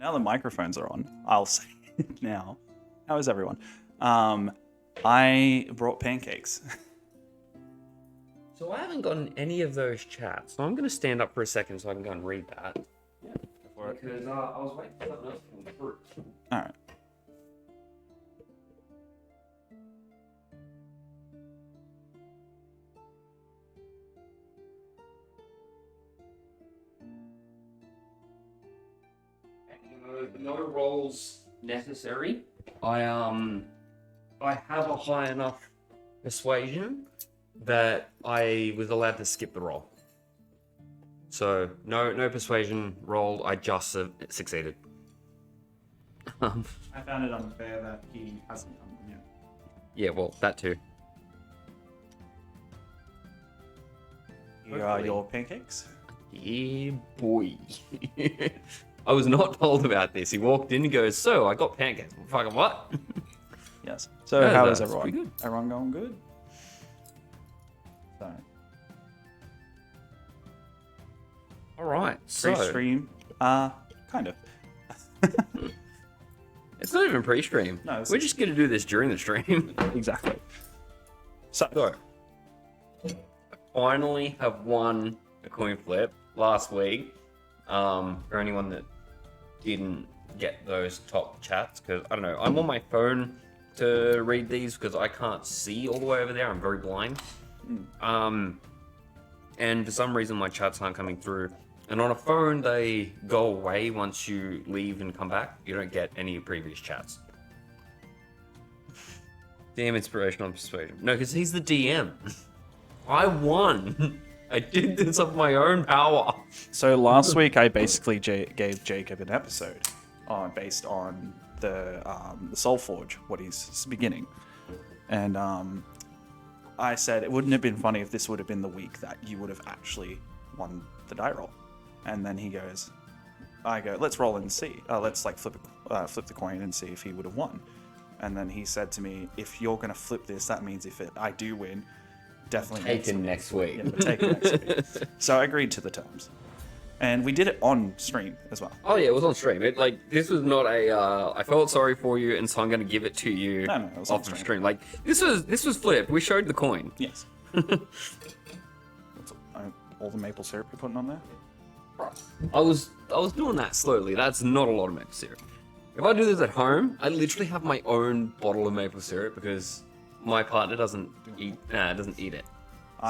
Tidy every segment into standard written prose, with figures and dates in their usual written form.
Now the microphones are on, I'll say it now. How is everyone? I brought pancakes. So I haven't gotten any of those chats, so I'm going to stand up for a second so I can go and read that. Yeah, go for it. Because I was waiting for something else to come through. All right. No rolls necessary. I have a high enough persuasion that I was allowed to skip the roll. So no persuasion roll. I just succeeded. I found it unfair that he hasn't come yet. Yeah, well, that too. Here are your pancakes. Yeah, boy. I was not told about this. He walked in and goes, "So, I got pancakes." Fucking what? Yes. So Yeah, how is that's everyone? pretty good. Everyone going good? So, All right. So pre-stream, kind of. it's not even pre-stream. No, We're just gonna do this during the stream. Exactly. So, So, I finally have won a coin flip last week. For anyone that didn't get those top chats, because I don't know, I'm on my phone to read these because I can't see all the way over there. I'm very blind. And for some reason my chats aren't coming through. And on a phone they go away once you leave and come back. You don't get any previous chats. Damn inspiration on persuasion. No, because he's the DM. I won. I did this of my own power. So last week I basically gave Jacob an episode based on the Soul Forge, what he's beginning, and I said it wouldn't have been funny if this would have been the week that you would have actually won the die roll, and then I go, let's roll and see, let's like flip the coin and see if he would have won, and then he said to me, if you're gonna flip this, that means I do win. Definitely Taken next week. Yeah, take it next week. So I agreed to the terms, and we did it on stream as well. Oh yeah, it was on stream. This was not a. I felt sorry for you, and so I'm going to give it to you No, it was on off the stream. stream. Like this was flipped. We showed the coin. Yes. All the maple syrup you're putting on there. I was doing that slowly. That's not a lot of maple syrup. If I do this at home, I literally have my own bottle of maple syrup because my partner doesn't eat it.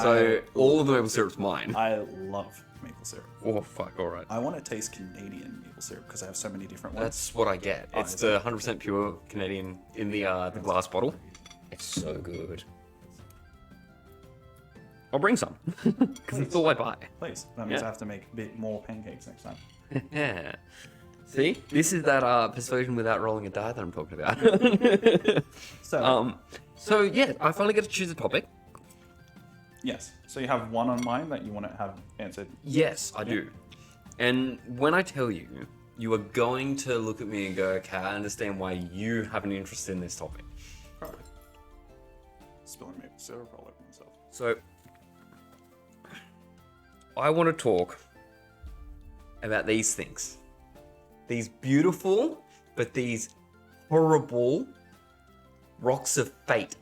So all of the maple syrup's mine. I love maple syrup. Oh fuck! All right. I want to taste Canadian maple syrup because I have so many different ones. That's what I get. It's is the 100% pure Canadian in the glass bottle. It's so good. I'll bring some because it's all I buy. Please. That means Yeah. I have to make a bit more pancakes next time. Yeah. See, this is that persuasion without rolling a die that I'm talking about. So yeah, I finally get to choose a topic. Yes. So you have one on mine that you want to have answered. Yes, I do. And when I tell you, you are going to look at me and go, okay, I understand why you have an interest in this topic. Probably. Spilling maple syrup all over myself. So, I want to talk about these things. These beautiful, but these horrible rocks of fate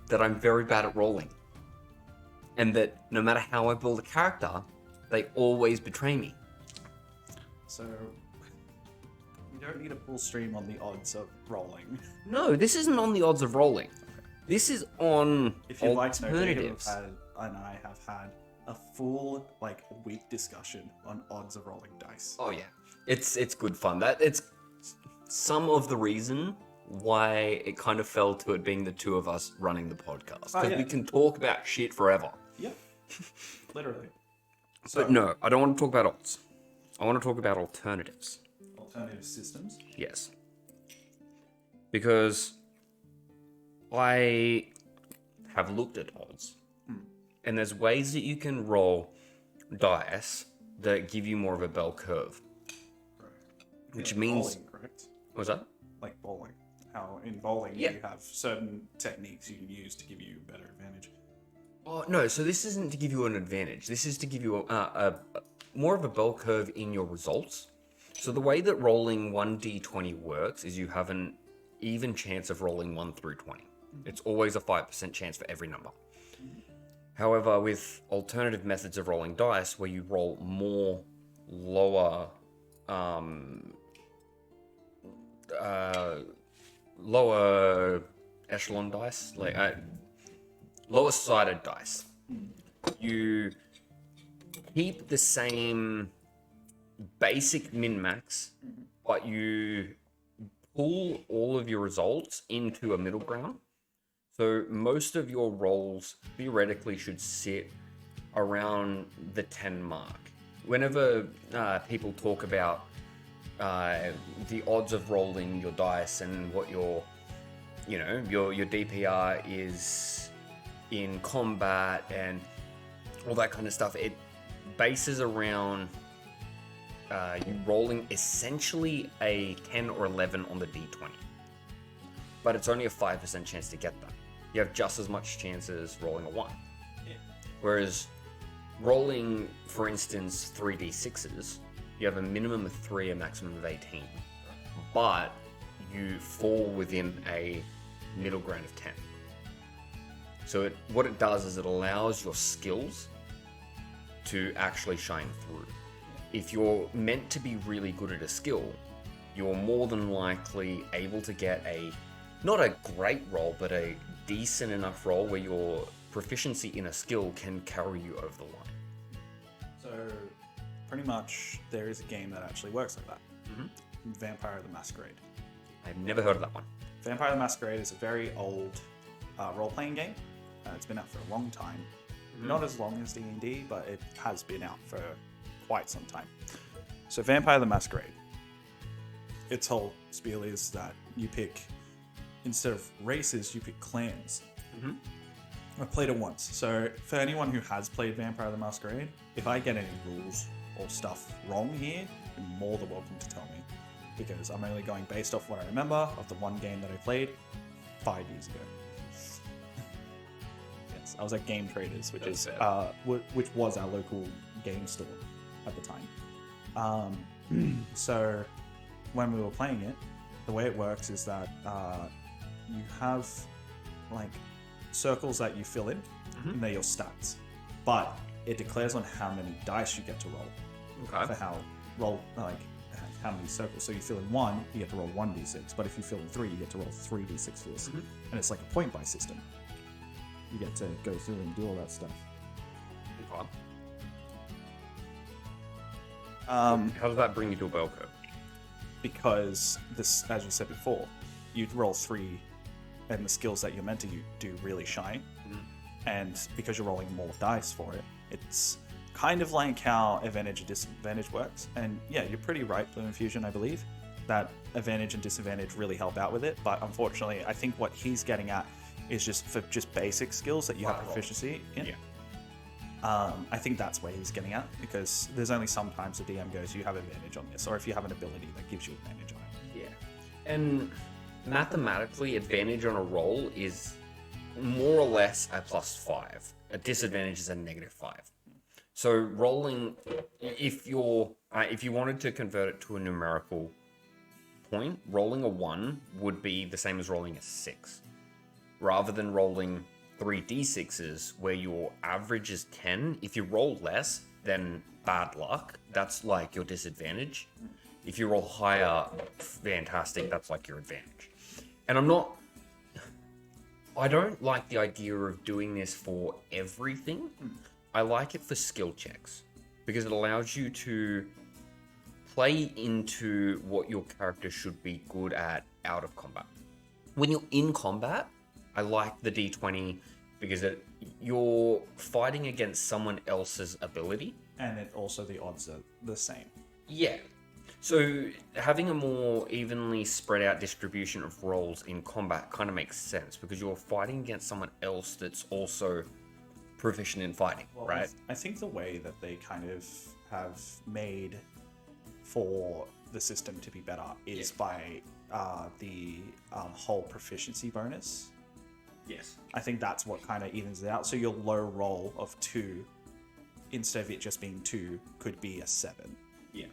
that I'm very bad at rolling. And that no matter how I build a character, they always betray me. So you don't need a full stream on the odds of rolling. No, this isn't on the odds of rolling. This is on If you'd like to know, Jacob alternatives. and I have had a full week discussion on odds of rolling dice. Oh yeah, it's good fun. It's some of the reason why it kind of fell to it being the two of us running the podcast, because yeah. we can talk about shit forever. Yep. Literally. So, But no, I don't want to talk about odds. I want to talk about alternatives. alternative systems. Yes. Because I have looked at odds. And there's ways that you can roll dice that give you more of a bell curve. Which means... Bowling, correct? What's that? Like bowling. How in bowling Yeah. you have certain techniques you can use to give you better advantage. Oh, no, so this isn't to give you an advantage. This is to give you a more of a bell curve in your results. So the way that rolling 1d20 works is you have an even chance of rolling 1 through 20. It's always a 5% chance for every number. However, with alternative methods of rolling dice, where you roll more lower echelon dice, like lower sided dice, you keep the same basic min-max, but you pull all of your results into a middle ground. So most of your rolls theoretically should sit around the 10 mark. Whenever people talk about the odds of rolling your dice and what your DPR is in combat and all that kind of stuff, it bases around you rolling essentially a 10 or 11 on the D20. But it's only a 5% chance to get that. You have just as much chance as rolling a 1. Yeah. Whereas rolling, for instance, 3d6s, you have a minimum of 3, a maximum of 18. But you fall within a middle ground of 10. So what it does is it allows your skills to actually shine through. If you're meant to be really good at a skill, you're more than likely able to get not a great roll, but a decent enough roll where your proficiency in a skill can carry you over the line. So, pretty much, there is a game that actually works like that. Mm-hmm. Vampire the Masquerade. I've never heard of that one. Vampire the Masquerade is a very old role-playing game. It's been out for a long time. Mm-hmm. Not as long as D&D, but it has been out for quite some time. So Vampire the Masquerade, its whole spiel is that you pick, instead of races, you pick clans. Mm-hmm. I've played it once. So for anyone who has played Vampire the Masquerade, if I get any rules or stuff wrong here, you're more than welcome to tell me. Because I'm only going based off what I remember of the one game that I played 5 years ago. Yes, I was at Game Traders, which was our local game store at the time. So when we were playing it, the way it works is that you have like circles that you fill in, and they're your stats. But it declares on how many dice you get to roll. Okay. For how many circles. So you fill in 1, you get to roll 1d6. But if you fill in 3, you get to roll 3d6 for this. And it's like a point buy system. You get to go through and do all that stuff. Okay. How does that bring you to a bell curve? Because this, as you said before, you'd roll 3 and the skills that you're meant to do really shine. And because you're rolling more dice for it, it's kind of like how advantage and disadvantage works. And yeah, you're pretty right, Blue Infusion, I believe, that advantage and disadvantage really help out with it. But unfortunately, I think what he's getting at is just for basic skills that you have proficiency in. Yeah. I think that's where he's getting at, because there's only sometimes the DM goes, you have advantage on this, or if you have an ability that gives you advantage on it. Yeah. And mathematically, advantage on a roll is more or less a +5. A disadvantage is a -5. So rolling, if you wanted to convert it to a numerical point, rolling a 1 would be the same as rolling a 6. Rather than rolling 3d6s where your average is 10, if you roll less, then bad luck. That's like your disadvantage. If you roll higher, fantastic, that's like your advantage. And I don't like the idea of doing this for everything. I like it for skill checks, because it allows you to play into what your character should be good at out of combat. When you're in combat, I like the D20 because you're fighting against someone else's ability. And it also, the odds are the same. Yeah. So having a more evenly spread out distribution of rolls in combat kind of makes sense, because you're fighting against someone else that's also proficient in fighting, right? I think the way that they kind of have made for the system to be better is by the whole proficiency bonus. Yes. I think that's what kind of evens it out. So your low roll of 2, instead of it just being 2, could be a 7. Yeah.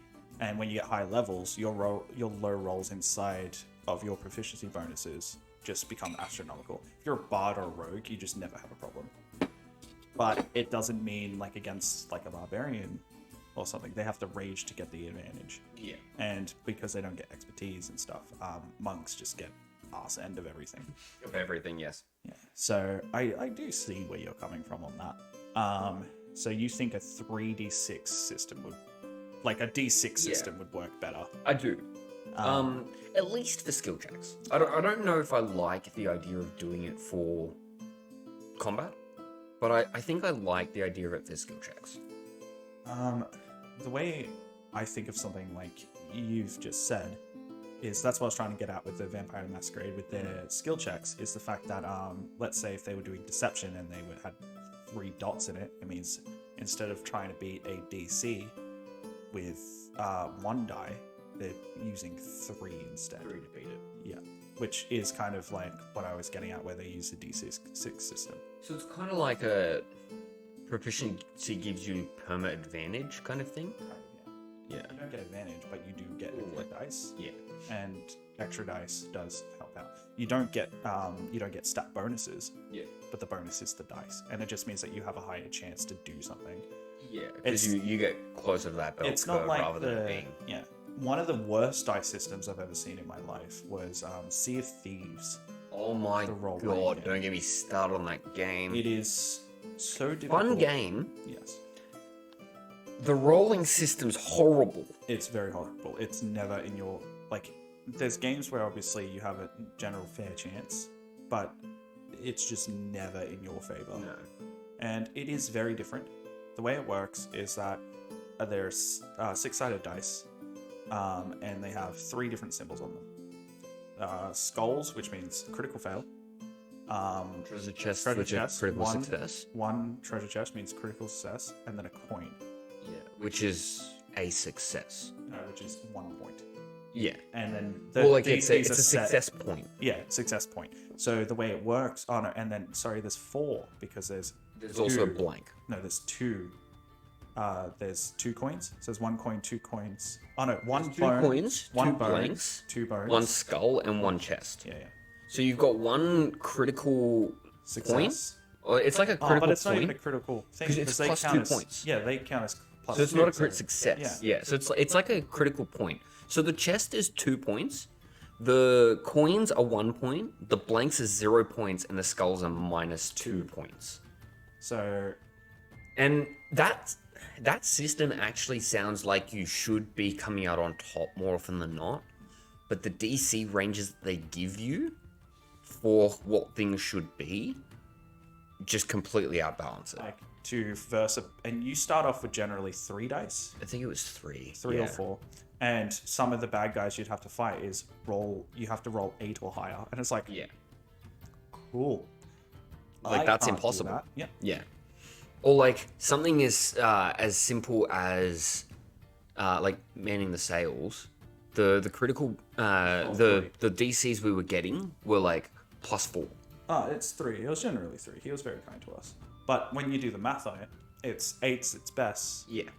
And when you get high levels, your low rolls inside of your proficiency bonuses just become astronomical. If you're a bard or a rogue, you just never have a problem. But it doesn't mean like against like a barbarian or something, they have to rage to get the advantage. Yeah. And because they don't get expertise and stuff, monks just get arse end of everything. Of everything, yes. Yeah. So I do see where you're coming from on that. So you think a 3d6 system would, like a d6 system would work better? I do. At least for skill checks. I don't know if I like the idea of doing it for combat, but I think I like the idea of it for skill checks. The way I think of something like you've just said is that's what I was trying to get at with the Vampire Masquerade with their skill checks, is the fact that let's say if they were doing deception and they had 3 dots in it, it means instead of trying to beat a DC with 1 die, they're using 3 instead. 3 to beat it. Yeah, which is kind of like what I was getting at, where they use the D6 system. So it's kind of like a proficiency gives you perma advantage kind of thing. Yeah. You don't get advantage, but you do get extra dice. Yeah. And extra dice does help out. You don't get stat bonuses. Yeah. But the bonus is the dice, and it just means that you have a higher chance to do something. Yeah. Because you get closer to that bell it's curve not like rather than being. Yeah. One of the worst dice systems I've ever seen in my life was Sea of Thieves. Oh my god! Don't get me started on that game. It is so difficult. Fun game. Yes. The rolling system's horrible. It's very horrible. It's never in your, like, there's games where obviously you have a general fair chance, but it's just never in your favor. No. And it is very different. The way it works is that there's 6-sided dice, and they have 3 different symbols on them. Skulls, which means critical fail. Treasure chest, critical success. 1 treasure chest means critical success, and then a coin. Yeah, which is a success. Which is 1 point. Yeah. And then it's a success point. Yeah, success point. So the way it works, there's 4 because there's also a blank. No, there's 2. There's 2 coins. So there's 1 coin, 2 coins. Oh no, 1 2 bone, coins, 1 2 bone, blanks, 2 bones, 1 skull, and 1 chest. Yeah. So you've got 1 critical Success. point. Or it's like a critical point. But it's not even a critical thing because it's plus 2 points. Yeah, they count as plus 2. So it's not a crit success. Yeah. So it's like a critical point. So the chest is 2 points. The coins are 1 point. The blanks is 0 points, and the skulls are minus 2 points. So, and that system actually sounds like you should be coming out on top more often than not. But the DC ranges that they give you for what things should be just completely outbalance it. like to versa, and you start off with generally 3 dice. I think it was 3. 3 or 4. And some of the bad guys you'd have to fight is you have to roll 8 or higher. And it's like, Yeah. cool. Like, that's can't do impossible. that. Yeah. Yeah. Or like something as simple as like manning the sails. The critical the DCs we were getting were like +4. It's 3. It was generally 3. He was very kind to us. But when you do the math on it, it's 8's its best. Yeah.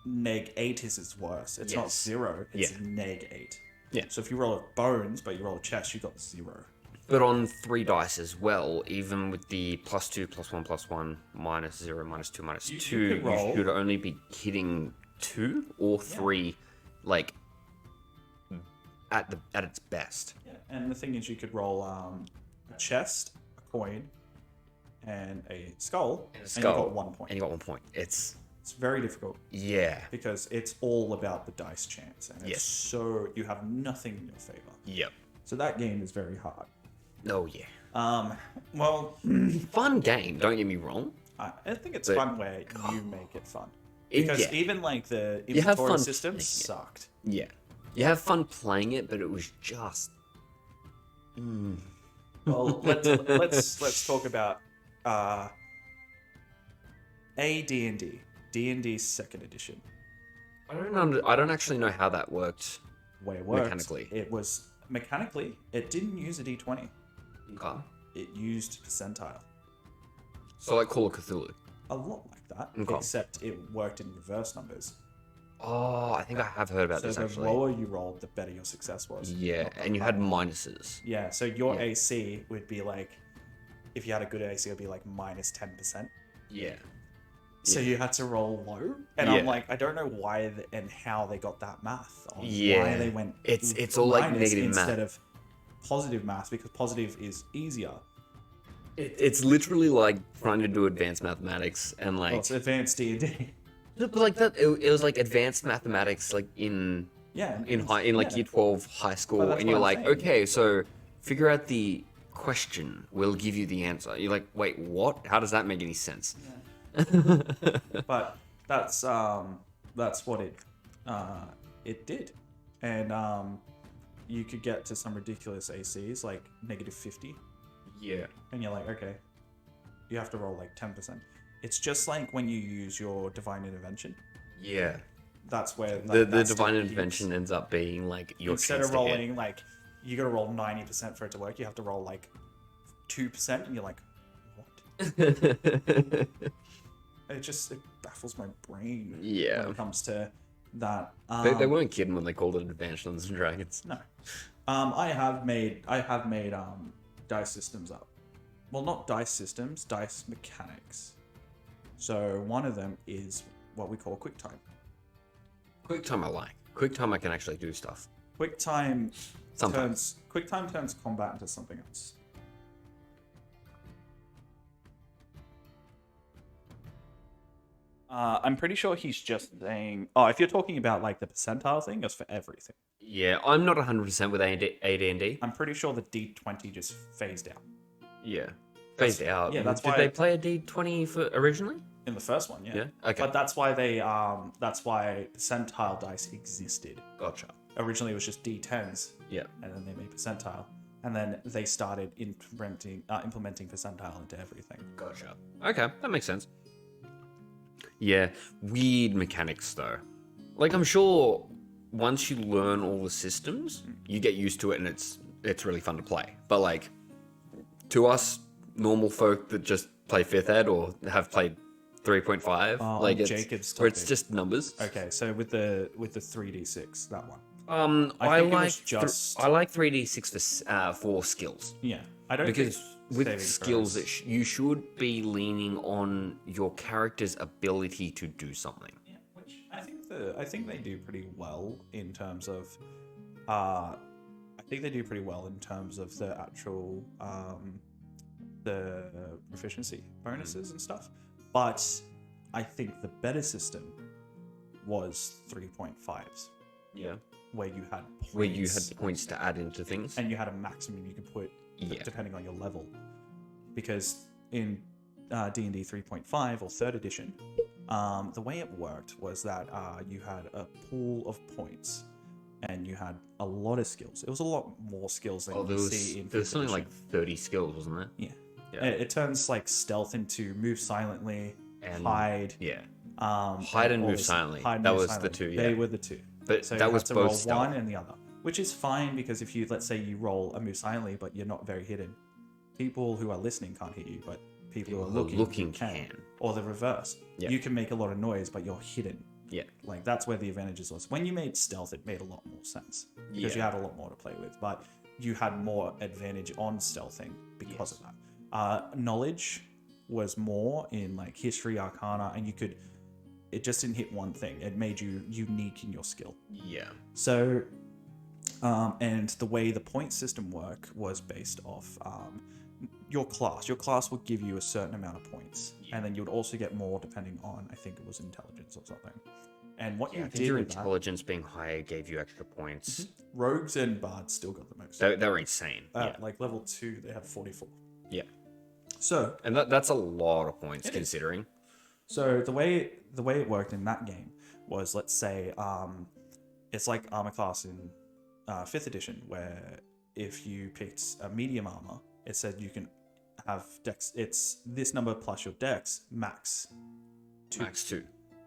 Neg 8 is its worst. It's not 0. It's neg 8. Yeah. So if you roll a bones, but you roll a chest, you got 0. But on 3 dice as well, even with the +2, +1, +1, -0, -2, -2, you should only be hitting 2 or 3, like at its best. Yeah. And the thing is, you could roll a chest, a coin, and a skull, and you got 1 point. And you got 1 point. It's very difficult. Yeah. Because it's all about the dice chance, and it's so you have nothing in your favor. Yep. So that game is very hard. Oh yeah. Well, fun game. Don't get me wrong. I think it's fun where you make it fun. Because even like the you have inventory fun system sucked. Yeah. You have fun playing it, but it was just. Well, let's talk about D&D. D&D 2nd edition. I don't actually know how that worked. The way it worked, mechanically. It didn't use a D20. Okay. It used percentile. So like Call of Cthulhu. A lot like that, Okay. except it worked in reverse numbers. Oh, I think I have heard about So this the actually. lower you rolled, the better your success was. Yeah, not the and you had higher. minuses. Yeah, so your Yeah. AC would be like, if you had a good AC, it would be like minus 10%. Yeah. So Yeah. you had to roll low, and Yeah. I'm like, I don't know why and how they got that math on Yeah. why they went. It's all like minus negative instead math. of positive math, because positive is easier. It's literally like trying to do advanced mathematics and Well, like, it's advanced D&D. but like that. It was like advanced mathematics, like in Yeah, like yeah. year 12 high But school, that's and what you're I'm like, saying. okay, so figure out the question. We'll give you the answer. You're like, wait, what? How does that make any sense? But that's what it did, and you could get to some ridiculous ACs like -50, Yeah. and you're like, okay, you have to roll like 10%. It's just like when you use your divine intervention. Yeah. That's where The that's divine still intervention ends up being like your instead chance of to hit. rolling like you gotta roll 90% for it to work. You have to roll like 2%, and you're like, what? It baffles my brain. Yeah. When it comes to that. They weren't kidding when they called it Advanced Dungeons and Dragons. No. I have made dice systems up. Well, not dice systems, dice mechanics. So one of them is what we call QuickTime. QuickTime I like. QuickTime I can actually do stuff. QuickTime Sometimes. turns combat into something else. I'm pretty sure he's just saying. Oh, if you're talking about like the percentile thing, it's for everything. Yeah, I'm not 100% with AD&D. I'm pretty sure the D20 just phased out Yeah. Phased out. yeah, that's Did why- they play a D20 for originally? in the first one. Yeah. Okay. But that's why percentile dice existed. Gotcha. Originally, it was just D10s, Yeah. and then they made percentile, and then they started implementing percentile into everything. Gotcha. Okay, that makes sense. Yeah, weird mechanics though. Like I'm sure once you learn all the systems, you get used to it and it's really fun to play. But like to us normal folk that just play 5th ed or have played 3.5, like it's Jacob's where it's topic. just numbers. Okay, so with the 3d6, that one. I think it like was just- I like 3d6 for skills. Yeah, I don't Because think with saving skills, throws- you should be leaning on your character's ability to do something. Yeah, which I think they do pretty well in terms of I think they do pretty well in terms of the actual the proficiency bonuses and stuff. But I think the better system was 3.5s, Yeah. where you had points, Where you had points to add into things. and you had a maximum you could put Yeah. depending on your level. Because in D&D 3.5 or 3rd edition, the way it worked was that you had a pool of points and you had a lot of skills. It was a lot more skills than Oh, there you was see in 5th there's something edition. like 30 skills, wasn't there? Yeah. Yeah. It turns like stealth into move silently, And hide. Yeah. Hide and all move this- silently. hide and That move was the silently. two, They yeah. were the two. But So that you was have to both roll stealth. one and the other, which is fine because if you, let's say you roll a move silently but you're not very hidden, people who are listening can't hear you, but people who are looking can. Or the reverse. Yeah. You can make a lot of noise but you're hidden. Yeah. Like that's where the advantages was. When you made stealth, it made a lot more sense because you Yeah. had a lot more to play with, but you had more advantage on stealthing because of that. Knowledge was more in like history, arcana, and it just didn't hit one thing. It made you unique in your skill. Yeah. So, and the way the point system worked was based off your class. Your class would give you a certain amount of points, and then you would also get more depending on, I think it was intelligence or something. And what Yeah, I you think did your with that, intelligence being higher gave you extra points. rogues and bards still got the most. They were insane. At like level 2, they had 44. Yeah. So, And that's a lot of points It is. considering. So the way it worked in that game was, let's say, it's like armor class in 5th edition, where if you picked a medium armor, it said you can have dex. It's this number plus your dex max 2. Max 2.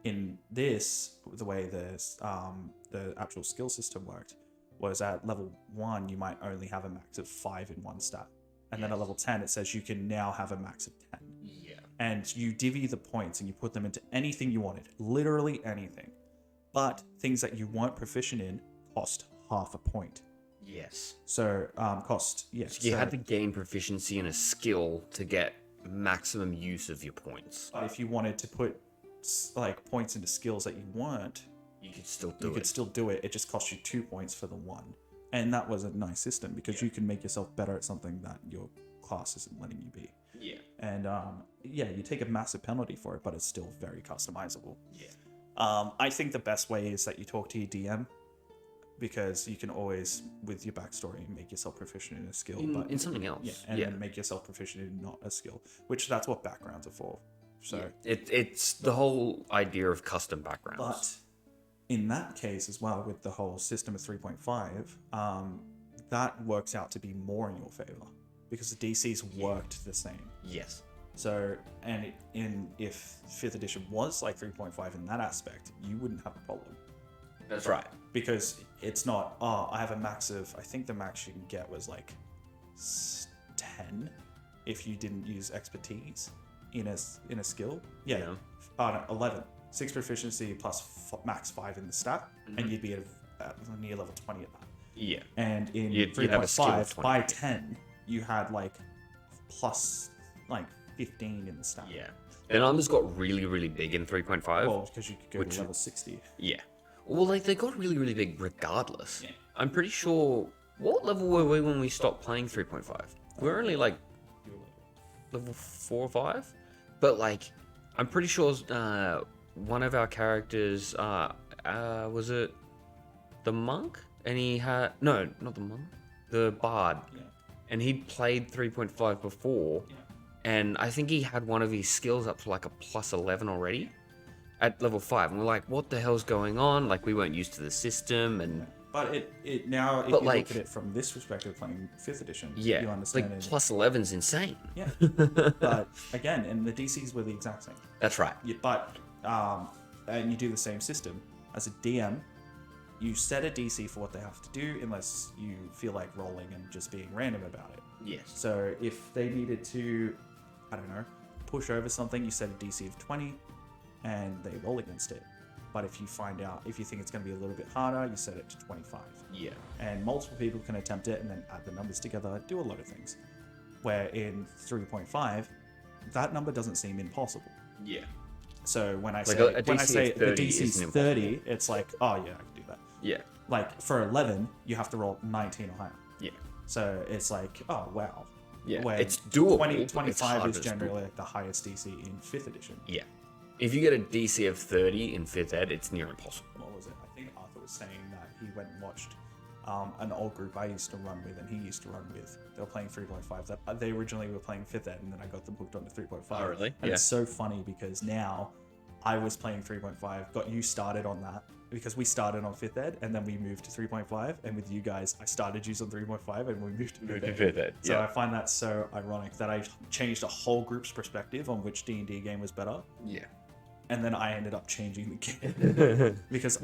In this, the way the actual skill system worked was at level 1 you might only have a max of 5 in one stat, and then at level 10 it says you can now have a max of 10. Yeah. And you divvy the points and you put them into anything you wanted, literally anything. but things that you weren't proficient in cost half a point. Yes. So cost, yes. So you had to gain proficiency in a skill to get maximum use of your points. But if you wanted to put like points into skills that you weren't, You could still you could still do it. It just cost you 2 points for the one. And that was a nice system because you can make yourself better at something that your class isn't letting you be. Yeah. And you take a massive penalty for it, but it's still very customizable. Yeah. I think the best way is that you talk to your DM, because you can always, with your backstory, make yourself proficient in a skill, but in something else. Yeah, and then make yourself proficient in not a skill, which that's what backgrounds are for. So it's the whole idea of custom backgrounds. But in that case as well, with the whole system of 3.5, that works out to be more in your favor because the DCs worked the same. Yes. So, and if 5th edition was like 3.5 in that aspect, you wouldn't have a problem. That's right. Because it's not, I have a max of, I think the max you can get was like 10 if you didn't use expertise in a skill. Yeah. No, 11. 6 proficiency plus max 5 in the stat, and you'd be at near level 20 at that. Yeah. And in You'd have a skill of 3.5, 20. by 10, you had like plus like 15 in the stat. Yeah. The numbers got really, really big in 3.5. Well, because you could go to level 60. Yeah. Well, like, they got really, really big regardless. Yeah. I'm pretty sure... What level were we when we stopped playing 3.5? We were only, like, level 4 or 5? But, like, I'm pretty sure one of our characters... was it the monk? And he had... No, not the monk. The bard. Yeah. And he'd played 3.5 before. Yeah. And I think he had one of his skills up to, like, a plus 11 already. At level 5, and we're like, what the hell's going on? Like, we weren't used to the system, and... But it now, if you look at it from this perspective, playing 5th edition, you understand like, plus 11's insane. Yeah. But, again, and the DCs were the exact same. That's right. But, and you do the same system. As a DM, you set a DC for what they have to do, unless you feel like rolling and just being random about it. Yes. So, if they needed to, I don't know, push over something, you set a DC of 20, and they roll against it. But if you think it's going to be a little bit harder, you set it to 25. Yeah. And multiple people can attempt it and then add the numbers together, do a lot of things. Where in 3.5, that number doesn't seem impossible. Yeah. So when I Like say the DC is 30, 30, it's like, oh yeah, I can do that. Yeah. Like for 11, you have to roll 19 or higher. Yeah. So it's like, oh wow. Yeah. Where It's doable. 25 is generally like the highest DC in 5th edition. Yeah. If you get a DC of 30 in 5th ed, it's near impossible. What was it? I think Arthur was saying that he went and watched an old group I used to run with and he used to run with. They were playing 3.5. That they originally were playing 5th ed, and then I got them hooked onto 3.5. Oh, really? And it's so funny because now I was playing 3.5, got you started on that because we started on 5th ed and then we moved to 3.5. And with you guys, I started you on 3.5 and we moved to 5th ed. So I find that so ironic that I changed a whole group's perspective on which D&D game was better. Yeah. And then I ended up changing the game because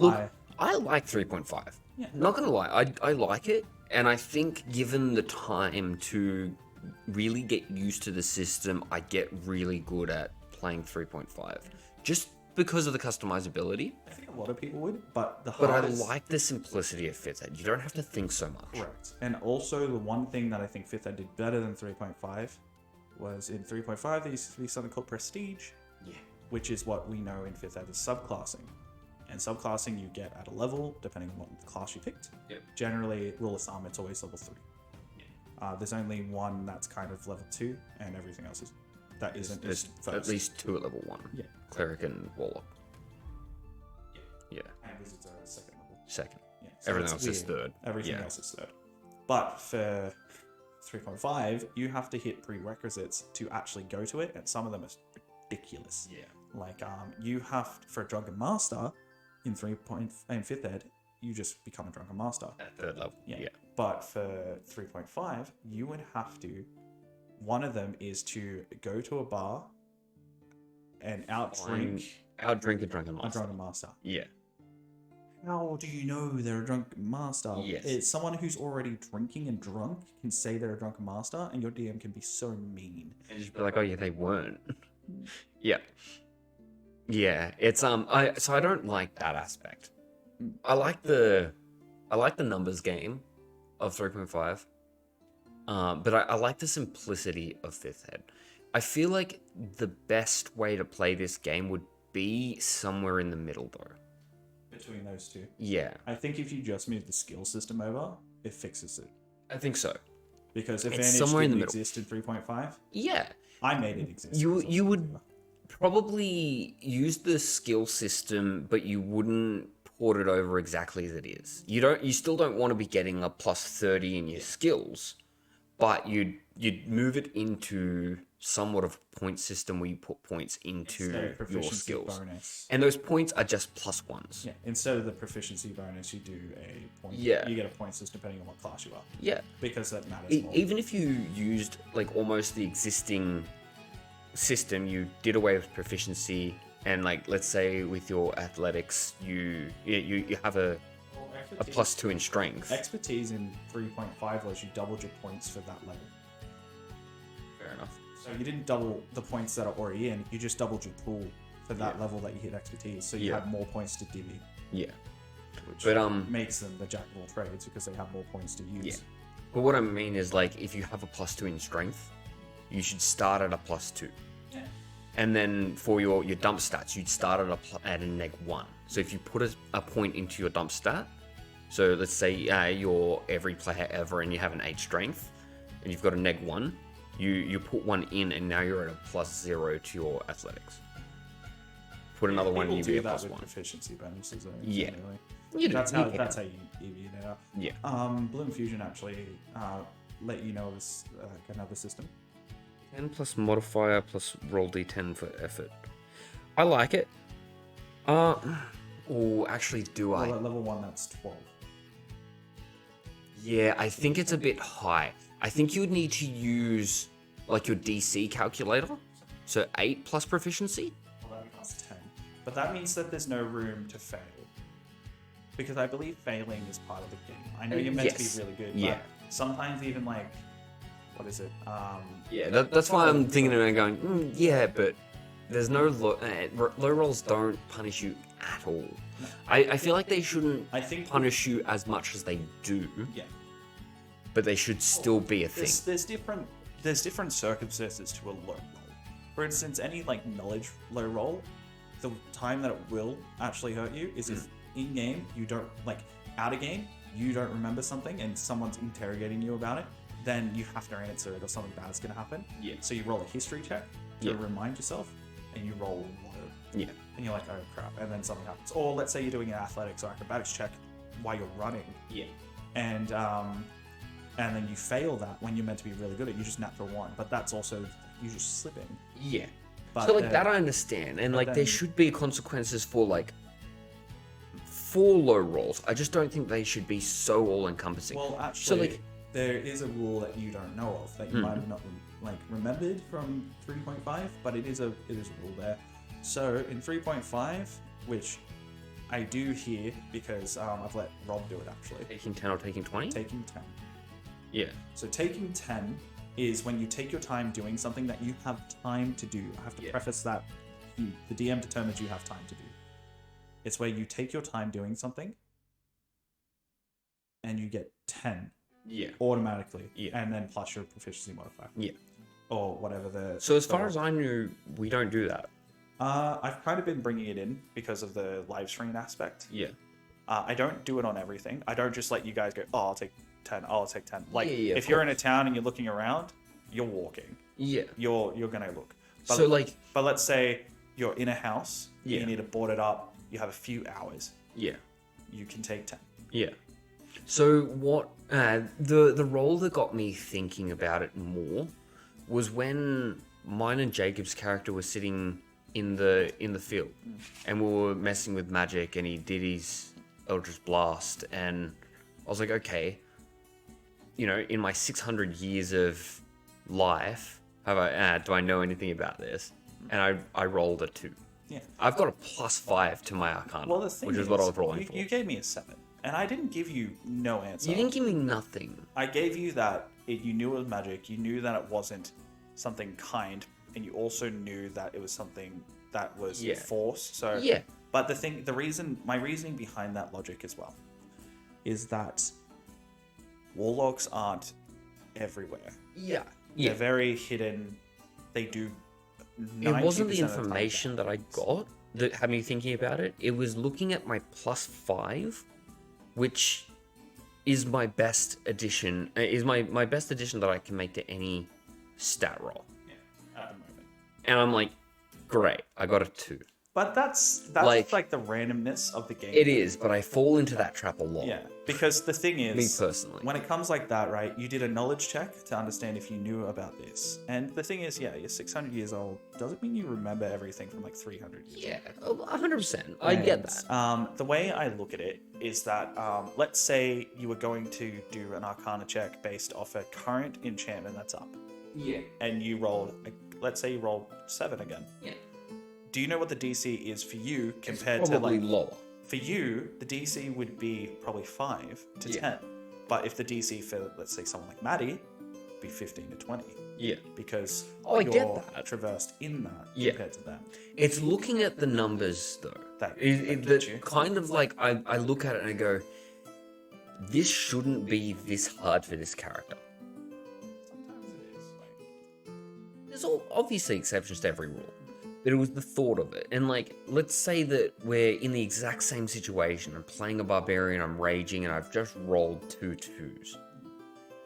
I like 3.5. Yeah. Not gonna lie, I like it, and I think given the time to really get used to the system, I get really good at playing 3.5. Just because of the customizability. I think a lot of people would, but I like the simplicity of 5th ed. You don't have to think so much. Correct. And also the one thing that I think 5th ed did better than 3.5 was in 3.5 there used to be something called prestige. Yeah. Which is what we know in 5th ed as subclassing. And subclassing you get at a level, depending on what class you picked. Yep. Generally, rule of thumb, it's always level 3. Yeah. There's only one that's kind of level 2, and everything else There's first. at least 2 at level 1. Yeah. Cleric and Warlock. Yeah. And wizards are second level. Second. Yeah. So Everything it's else is weird. third. Everything else is third. But for 3.5, you have to hit prerequisites to actually go to it, and some of them are ridiculous. Yeah. Like, you have, for a Drunken Master, in 5th ed, you just become a Drunken Master. At 3rd level. Yeah. But for 3.5, you would have to, one of them is to go to a bar and outdrink a Drunken Master. a Drunken Master. Yeah. How do you know they're a Drunken Master? Yes. It's someone who's already drinking and drunk can say they're a Drunken Master, and your DM can be so mean. And just be like, oh yeah, they weren't. Yeah. Yeah, it's so I don't like that aspect. I like the numbers game of 3.5. But I like the simplicity of Fifth Head. I feel like the best way to play this game would be somewhere in the middle, though. Between those two. Yeah, I think if you just move the skill system over, it fixes it. I think so. Because It's Advantage somewhere in didn't the middle. exist in 3.5. Yeah, I made it exist. you would probably use the skill system, but you wouldn't port it over exactly as it is. You still don't want to be getting a plus 30 in your skills, but you'd move it into somewhat of a point system where you put points into Instead of your proficiency skills. bonus. And those points are just plus ones. Yeah, instead of the proficiency bonus, you do a point. Yeah. You get a point system depending on what class you are. Yeah. Because that matters more. Even if you used like almost the existing system, you did away with proficiency, and like let's say with your athletics, you have a +2 in strength. Expertise in 3.5 was you doubled your points for that level. Fair enough. So you didn't double the points that are already in, you just doubled your pool for that level that you hit expertise. So you had more points to divvy. Yeah. Which But makes them the jack of all trades because they have more points to use. Yeah. But what I mean is like if you have a +2 in strength, you should start at a +2. Yeah. And then for your dump stats, you'd start at a -1. So if you put a point into your dump stat, so let's say you're every player ever and you have an 8 strength, and you've got a -1, you put one in and now you're at a +0 to your athletics. Put another one and you be a that with +1. proficiency bonuses. Though, Yeah. generally. You do. That's You how can. that's how you even it out. Yeah. Bloom Fusion actually let you know this another system. 10 plus modifier plus roll d10 for effort. I like it. Oh, actually, do I? Well, at level 1, that's 12. Yeah, I think it's a bit high. I think you would need to use like your DC calculator. So 8 plus proficiency? Well, that becomes 10. But that means that there's no room to fail. Because I believe failing is part of the game. I know you're meant to be really good, but sometimes even like, what is it? Yeah, that's why I'm thinking about going, yeah, but there's no low rolls don't punish you at all. No. I feel like they shouldn't I think punish you as much as they do. Yeah. But they should still be a thing. There's different circumstances to a low roll. For instance, any like knowledge low roll, the time that it will actually hurt you is if in game you don't like out of game you don't remember something and someone's interrogating you about it, then you have to answer it or something bad's gonna happen. Yeah. So you roll a history check to remind yourself, and you roll low. Yeah. And you're like, oh crap, and then something happens. Or let's say you're doing an athletics or acrobatics check while you're running. Yeah. And then you fail that when you're meant to be really good at. You just natural 1, but that's also you just slipping. Yeah. But So like then- that I understand, and like there then- should be consequences for low rolls. I just don't think they should be so all encompassing. Well, actually, like- there is a rule that you don't know of that you might have not remembered from 3.5, but it is a rule there. So in 3.5, which I do here because I've let Rob do it actually. Taking 10 or taking 20? Taking 10. Yeah. So taking 10 is when you take your time doing something that you have time to do. I have to preface that the DM determines you have time to do. It's where you take your time doing something and you get 10 automatically. Yeah. And then plus your proficiency modifier. Yeah. Or whatever the... So as far as I knew, we don't do that. I've kind of been bringing it in because of the live stream aspect. Yeah. I don't do it on everything. I don't just let you guys go, oh, I'll take 10, I'll take 10. Like, Yeah, if you're in a town and you're looking around, you're walking. Yeah. You're gonna look. But, So like... But let's say you're in a house, Yeah. you need to board it up, you have a few hours, Yeah. you can take 10. Yeah. So what the role that got me thinking about it more was when mine and Jacob's character was sitting in the field and we were messing with magic and he did his Eldritch Blast and I was like, okay, in my 600 years of life, do I know anything about this? And I rolled a 2. Yeah. I've got a +5 to my Arcana, Well, the thing which is what I was rolling for. You gave me a 7, and I didn't give you no answer. You didn't give me nothing. I gave you that you knew it was magic, you knew that it wasn't something kind, and you also knew that it was something that was force. So, Yeah. But my reasoning behind that logic as well, is that warlocks aren't everywhere. Yeah. They're very hidden. They do. It wasn't the 90% of time information that I damage. got that had me thinking about it. It was looking at my +5, which is my best addition. Is my best addition that I can make to any stat roll. Yeah, at the moment. And I'm like, great, I got a 2. But that's Like- like the randomness of the game. It is, but I fall into that trap a lot. Yeah, because the thing is, Me personally. when it comes like that, right? You did a knowledge check to understand if you knew about this, and the thing is, yeah, you're 600 years old. Doesn't mean you remember everything from like 300 years. Yeah, 100%. I get that. The way I look at it is that, let's say you were going to do an Arcana check based off a current enchantment that's up, Yeah. and you rolled, let's say you rolled 7 again. Yeah. Do you know what the DC is for you compared to Probably like lower. for you? The DC would be probably 5 to Yeah. 10, but if the DC for let's say someone like Maddie, would be 15 to 20 Yeah. because Oh, I you're get that. traversed in that Yeah. compared to them. It's looking at the numbers, though. That That get you. kind of like, I look at it and I go, this shouldn't be this hard for this character. Sometimes it is. There's obviously exceptions to every rule. But it was the thought of it. And like, let's say that we're in the exact same situation. I'm playing a barbarian, I'm raging, and I've just rolled 2 2s.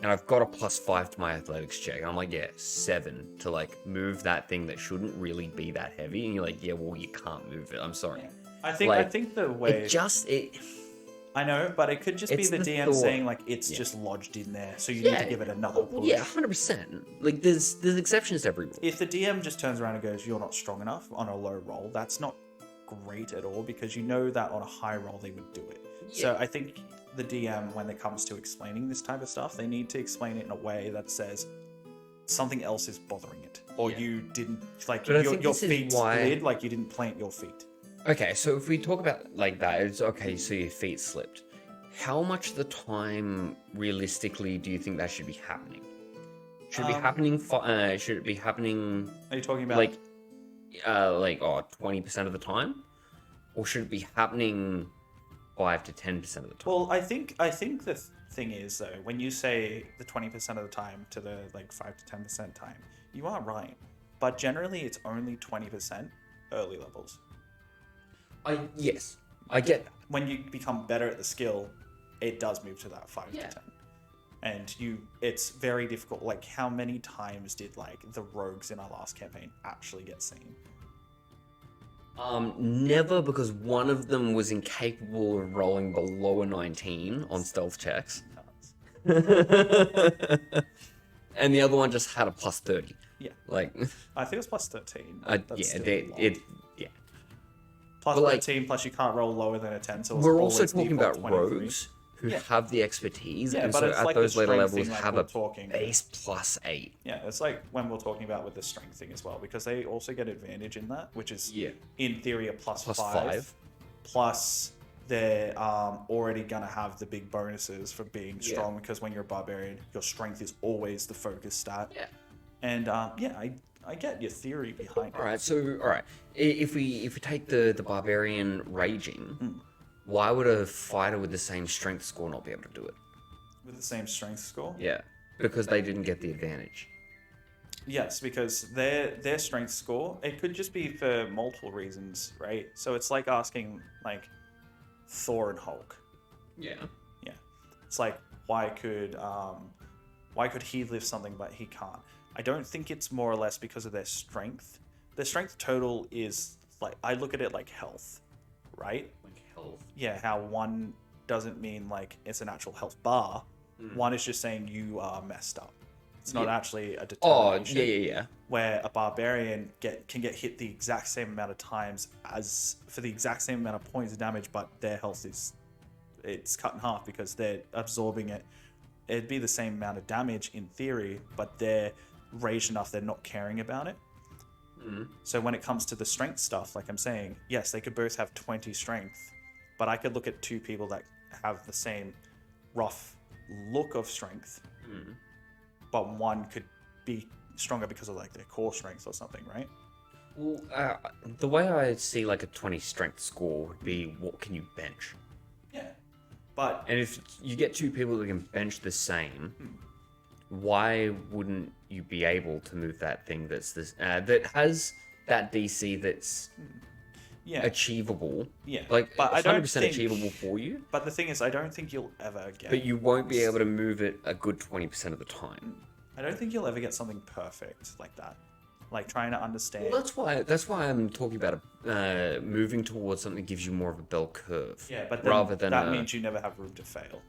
And I've got a +5 to my athletics check. And I'm like, yeah, 7 to like move that thing that shouldn't really be that heavy. And you're like, yeah, well, you can't move it. I'm sorry. I think Like, I think the way I know, but it could just be It's the the DM thought. saying like it's Yeah. just lodged in there, so you need to give it another push. Yeah, 100%. Like, there's exceptions to every rule. If the DM just turns around and goes, "You're not strong enough" on a low roll, that's not great at all because you know that on a high roll they would do it. So I think the DM, when it comes to explaining this type of stuff, they need to explain it in a way that says something else is bothering it, or you didn't like But I your think this is feet why- slid, like you didn't plant your feet. Okay, so if we talk about like that, it's okay, so your feet slipped. How much of the time, realistically, do you think that should be happening? Should it be happening? Should it be happening Are you talking about like 20% of the time, or should it be happening 5 to 10% of the time? Well, I think the thing is though, when you say the 20% of the time to the like 5 to 10% time, you are right. But generally, it's only 20% early levels. Yes, I get that. When you become better at the skill, it does move to that 5 Yeah. to 10. And it's very difficult. Like, how many times did like the rogues in our last campaign actually get seen? Never, because one of them was incapable of rolling below a 19 on stealth checks, and the other one just had a +30. Yeah, Like, I think it was plus 13. yeah, That's still they, a lot. yeah. Plus but, like, 13, plus you can't roll lower than a 10. So it's We're also always talking default about 23. rogues who Yeah. have the expertise, Yeah, and but so it's at like the those later strength levels thing, like have we're a talking. base +8. Yeah, it's like when we're talking about with the strength thing as well, because they also get advantage in that, which is Yeah. in theory a plus Plus 5. 5. Plus they're already gonna have the big bonuses for being strong because when you're a barbarian, your strength is always the focus stat. Yeah. And I get your theory behind it. All right, if we take the barbarian raging, why would a fighter with the same strength score not be able to do it? With the same strength score. Yeah, because they didn't get the advantage. Yes, because their strength score, it could just be for multiple reasons, right? So it's like asking like Thor and Hulk. Yeah. Yeah. It's like why could he lift something but he can't? I don't think it's more or less because of their strength. Their strength total is like, I look at it like health, right? Like health. Yeah, how 1 doesn't mean like it's an actual health bar. 1 is just saying you are messed up. It's not actually a Oh, determination. yeah. Where a barbarian can get hit the exact same amount of times as for the exact same amount of points of damage, but their health it's cut in half because they're absorbing it. It'd be the same amount of damage in theory, but they're raged enough they're not caring about it. So when it comes to the strength stuff, like I'm saying, yes, they could both have 20 strength, but I could look at 2 people that have the same rough look of strength, but one could be stronger because of like their core strength or something, right? Well, the way I see like a 20 strength score would be what can you bench? Yeah. But And if you get two people that can bench the same, why wouldn't you be able to move that thing that's this that has that DC that's yeah. achievable? Yeah. Like But I don't 100% think- achievable for you, But the thing is, I don't think you'll ever get. but you won't be able to move it a good 20% of the time. I don't think you'll ever get something perfect like that. Like trying to understand. Well, that's why I'm talking about moving towards something that gives you more of a bell curve. Yeah, but then rather than that means you never have room to fail.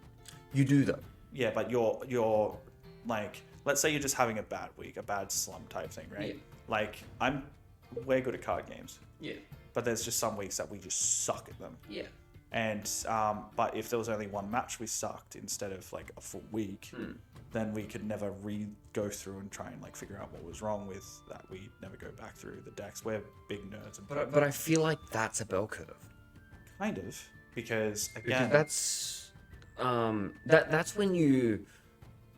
you do though. Yeah, but you're like, let's say you're just having a bad week, a bad slump type thing, right? Yeah. Like we're good at card games, Yeah. but there's just some weeks that we just suck at them. Yeah. And but if there was only one match we sucked instead of like a full week, then we could never go through and try and like figure out what was wrong with that. We never go back through the decks. We're big nerds, and But I feel like that's a bell curve. kind of because Because again, that's when you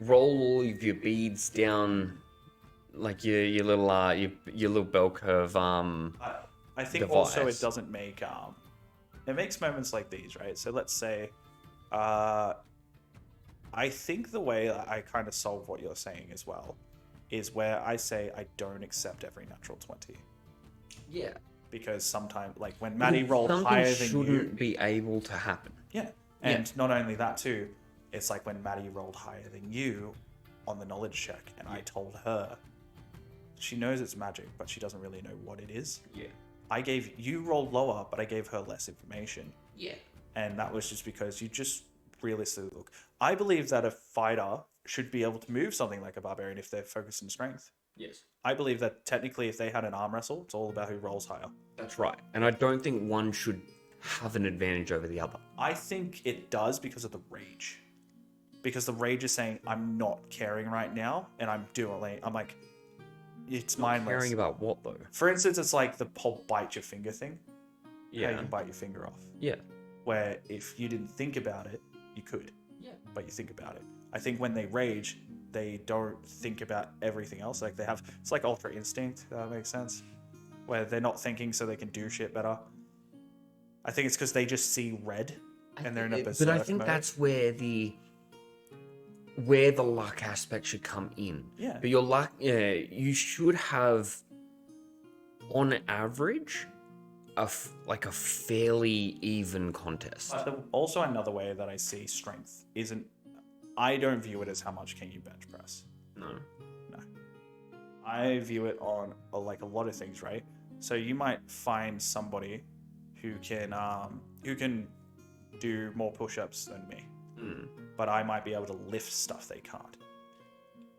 roll all of your beads down like your little bell curve I think also it device. doesn't make it makes moments like these, right? So let's say I think the way I kind of solve what you're saying as well is where I say I don't accept every natural 20 Yeah. because sometimes like when Maddie rolled Something higher than shouldn't you, be able to happen. yeah, and not only that too, it's like when Maddie rolled higher than you on the knowledge check, and I told her she knows it's magic, but she doesn't really know what it is. Yeah. You rolled lower, but I gave her less information. Yeah. And that was just because you just realistically look. I believe that a fighter should be able to move something like a barbarian if they're focused on strength. Yes. I believe that technically if they had an arm wrestle, it's all about who rolls higher. That's right. And I don't think one should have an advantage over the other. I think it does because of the rage. Because the rage is saying, I'm not caring right now, and I'm like, it's mindless. Caring about what though? For instance, it's like the whole bite your finger thing. Yeah. How you bite your finger off. Yeah. Where if you didn't think about it, you could. Yeah. But you think about it. I think when they rage, they don't think about everything else. Like it's like ultra instinct, if that makes sense. Where they're not thinking so they can do shit better. I think it's because they just see red and they're in a berserk But I think mode. that's where the luck aspect should come in. Yeah. But your luck, you should have, on average, a fairly even contest. But also another way that I see strength isn't. I don't view it as how much can you bench press. No. I view it on like a lot of things, right? So you might find somebody who can do more push-ups than me, but I might be able to lift stuff they can't,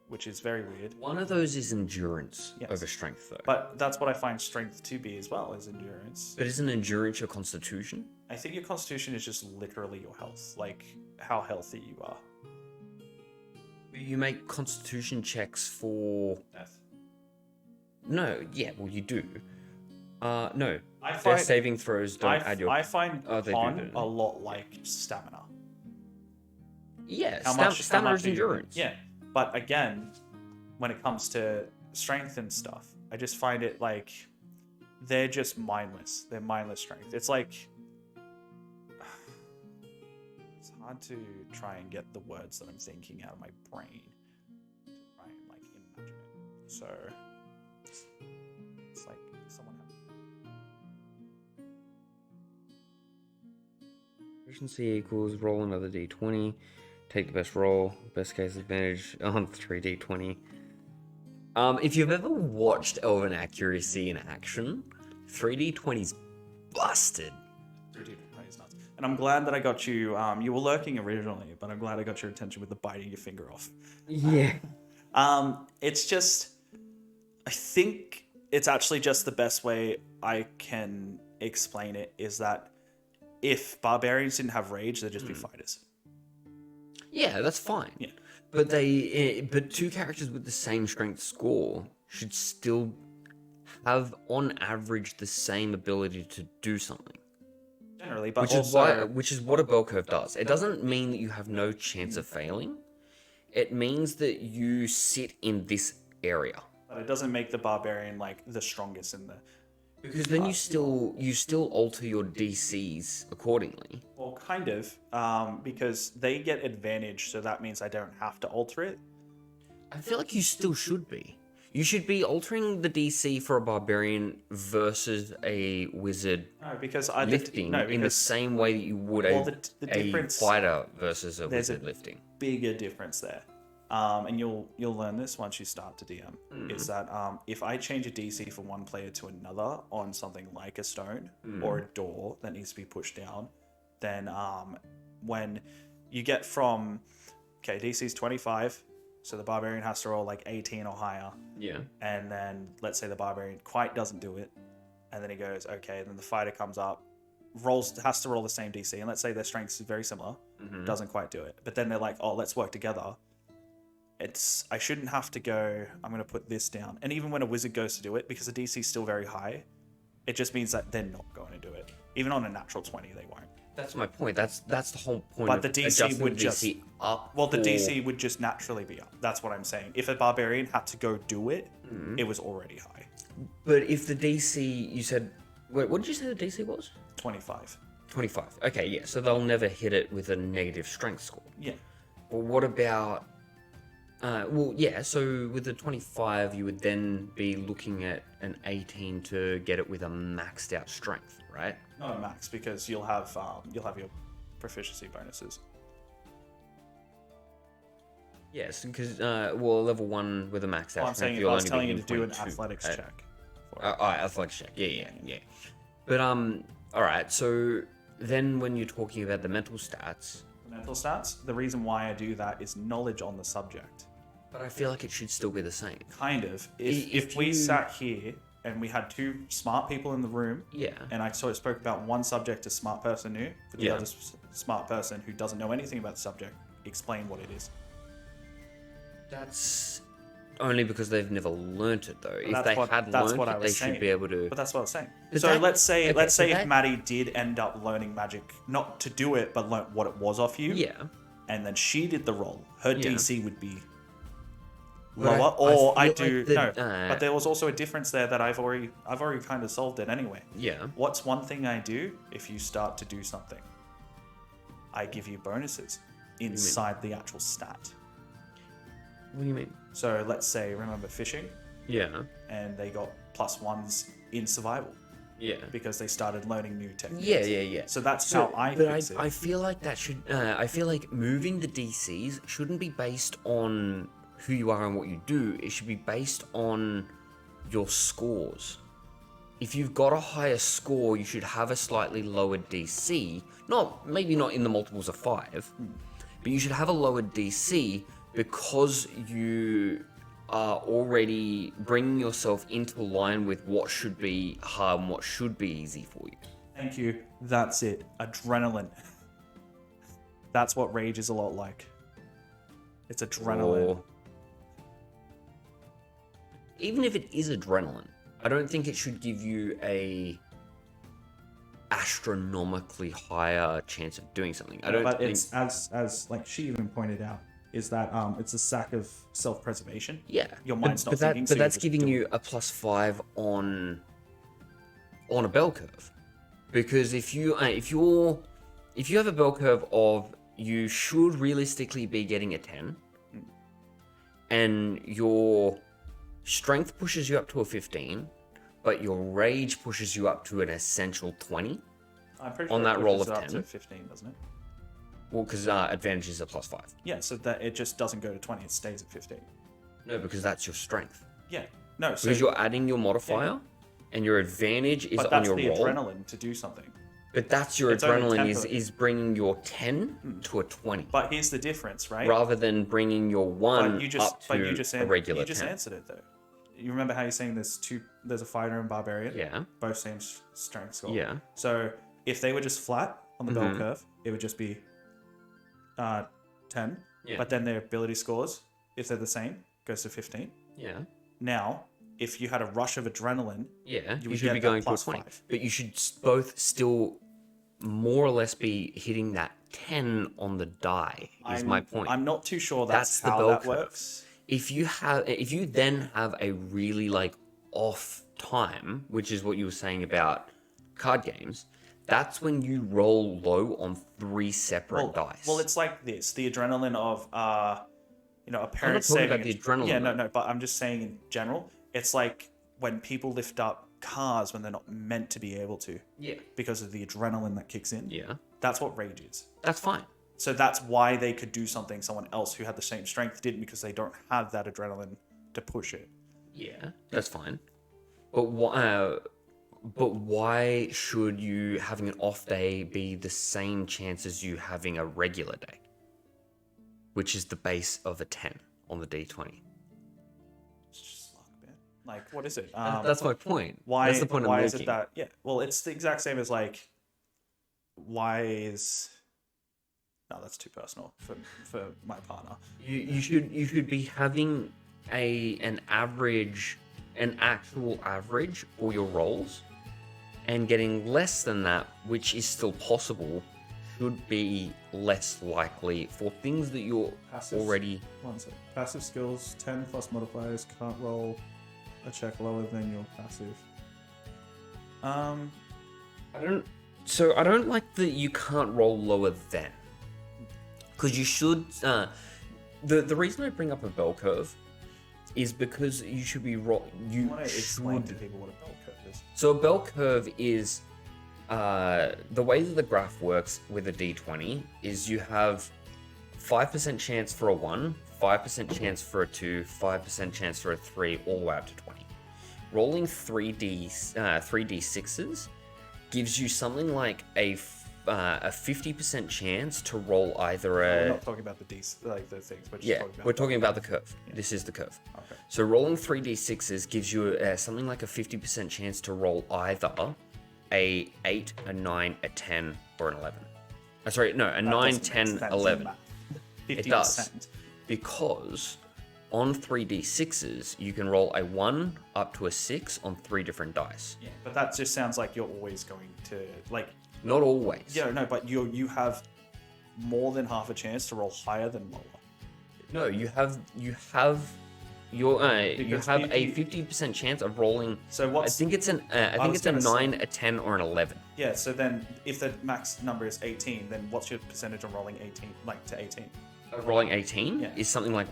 which is very weird. One of those is endurance Yes. over strength, though. But that's what I find strength to be as well, is endurance. But isn't endurance your constitution? I think your constitution is just literally your health, like how healthy you are. You make constitution checks for... Death. No, yeah, well, you do. No. I Their find saving throws don't add your... I find Oh, they do, con don't they? a lot like stamina. Yeah, How stamina is do you- endurance. Yeah, but again, when it comes to strength and stuff, I just find it like they're just mindless. They're mindless strength. It's like it's hard to try and get the words that I'm thinking out of my brain to try and like imagine it. So it's like someone have Efficiency equals roll another d20. Take the best roll. Best case advantage on 3d20. If you've ever watched Elven Accuracy in action, 3d20's busted. 3D is nuts. And I'm glad that I got you. You were lurking originally, but I'm glad I got your attention with the biting your finger off. Yeah. It's just, I think it's actually just the best way I can explain it is that if barbarians didn't have rage, they'd just be fighters. Yeah, that's fine. Yeah. But but two characters with the same strength score should still have, on average, the same ability to do something. Generally, but Which is what a bell curve does. It doesn't mean that you have no chance of failing. It means that you sit in this area. but it doesn't make the barbarian like the strongest in the Because then you still alter your DCs accordingly. Well, kind of, because they get advantage, so that means I don't have to alter it. I feel like you still should be. You should be altering the DC for a barbarian versus a wizard No, because lifting in the same way that you would a fighter versus a there's wizard lifting. Bigger difference there. And you'll learn this once you start to DM, is that if I change a DC from one player to another on something like a stone or a door that needs to be pushed down, then when you get from, DC's 25, so the barbarian has to roll like 18 or higher. Yeah. And then let's say the barbarian quite doesn't do it, and then he goes, okay, and then the fighter comes up, has to roll the same DC, and let's say their strength is very similar, doesn't quite do it. But then they're like, oh, let's work together. I shouldn't have to go, I'm going to put this down. And even when a wizard goes to do it, because the DC is still very high, it just means that they're not going to do it. Even on a natural 20, they won't. That's my point. That's the whole point. But the DC would just up. Well, the DC would just naturally be up. That's what I'm saying. If a barbarian had to go do it, it was already high. But if the DC, you said, wait, what did you say the DC was? 25. 25. Okay, yeah. So they'll never hit it with a negative strength score. Yeah. Well, what about? So with the 25, you would then be looking at an 18 to get it with a maxed out strength, right? Not a max, because you'll have your proficiency bonuses. Yes, because level 1 with a maxed out strength. I was telling you to do an athletics check. Athletics check. Yeah. But all right. So then, when you're talking about the mental stats, the reason why I do that is knowledge on the subject. But I feel like it should still be the same. Kind of. If we sat here and we had two smart people in the room, and I sort of spoke about one subject a smart person knew, but the other smart person who doesn't know anything about the subject, explain what it is. That's only because they've never learnt it, though. But if they had learnt it, they should be able to. But that's what I was saying. So let's say if Maddie did end up learning magic, not to do it, but learn what it was off you. Yeah. And then she did the roll. Her DC would be lower, but there was also a difference there that I've already kind of solved it anyway. Yeah. What's one thing I do if you start to do something? I give you bonuses inside the actual stat. What do you mean? So let's say, remember fishing? Yeah. And they got +1s in survival. Yeah. Because they started learning new techniques. Yeah. So that's how I fix it. I feel like that should. I feel like moving the DCs shouldn't be based on who you are and what you do. It should be based on your scores. If you've got a higher score, you should have a slightly lower DC. Maybe not in the multiples of 5, but you should have a lower DC because you are already bringing yourself into line with what should be hard and what should be easy for you. Thank you. That's it. Adrenaline. That's what rage is a lot like. It's adrenaline. Even if it is adrenaline, I don't think it should give you a astronomically higher chance of doing something. It's as like she even pointed out, is that it's a sack of self-preservation. Yeah, your mind's not thinking. But that's giving you a +5 on a bell curve, because if you have a bell curve of you should realistically be getting a 10, and your strength pushes you up to a 15, but your rage pushes you up to an essential 20. I'm pretty on sure that it roll pushes of it up 10. to 15, doesn't it? Well, because advantage is a +5. Yeah, so that it just doesn't go to 20; it stays at 15. No, because that's your strength. Yeah, no. So because you're adding your modifier, and your advantage is on your roll. But that's the adrenaline to do something. But that's your adrenaline is bringing your 10 to a 20. But here's the difference, right? Rather than bringing your 1 up to a regular 10. You just answered it, though. You remember how you're saying there's a fighter and barbarian? Yeah. Both same strength score. Yeah. So if they were just flat on the bell curve, it would just be 10. Yeah. But then their ability scores, if they're the same, goes to 15. Yeah. Now, if you had a rush of adrenaline, you should be going to a 20. But you should both still more or less be hitting that 10 on the die, is my point. I'm not too sure that's how that works. If you then have a really off time, which is what you were saying about card games, that's when you roll low on 3 separate dice. Well, it's like this: the adrenaline of a parent talking saving. about the adrenaline, Yeah, though. no, but I'm just saying in general. It's like when people lift up cars when they're not meant to be able to. Yeah. Because of the adrenaline that kicks in. Yeah. That's what rage is. That's fine. So that's why they could do something someone else who had the same strength didn't, because they don't have that adrenaline to push it. Yeah, that's fine. But why should you having an off day be the same chance as you having a regular day? Which is the base of a 10 on the D20. It's just luck, man. Like, what is it? That's my point. Why? That's the point why I'm is making. it that? Yeah. Well, it's the exact same as like. Why is? No, that's too personal for my partner. You should be having an actual average for your rolls, and getting less than that, which is still possible, should be less likely for things that you're already. One sec. Passive skills 10 plus modifiers, can't roll a check lower than your passive. I don't like that you can't roll lower than, because you should. The reason I bring up a bell curve is because you should be You want to explain to people what a bell curve is? So a bell curve is the way that the graph works with a D20 is you have 5% chance for a 1, 5% chance for a 2, 5% chance for a 3, all the way up to 20. Rolling 3d6s gives you something like a 50% chance to roll either We're not talking about the things. We're just talking about. we're talking about the curve. Yeah. This is the curve. Okay. So rolling 3d6s gives you something like a 50% chance to roll either a 8, a 9, a 10, or an 11. A 9, 10, 11. It does. Because on 3d6s, you can roll a 1 up to a 6 on 3 different dice. Yeah, but that just sounds like you're always going to like. Not always. Yeah, no, but you have more than half a chance to roll higher than lower. No, you have a 50% chance of rolling. So what's? I think it's a 9, a 10, or an 11. Yeah. So then, if the max number is 18, then what's your percentage of rolling 18, like to 18? Rolling 18 Yeah. is something like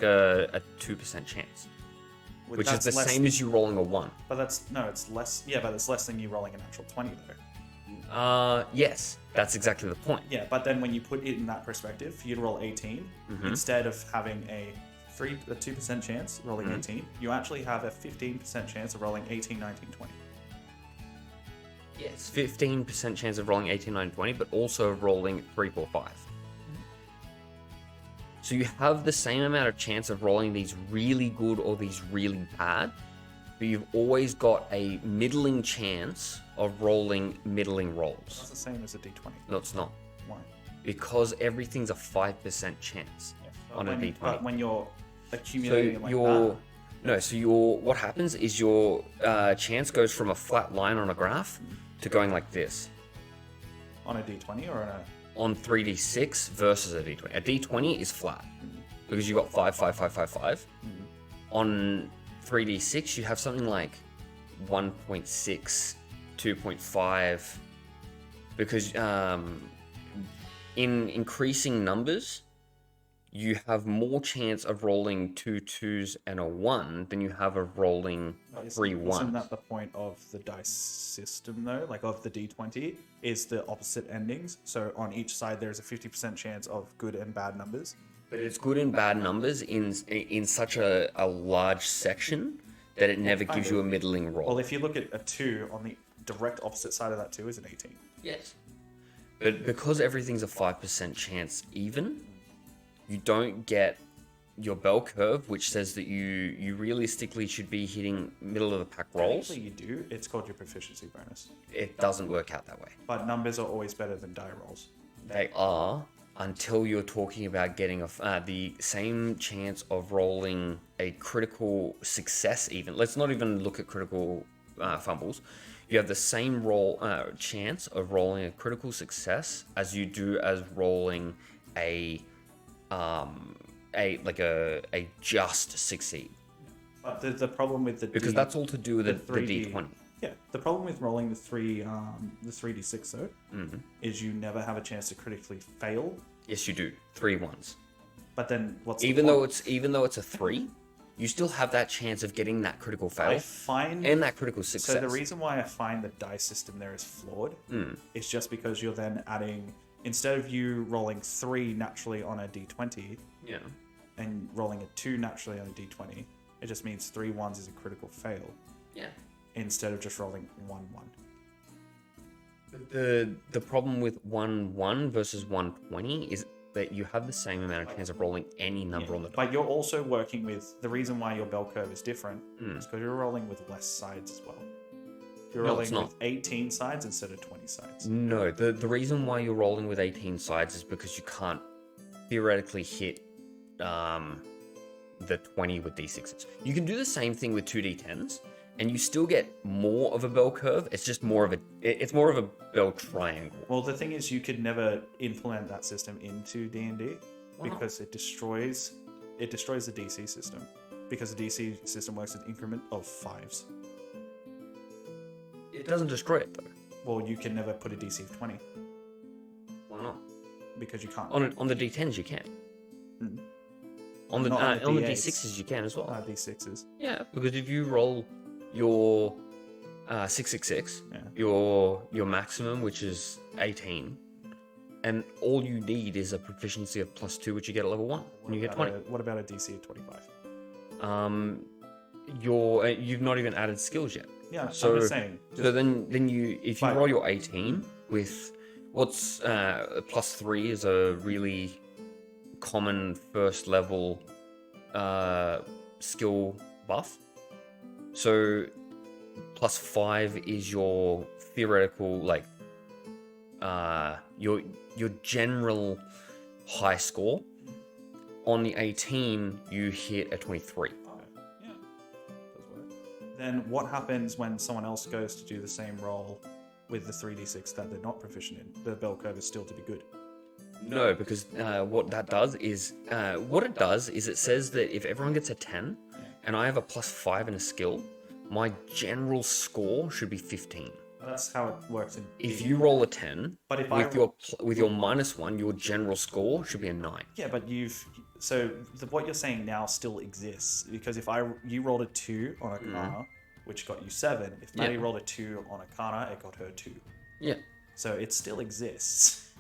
a 2% chance, which is the same as you rolling a 1. But it's less. Yeah, but it's less than you rolling a natural 20 though. Yes, that's exactly the point. Yeah, but then when you put it in that perspective, you'd roll 18 instead of having a 2% chance rolling 18. You actually have a 15% chance of rolling 18, 19, 20. Yes, 15% chance of rolling 18, 19, 20, but also rolling 3, 4, 5. So you have the same amount of chance of rolling these really good or these really bad, but you've always got a middling chance of rolling middling rolls. That's the same as a d20. No, it's not. Why? Because everything's a 5% chance on a d20. But when you're accumulating what happens is your chance goes from a flat line on a graph to going like this. On a d20 or on 3d6 versus a d20. A d20 is flat because you got 5, 5, 5, 5, 5. On 3d6, you have something like 1.6, 2.5, because in increasing numbers, you have more chance of rolling 2 2s and a 1 than you have of rolling 3 1s. Isn't that the point of the dice system, though? Like, of the d20, is the opposite endings. So on each side, there's a 50% chance of good and bad numbers. But it's good and bad numbers in such a large section that it never gives you a middling roll. Well, if you look at a 2, on the direct opposite side of that 2 is an 18. Yes. But because everything's a 5% chance even, you don't get your bell curve, which says that you realistically should be hitting middle of the pack rolls. Technically you do. It's called your proficiency bonus. It doesn't work out that way. But numbers are always better than die rolls. They are, until you're talking about getting the same chance of rolling a critical success even. Let's not even look at critical fumbles. You have the same chance of rolling a critical success as you do as rolling a just succeed. But the problem with the Because that's all to do with the 3D D20. Yeah, the problem with rolling the 3d6 though is you never have a chance to critically fail. Yes, you do. 3 ones. But then what's Even the though point? even though it's a 3, you still have that chance of getting that critical fail I find and that critical success. so the reason why I find the dice system there is flawed is just because you're then adding, instead of you rolling 3 naturally on a d20 Yeah. and rolling a 2 naturally on a d20, it just means 3 ones is a critical fail Yeah. instead of just rolling 1-1. The problem with 1-1 versus 120 is that you have the same amount of chance of rolling any number on the die. But you're also working with, the reason why your bell curve is different is because you're rolling with less sides as well. You're No, it's rolling not. with 18 sides instead of 20 sides. No, the reason why you're rolling with 18 sides is because you can't theoretically hit the 20 with d6s. You can do the same thing with 2d10s, and you still get more of a bell curve. It's just more of a bell triangle. Well, the thing is, you could never implement that system into D&D because it destroys the DC system, because the DC system works in increment of 5s. It doesn't destroy it though. Well, you can never put a DC of 20 Why not? because you can't. On the d10s you can. On the Not on the D8s. d6s you can as well. D6s. Yeah, because if you roll your 666, Yeah. your maximum, which is 18, and all you need is a proficiency of +2, which you get at level 1, and you get 20. What about a DC of 25? You've not even added skills yet. Yeah, So, I'm just saying. so then you, if you Fine. roll your 18 with what's +3 is a really common first level skill buff. So +5 is your theoretical, like your general high score. On the 18, you hit a 23. Yeah, does work. Then what happens when someone else goes to do the same roll with the 3d6 that they're not proficient in? The bell curve is still to be good. No, because what it does is it says that if everyone gets a 10 and I have a +5 in a skill, my general score should be 15. That's how it works in. If you roll a 10, But if with your -1, your general score should be a 9. Yeah, but what you're saying now still exists, because if you rolled a 2 on Arcana, which got you 7. If Maddie rolled a 2 on Arcana, it got her 2. Yeah. So it still exists.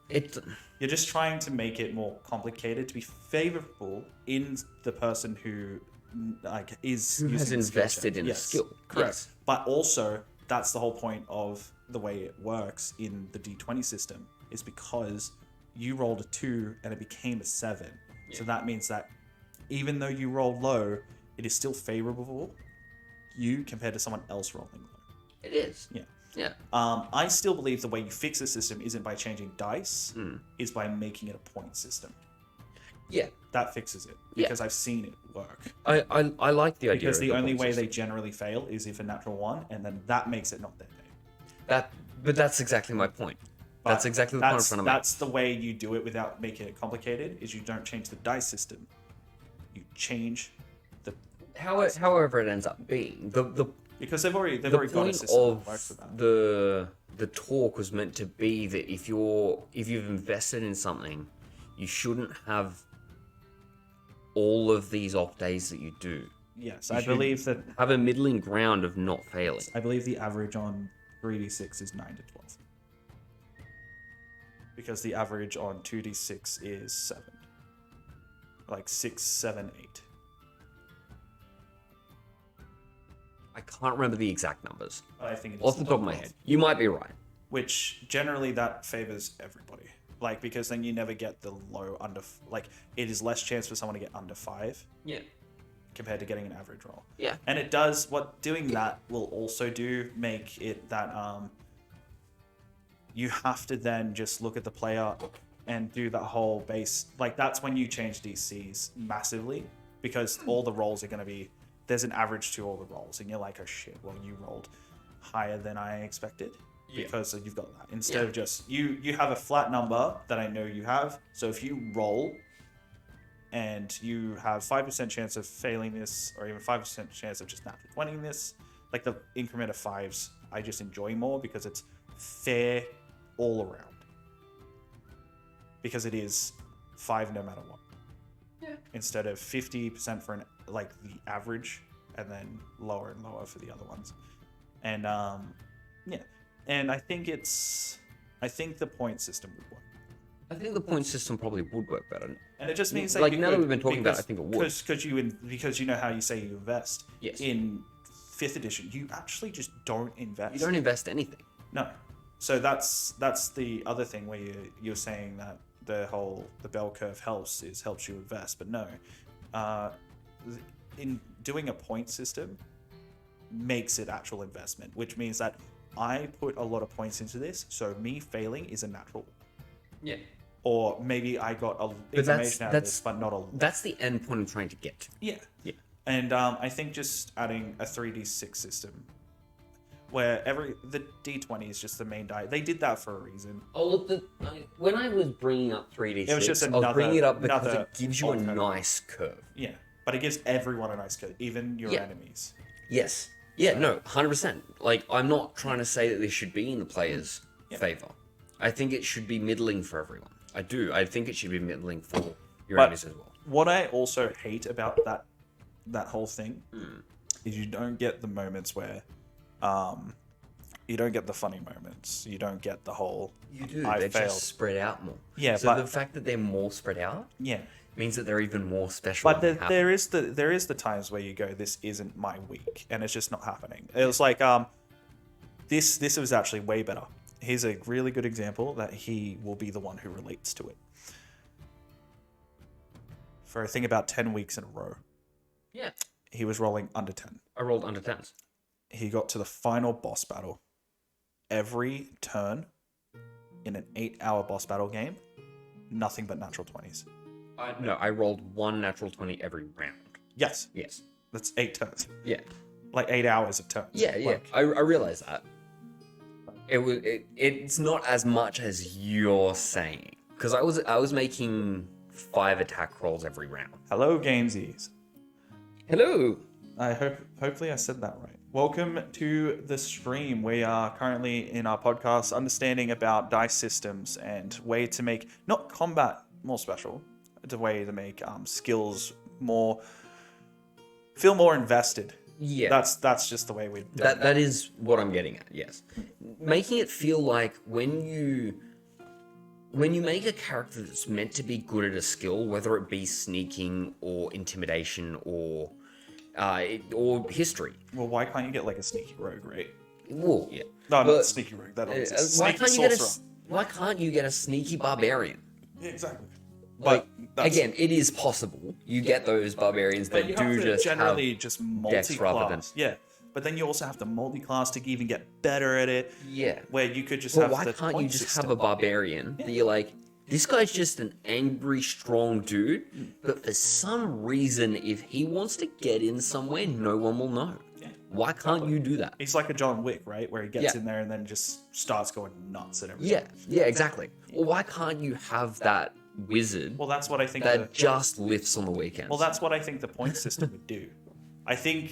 It You're just trying to make it more complicated to be favorable in the person who has has using the skill invested check. in a skill. Correct. Yes. But also, that's the whole point of the way it works in the D20 system, is because you rolled a 2 and it became a 7. So that means that even though you rolled low, it is still favorable you compared to someone else rolling low. It is. Yeah. Yeah. I still believe the way you fix the system isn't by changing dice, is by making it a point system. Yeah. That fixes it, Yeah. because I've seen it work. I like the idea. Because of the only point way system. they generally fail is if a natural 1, and then that makes it not their day. But that's exactly my point. That's exactly the point I'm trying to make. That's the way you do it without making it complicated, is you don't change the dice system. You change the... However it ends up being, Because they've already got a point system of that works for that. the talk was meant to be that if you've invested in something, you shouldn't have all of these off days that you do. Yes, You I should believe that... have a middling ground of not failing. I believe the average on 3d6 is 9 to 12. Because the average on 2d6 is 7. Like 6, 7, 8. I can't remember the exact numbers But I think it is off the top of my head. You might be right. Which generally that favors everybody. Like, because then you never get the low under... Like, it is less chance for someone to get under 5 Yeah. compared to getting an average roll. Yeah. And it does... Doing that will also make it that... you have to then just look at the player and do that whole base... Like, that's when you change DCs massively, because all the rolls are going to be... There's an average to all the rolls, and you're like, oh shit, well, you rolled higher than I expected. Yeah. Because you've got that. Instead of just... You have a flat number that I know you have, so if you roll and you have 5% chance of failing this, or even 5% chance of just natural 20ing this. Like the increment of 5s, I just enjoy more because it's fair all around. Because it is 5 no matter what. Yeah. Instead of 50% for the average, and then lower and lower for the other ones. And and I think the point system would work. I think the point system probably would work better. And it just means that like now that we've been talking about it, I think it would. Because you know how you say you invest. Yes. In 5th edition, you actually just don't invest. You don't invest anything. No. So that's the other thing where you're saying that the bell curve helps you invest, but no. In doing a point system makes it actual investment, which means that I put a lot of points into this, so me failing is a natural. Yeah. Or maybe I got information out of this, but not a lot. That's the end point I'm trying to get to. Yeah. Yeah. And I think just adding a 3d6 system where the d20 is just the main die. They did that for a reason. Oh, look, when I was bringing up 3D6, it was just I was bringing it up because another it gives you a nice curve. Yeah, but it gives everyone a nice curve, even your enemies. Yes. Yeah, no, 100%. Like, I'm not trying to say that this should be in the player's favor. I think it should be middling for everyone. I do. I think it should be middling for your enemies as well. What I also hate about that whole thing is you don't get the moments where you don't get the funny moments. You don't get the whole You do. I They're failed. just spread out more. Yeah, so but the fact that they're more spread out means that they're even more special. But there is the times where you go, this isn't my week, and it's just not happening. It was like this was actually way better. Here's a really good example that he will be the one who relates to it. For I think about 10 weeks in a row. Yeah. He was rolling under 10. I rolled under 10s. He got to the final boss battle. Every turn in an 8-hour boss battle game, nothing but natural 20s. No, I rolled one natural 20 every round. Yes. Yes. That's 8 turns. Yeah. Like 8 hours of turns. Yeah, yeah. Like, I realize that. It's not as much as you're saying. Because I was making 5 attack rolls every round. hello, Gamesies. Hello. Hopefully I said that right. Welcome to the stream. We are currently in our podcast understanding about dice systems and way to make not combat more special, the way to make skills feel more invested. Yeah. That's just the way we do it. That is what I'm getting at. Yes. Making it feel like when you make a character that's meant to be good at a skill, whether it be sneaking or intimidation or history. Well, why can't you get like a sneaky rogue, right? Well, yeah. No, not sneaky rogue. That Why can't you get a sneaky barbarian? Yeah, exactly. Like again, it is possible. You get those barbarians that you do have to just generally have just dex rather than multi-class. Yeah, but then you also have to multi-class to even get better at it. yeah. Where you could just Well, have why the can't you point just system. have a barbarian that you're like, this guy's just an angry, strong dude, but for some reason, if he wants to get in somewhere, no one will know. Yeah. Why can't you do that? He's like a John Wick, right? Where he gets Yeah. in there and then just starts going nuts and everything. Yeah, yeah, exactly. Well, why can't you have that wizard Well, that's what I think. that just lifts on the weekends? Well, that's what I think the point system would do. I think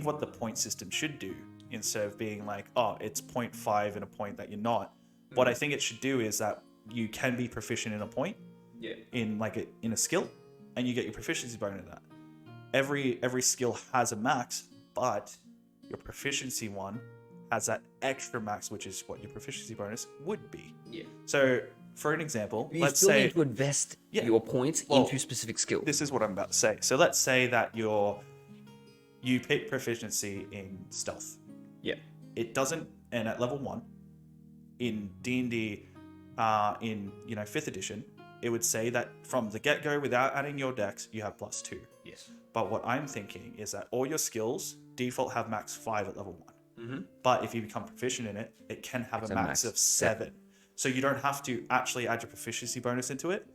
what the point system should do, instead of being like, oh, it's 0.5 in a point that you're not, what I think it should do is that you can be proficient in a point, in a skill, and you get your proficiency bonus in that. Every skill has a max, but your proficiency one has that extra max, which is what your proficiency bonus would be. Yeah. So, for an example, You let's still say need to invest your points into specific skills. this is what I'm about to say. So let's say that you pick proficiency in stealth. Yeah. It doesn't, and at level 1 in D&D, in 5th edition, it would say that from the get-go, without adding your dex, you have +2. Yes. But what I'm thinking is that all your skills default have max 5 at level 1. Mm-hmm. But if you become proficient in it, it can have a max of 7. So you don't have to actually add your proficiency bonus into it.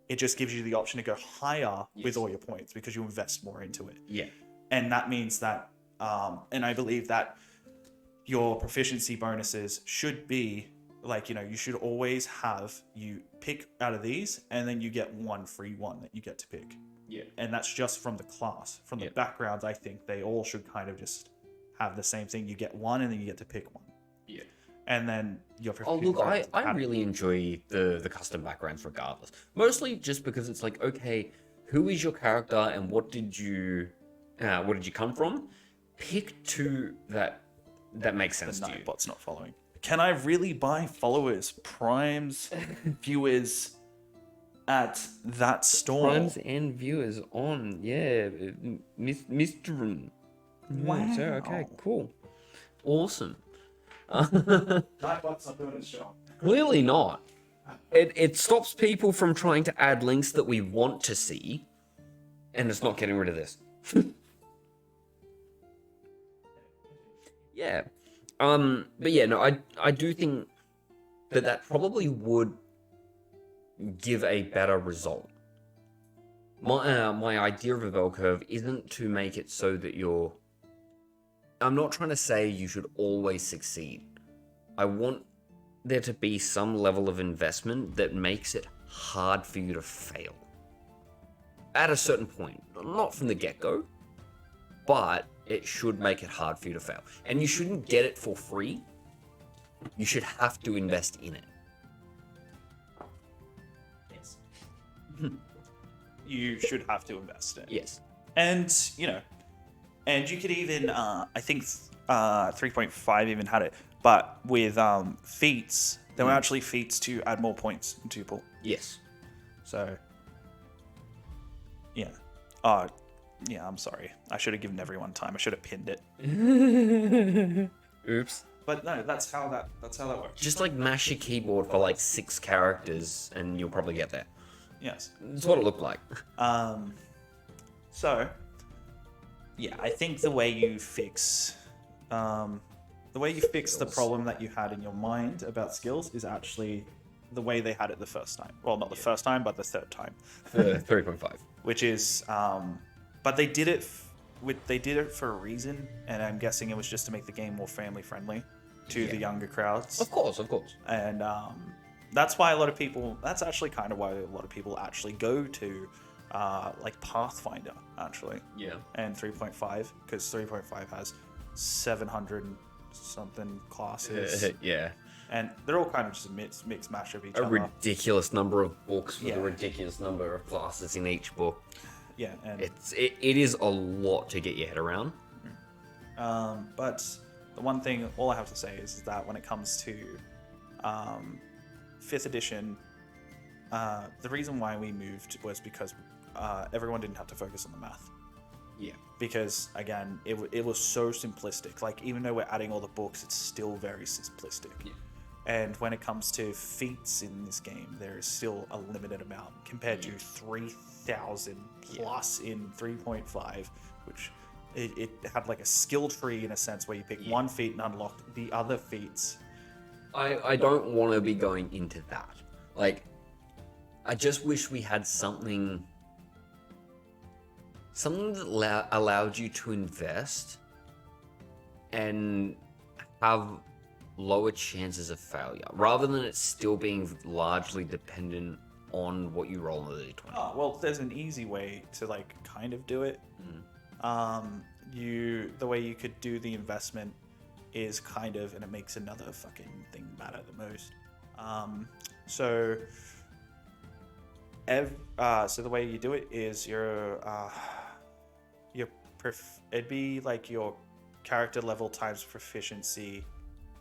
It just gives you the option to go higher with all your points because you invest more into it. Yeah. And that means that, and I believe that your proficiency bonuses should be like, you should always have, you pick out of these and then you get one free one that you get to pick. Yeah. And that's just from the class. From the backgrounds, I think they all should kind of just have the same thing. You get one, and then you get to pick one. Yeah. And then your Oh, look, I really enjoy the custom backgrounds regardless. Mostly just because it's like, okay, who is your character and what did you come from? Pick two that makes sense the to you. Nightbot's not following. Can I really buy followers, primes, viewers at that store? Primes and viewers on, yeah, Mr. Wow. So, okay, cool. Awesome. Nightbot's not doing its job. Clearly not. It stops people from trying to add links that we want to see, and it's not getting rid of this. Yeah. But yeah, no, I do think that probably would give a better result. My idea of a bell curve isn't to make it so that I'm not trying to say you should always succeed. I want there to be some level of investment that makes it hard for you to fail. At a certain point, not from the get-go, but it should make it hard for you to fail. And you shouldn't get it for free. You should have to invest in it. Yes. You should have to invest in it. Yes. And, and you could even, I think 3.5 even had it, but with feats, there were actually feats to add more points in Tuple. Yes. So, yeah. Yeah, I'm sorry. I should have given everyone time. I should have pinned it. Oops. But no, that's how that works. Just like mash your keyboard for like 6 characters and you'll probably get there. Yes. That's what it looked like. So, yeah, I think the way you fix the problem that you had in your mind about skills is actually the way they had it the first time. Well, not the first time, but the third time. 3.5. Which is, but they did it. They did it for a reason, and I'm guessing it was just to make the game more family friendly to the younger crowds. Of course. And that's why a lot of people. That's actually kind of why a lot of people actually go to like Pathfinder, actually. Yeah. And 3.5, because 3.5 has 700 something classes. Yeah. And they're all kind of just a mix mash of each A other. ridiculous number of books with Yeah. a ridiculous number of classes in each book. Yeah, and It is a lot to get your head around. but the one thing, all I have to say is that when it comes to 5th edition, the reason why we moved was because everyone didn't have to focus on the math. Yeah. Because again, it was so simplistic. Like, even though we're adding all the books, it's still very simplistic. Yeah. And when it comes to feats in this game, there is still a limited amount compared to 3,000 plus in 3.5, which it had like a skill tree in a sense where you pick one feat and unlock the other feats. I don't want to be going into that. Like, I just wish we had something that allowed you to invest and have lower chances of failure, rather than it still being largely dependent on what you roll on the D20. Oh, well, there's an easy way to like kind of do it. The way you could do the investment is kind of, and it makes another fucking thing matter the most. So the way you do it is it'd be like your character level times proficiency,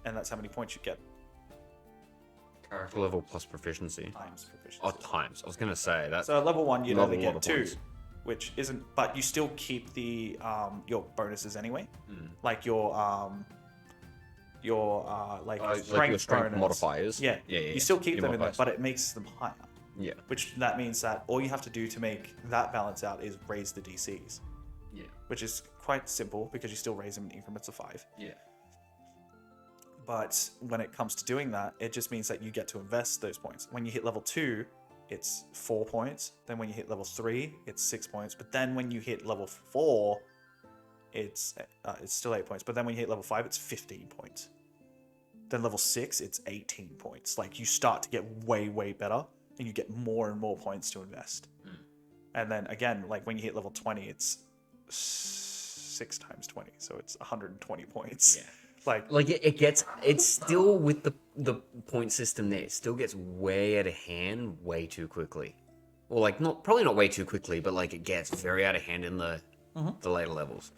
and that's how many points you get. Character level plus proficiency. Times proficiency. Oh, times. I was gonna say that. So at level 1, you'd Not only a lot get of 2, points. which isn't. But you still keep the your bonuses anyway, like your like strength, your strength bonus. modifiers. Yeah, Yeah. You still keep Your them in there, modifiers. but it makes them higher. Yeah. Which that means that all you have to do to make that balance out is raise the DCs, Yeah. which is quite simple because you still raise them in increments of 5. Yeah. But when it comes to doing that, it just means that you get to invest those points. When you hit level 2, it's 4 points. Then when you hit level 3, it's 6 points. But then when you hit level 4, it's still 8 points. But then when you hit level 5, it's 15 points. Then level 6, it's 18 points. Like, you start to get way, way better, and you get more and more points to invest. And then again, like when you hit level 20, it's 6 times 20, so it's 120 points. Yeah. Like It's still with the point system there. It still gets way out of hand way too quickly. Well, like probably not way too quickly, but like it gets very out of hand in the later levels.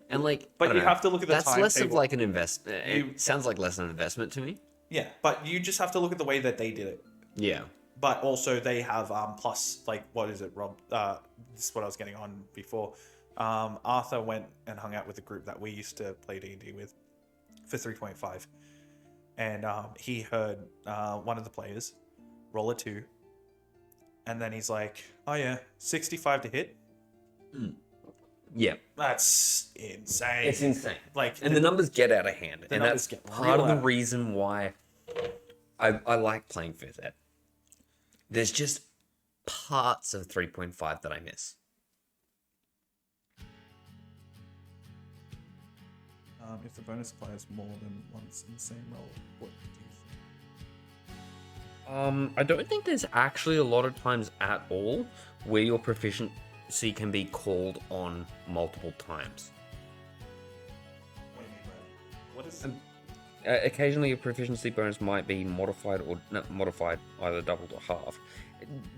And like, But I don't you know, have to look at the that's less of timetable. like an investment. It sounds like less an investment to me. yeah, but you just have to look at the way that they did it. Yeah. But also they have plus, like, what is it, Rob? This is what I was getting on before. Arthur went and hung out with a group that we used to play D&D with for 3.5, and he heard one of the players roll a 2, and then he's like, "Oh yeah, 65 to hit." Yeah. That's insane. It's insane. Like, And the numbers get out of hand. And numbers that's get part real of the out. reason why I like playing 5th Ed. There's just parts of 3.5 that I miss. If the bonus applies more than once in the same roll, what do you think? I don't think there's actually a lot of times at all where your proficiency can be called on multiple times. What do you mean by that? What is... Occasionally, a proficiency bonus might be modified or not modified, either doubled or halved.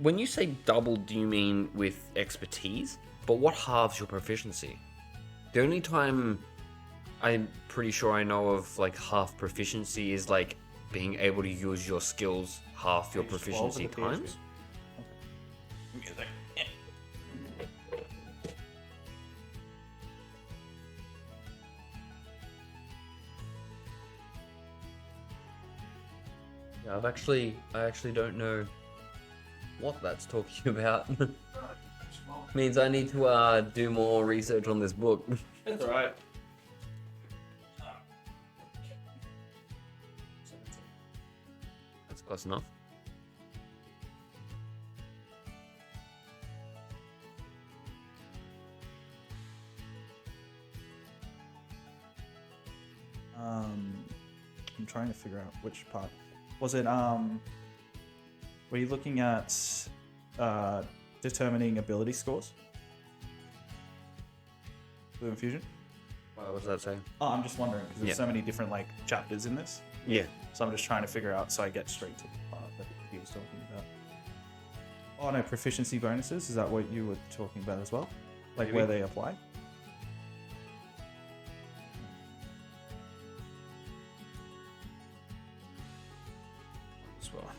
When you say doubled, do you mean with expertise? But what halves your proficiency? The only time I'm pretty sure I know of like half proficiency is like being able to use your skills half your Page 12 of proficiency the PHP. times. Give me a second. Yeah, I actually don't know what that's talking about. Means I need to do more research on this book. That's alright. That's close enough. I'm trying to figure out which part. Was it, were you looking at determining ability scores with Infusion? What was that saying? Oh, I'm just wondering, because there's so many different, like, chapters in this. Yeah. So I'm just trying to figure out, so I get straight to the part that he was talking about. Oh no, proficiency bonuses, is that what you were talking about as well? Like, Maybe. where they apply? As well.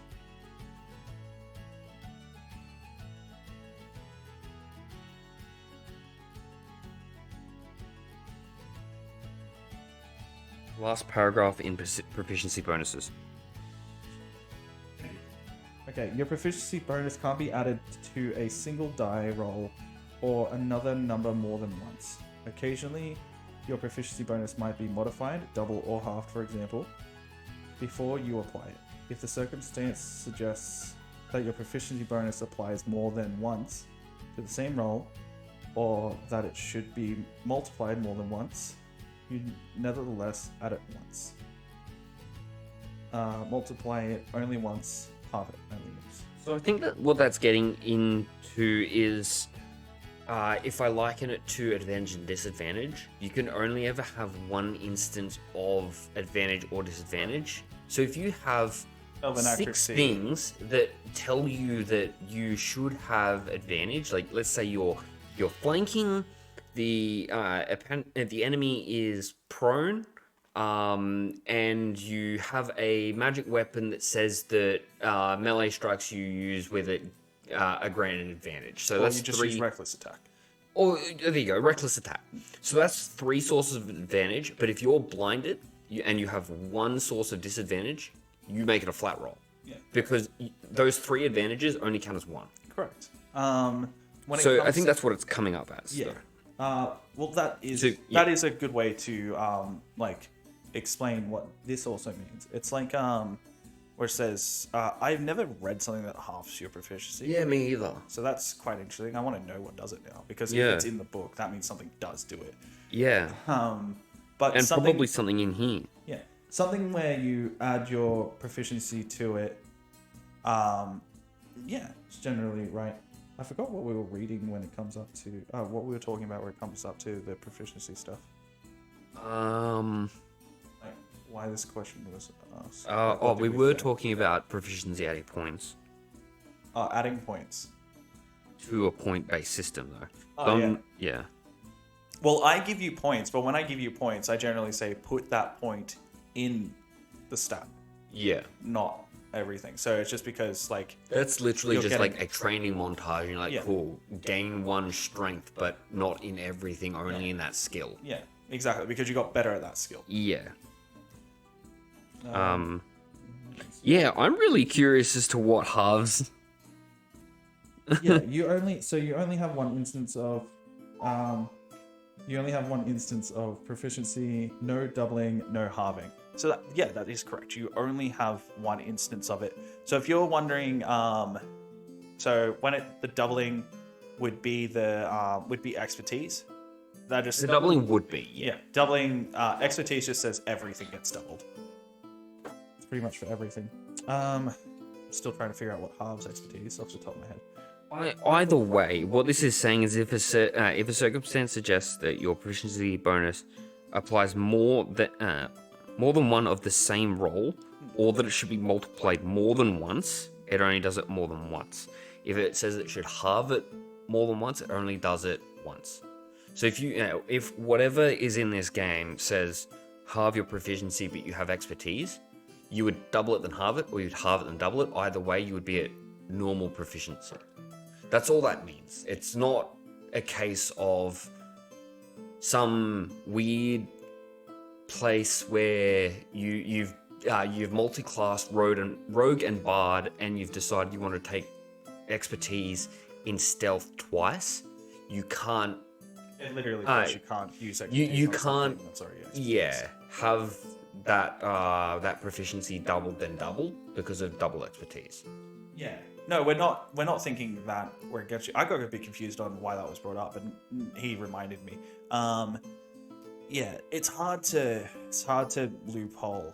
Last paragraph in proficiency bonuses. Okay, your proficiency bonus can't be added to a single die roll or another number more than once. Occasionally, your proficiency bonus might be modified, double or halved, for example, before you apply it. If the circumstance suggests that your proficiency bonus applies more than once to the same roll, or that it should be multiplied more than once, you nevertheless add it once. Multiply it only once, halve it only once. So I think that what that's getting into is if I liken it to advantage and disadvantage, you can only ever have one instance of advantage or disadvantage. So if you have Of an 6 accuracy. things that tell you that you should have advantage, like let's say you're flanking, the enemy is prone, and you have a magic weapon that says that melee strikes you use with it are granted advantage. So Or that's you just 3. use reckless attack. Or there you go, reckless attack. So that's 3 sources of advantage. But if you're blinded and you have 1 source of disadvantage, you make it a flat roll. Yeah. Because those 3 advantages only count as 1. Correct. When it So I comes think to- that's what it's coming up as. Yeah. though. Well, that is So, yeah. that is a good way to like explain what this also means. It's like where it says I've never read something that halves your proficiency. Yeah, me either. So that's quite interesting. I want to know what does it now because Yeah. if it's in the book, that means something does do it. Yeah. But And something, probably something in here. yeah, something where you add your proficiency to it. Yeah, it's generally right. I forgot what we were reading when it comes up to what we were talking about when it comes up to the proficiency stuff. Like why this question was asked. We were talking about proficiency adding points Adding points to a point-based system, though. Yeah. Well, I give you points, but when I give you points, I generally say put that point in the stat, Yeah. not everything. So it's just because like That's literally You're just getting- like a training montage. You're like, Yeah. cool, gain 1 strength, but not in everything, only in that skill. yeah, exactly, because you got better at that skill. Yeah. Yeah, I'm really curious as to what halves. Yeah, you only have one instance of proficiency, no doubling, no halving. So that is correct. You only have one instance of it. So if you're wondering, so when the doubling would be expertise. That just The doubling would be, yeah. doubling expertise just says everything gets doubled. It's pretty much for everything. Still trying to figure out what halves expertise off the top of my head. Either way, what this is saying is if a circumstance suggests that your proficiency bonus applies more than one of the same roll, or that it should be multiplied more than once, it only does it more than once. If it says it should halve it more than once, it only does it once. So if whatever is in this game says halve your proficiency but you have expertise, you would double it then halve it, or you'd halve it then double it. Either way, you would be at normal proficiency. That's all that means. It's not a case of some weird place where you've multi-classed rogue and bard, and you've decided you want to take expertise in stealth twice. You can't. It literally says you can't use expertise. You on can't. something that's already expertise. Yeah, have that proficiency doubled then doubled because of double expertise. Yeah. No, we're not thinking that we're against you. I got a bit confused on why that was brought up, and he reminded me. Yeah, it's hard to loophole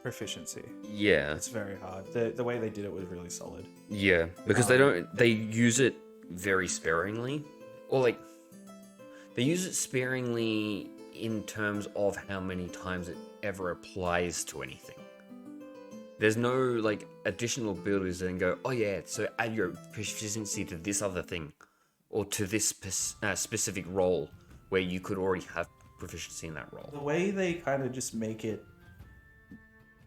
proficiency. Yeah. It's very hard. The way they did it was really solid. Yeah, because they use it very sparingly, or like they use it sparingly in terms of how many times it ever applies to anything. There's no like additional abilities that then go, oh yeah, so add your proficiency to this other thing, or to this specific role where you could already have proficiency in that role. The way they kind of just make it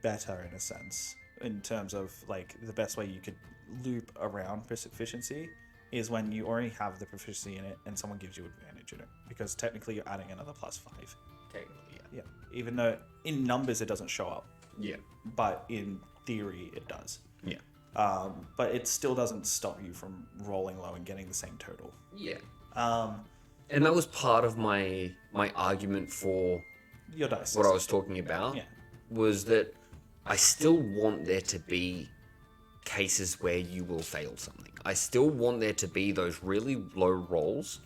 better in a sense, in terms of like the best way you could loop around proficiency is when you already have the proficiency in it and someone gives you advantage in it, because technically you're adding another +5. Technically, Yeah, even though in numbers it doesn't show up. yeah. But in theory it does. Yeah. But it still doesn't stop you from rolling low and getting the same total. Yeah. Um, And that was part of my argument for your dice. what I was talking about. Yeah. Was that I still want there to be cases where you will fail something. I still want there to be those really low rolls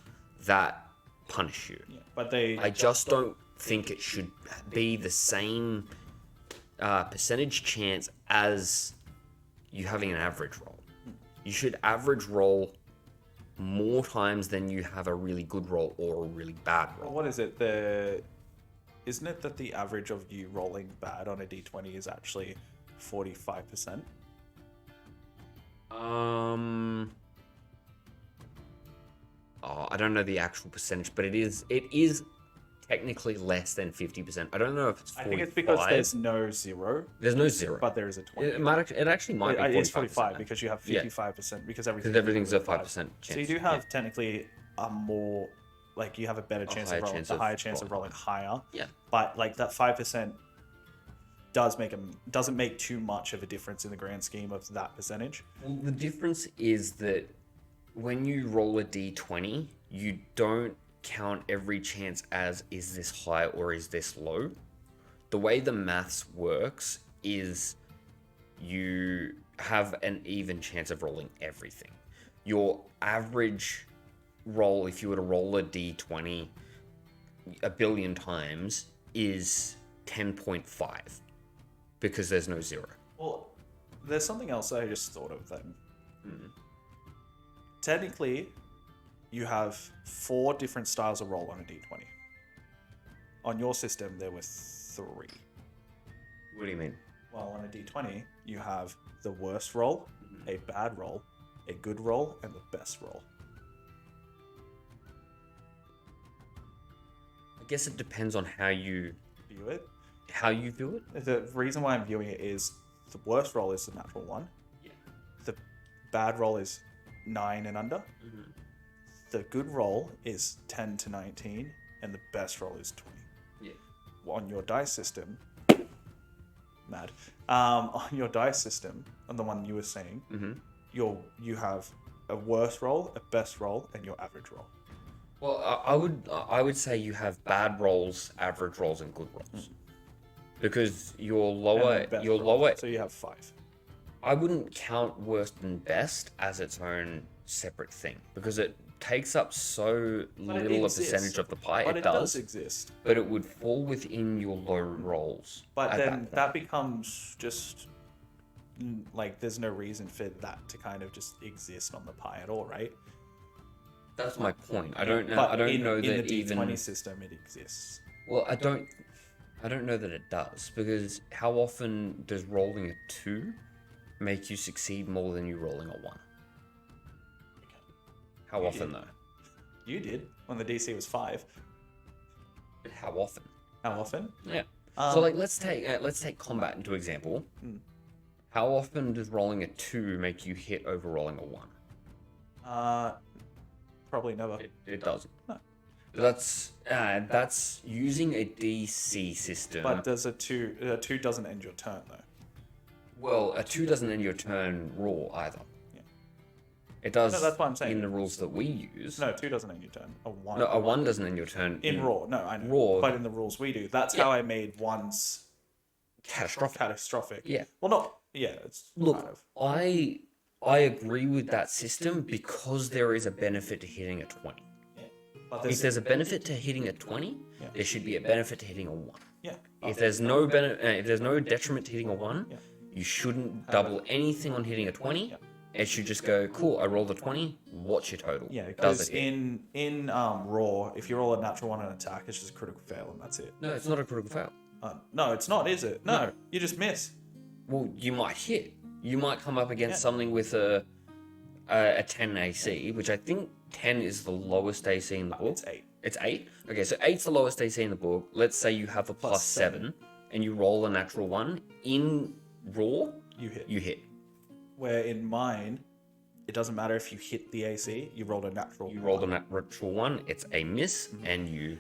that punish you. Yeah, but I just don't think it should be the same percentage chance as you having an average roll. You should average roll more times than you have a really good roll or a really bad roll. What is it? Isn't it that the average of you rolling bad on a d20 is actually 45%? I don't know the actual percentage, but it is technically less than 50%. I don't know if it's 45. I think it's because there's no 0. There's no 0. But there is a 20. It actually might be 45%. It's 45 because you have 55% because everything's a 5% chance. So you do have technically a more, like you have a better chance of rolling, a higher chance of rolling higher. Yeah. But like that 5% doesn't make too much of a difference in the grand scheme of that percentage. Well, the difference is that when you roll a d20, you don't count every chance as is this high or is this low. The way the maths works is you have an even chance of rolling everything. Your average roll, if you were to roll a d20 a billion times, is 10.5 because there's no 0. Well, there's something else I just thought of then. technically, you have 4 different styles of roll on a d20. On your system, there were 3. What do you mean? Well, on a d20, you have the worst roll, a bad roll, a good roll, and the best roll. I guess it depends on how you View it. view it. The reason why I'm viewing it is the worst roll is the natural 1. Yeah. The bad roll is 9 and under. The good roll is 10 to 19, and the best roll is 20. Yeah. On your dice system, on your dice system, on the one you were saying, you have a worst roll, a best roll, and your average roll. Well, I would say you have bad rolls, average rolls, and good rolls. Because your And lower then best your roll. lower So you have 5. I wouldn't count worst and best as its own separate thing because it takes up so little a percentage of the pie. But It it does, does exist. but it would fall within your low rolls. But at then that becomes just like there's no reason for that to kind of just exist on the pie at all, right? That's my point. I don't know. But I don't know in that the D20 even. system it exists. Well, I don't know that it does because how often does rolling a 2 make you succeed more than you rolling a 1? How often though? You did when the DC was 5. How often? How often? Yeah. So like let's take combat into example. How often does rolling a 2 make you hit over rolling a 1? Probably never. It doesn't. No. That's using a DC system. But does a 2 doesn't end your turn though? Well, a 2 doesn't end your turn raw either. Yeah. It does. No, that's what I'm saying. In the rules that we use. No, 2 doesn't end your turn. A 1. No, a 1 doesn't end your turn in raw. No, I know. Raw. But in the rules we do. That's how I made 1s catastrophic. Yeah. Well, not. Yeah. It's Look, kind of. I agree with that system because there is a benefit to hitting a 20. Yeah. But If there's a benefit to hitting a 20, there should be a benefit to hitting a 1. Yeah. If there's no if there's no detriment to hitting a 1, Yeah. you shouldn't double anything on hitting a 20. Yeah. It should just go, cool, I rolled a 20, what's your total? Yeah, Does because it hit? in raw, if you roll a natural 1 on attack, it's just a critical fail and that's it. No, it's not a critical fail. No, it's not, is it? No, you just miss. Well, you might hit. You might come up against something with a 10 AC, which I think 10 is the lowest AC in the book. It's 8. It's 8? Okay, so 8's the lowest AC in the book. Let's say you have a plus 7 and you roll a natural 1. In raw, You hit. you hit. Where in mine, it doesn't matter if you hit the AC, you rolled a natural. You rolled a natural 1, it's a miss, and you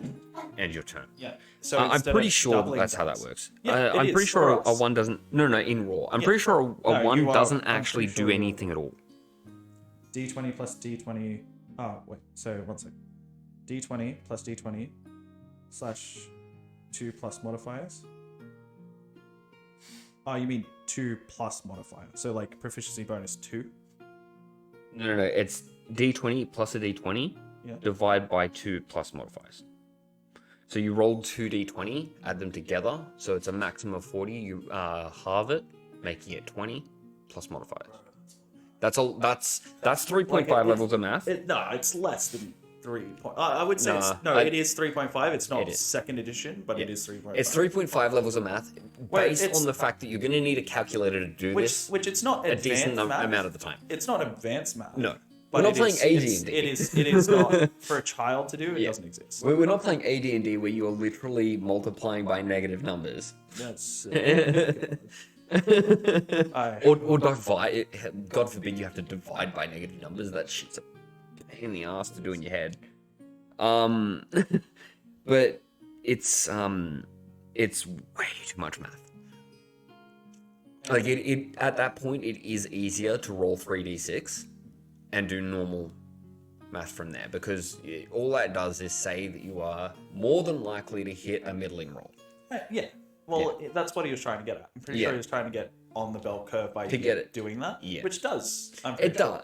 end your turn. Yeah. So I'm instead pretty of sure doubling that's how that dice- works. Yeah, it I'm is pretty for sure a us. 1 doesn't. No, in raw. I'm pretty sure a No, 1 you are- doesn't I'm actually pretty sure do you are. anything at all. D20 plus D20. Oh, wait. So, one sec. D20 plus D20 slash 2 plus modifiers. Oh, you mean 2 plus modifier. So, like, proficiency bonus 2. No. It's D20 plus a D20 Yeah. divide by 2 plus modifiers. So you roll 2 D20, add them together, so it's a maximum of 40. You halve it, making it 20 plus modifiers. That's all. That's 3.5 Like, levels of math. No, it's less than 3. I would say Nah, it is 3.5. It's not It is. second edition, but it is 3.5. It's 3.5 levels of math, Wait, based it's- on the fact that you're going to need a calculator to do this Which it's not a advanced decent math. amount of the time. It's not advanced math. No. But We're not it playing is- AD&D. It is not for a child to do. It doesn't exist. We're not playing AD&D where you're literally multiplying by negative numbers. That's Or divide. God forbid you have to divide by negative numbers. That shit's a pain in the ass to do in your head. But it's way too much math. Like it at that point, it is easier to roll 3d6 and do normal math from there because all that does is say that you are more than likely to hit a middling roll. Yeah. Well, that's what he was trying to get at. I'm pretty Yeah. sure he was trying to get on the bell curve by get it. doing that. Yeah. Which does. It does.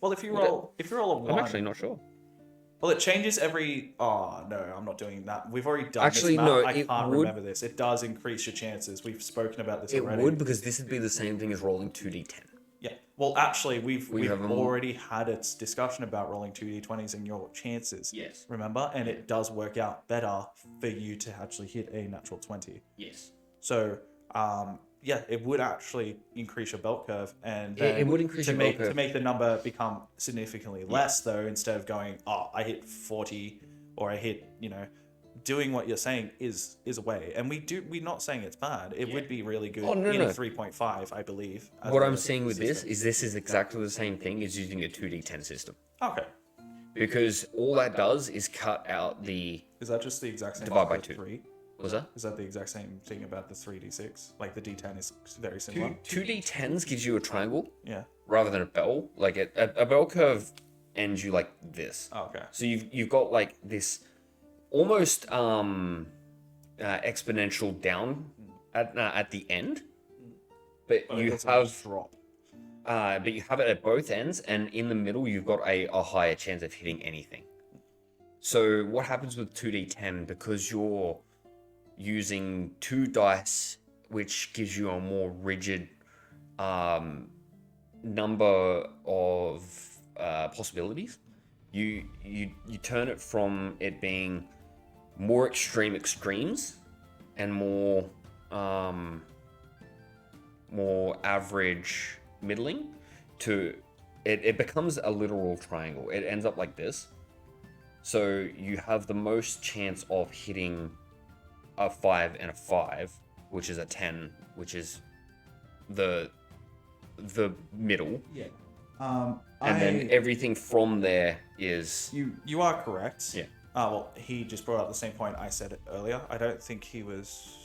Well, if you roll a 1, I'm actually not sure. well, it changes every. Oh no, I'm not doing that. We've already done Actually, this. Math. no, I it can't would- remember this. It does increase your chances. We've spoken about this It already. would because this would be the same thing as rolling 2d10. Yeah. Well, actually, we've have a already had a discussion about rolling 2d20s and your chances. Yes. Remember? And it does work out better for you to actually hit a natural 20. Yes. So, yeah, it would actually increase your belt curve, and It would increase your belt curve. to make the number become significantly less, though. Instead of going, oh, I hit 40, or I hit, doing what you're saying is a way, and we're not saying it's bad. It would be really good in a 3.5, I believe. What I'm saying with this is exactly the same thing as using a 2d10 system. Okay. Because all that does is cut out the... Is that just the exact same? Divide by as the 2. 3? Was that? Is that the exact same thing about the 3d6? Like the d10 is very similar. 2d10s gives you a triangle Yeah. rather than a bell. Like a bell curve ends you like this. Oh, okay. So you've got like this almost exponential down at the end, but you have drop. But you have it at both ends, and in the middle you've got a higher chance of hitting anything. So what happens with 2d10, because you're using 2 dice, which gives you a more rigid number of possibilities, you turn it from it being more extreme extremes and more average middling to it becomes a literal triangle. It ends up like this. So you have the most chance of hitting a 5 and a 5, which is a 10, which is the middle. Yeah. And then everything from there is... You are correct. Yeah. Well, he just brought up the same point I said earlier. I don't think he was...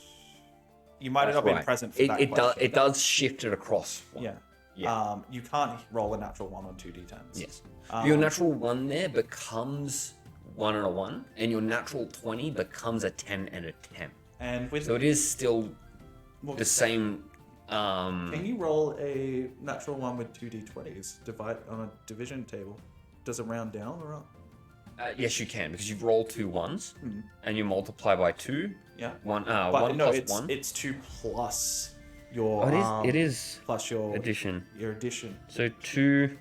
You might have not been present for that question. It does shift it across. Yeah. Yeah. You can't roll a natural 1 on 2d10s. Yes. Your natural 1 there becomes 1 and a 1, and your natural 20 becomes a 10 and a 10. And with So it is still the same... Can you roll a natural 1 with 2d20s? Divide on a division table. Does it round down or up? Yes, you can, because you've rolled 2 ones, and you multiply by 2. Yeah. 1 But no, plus 1. it's 2 plus your... it is plus your addition. Your addition. So 2...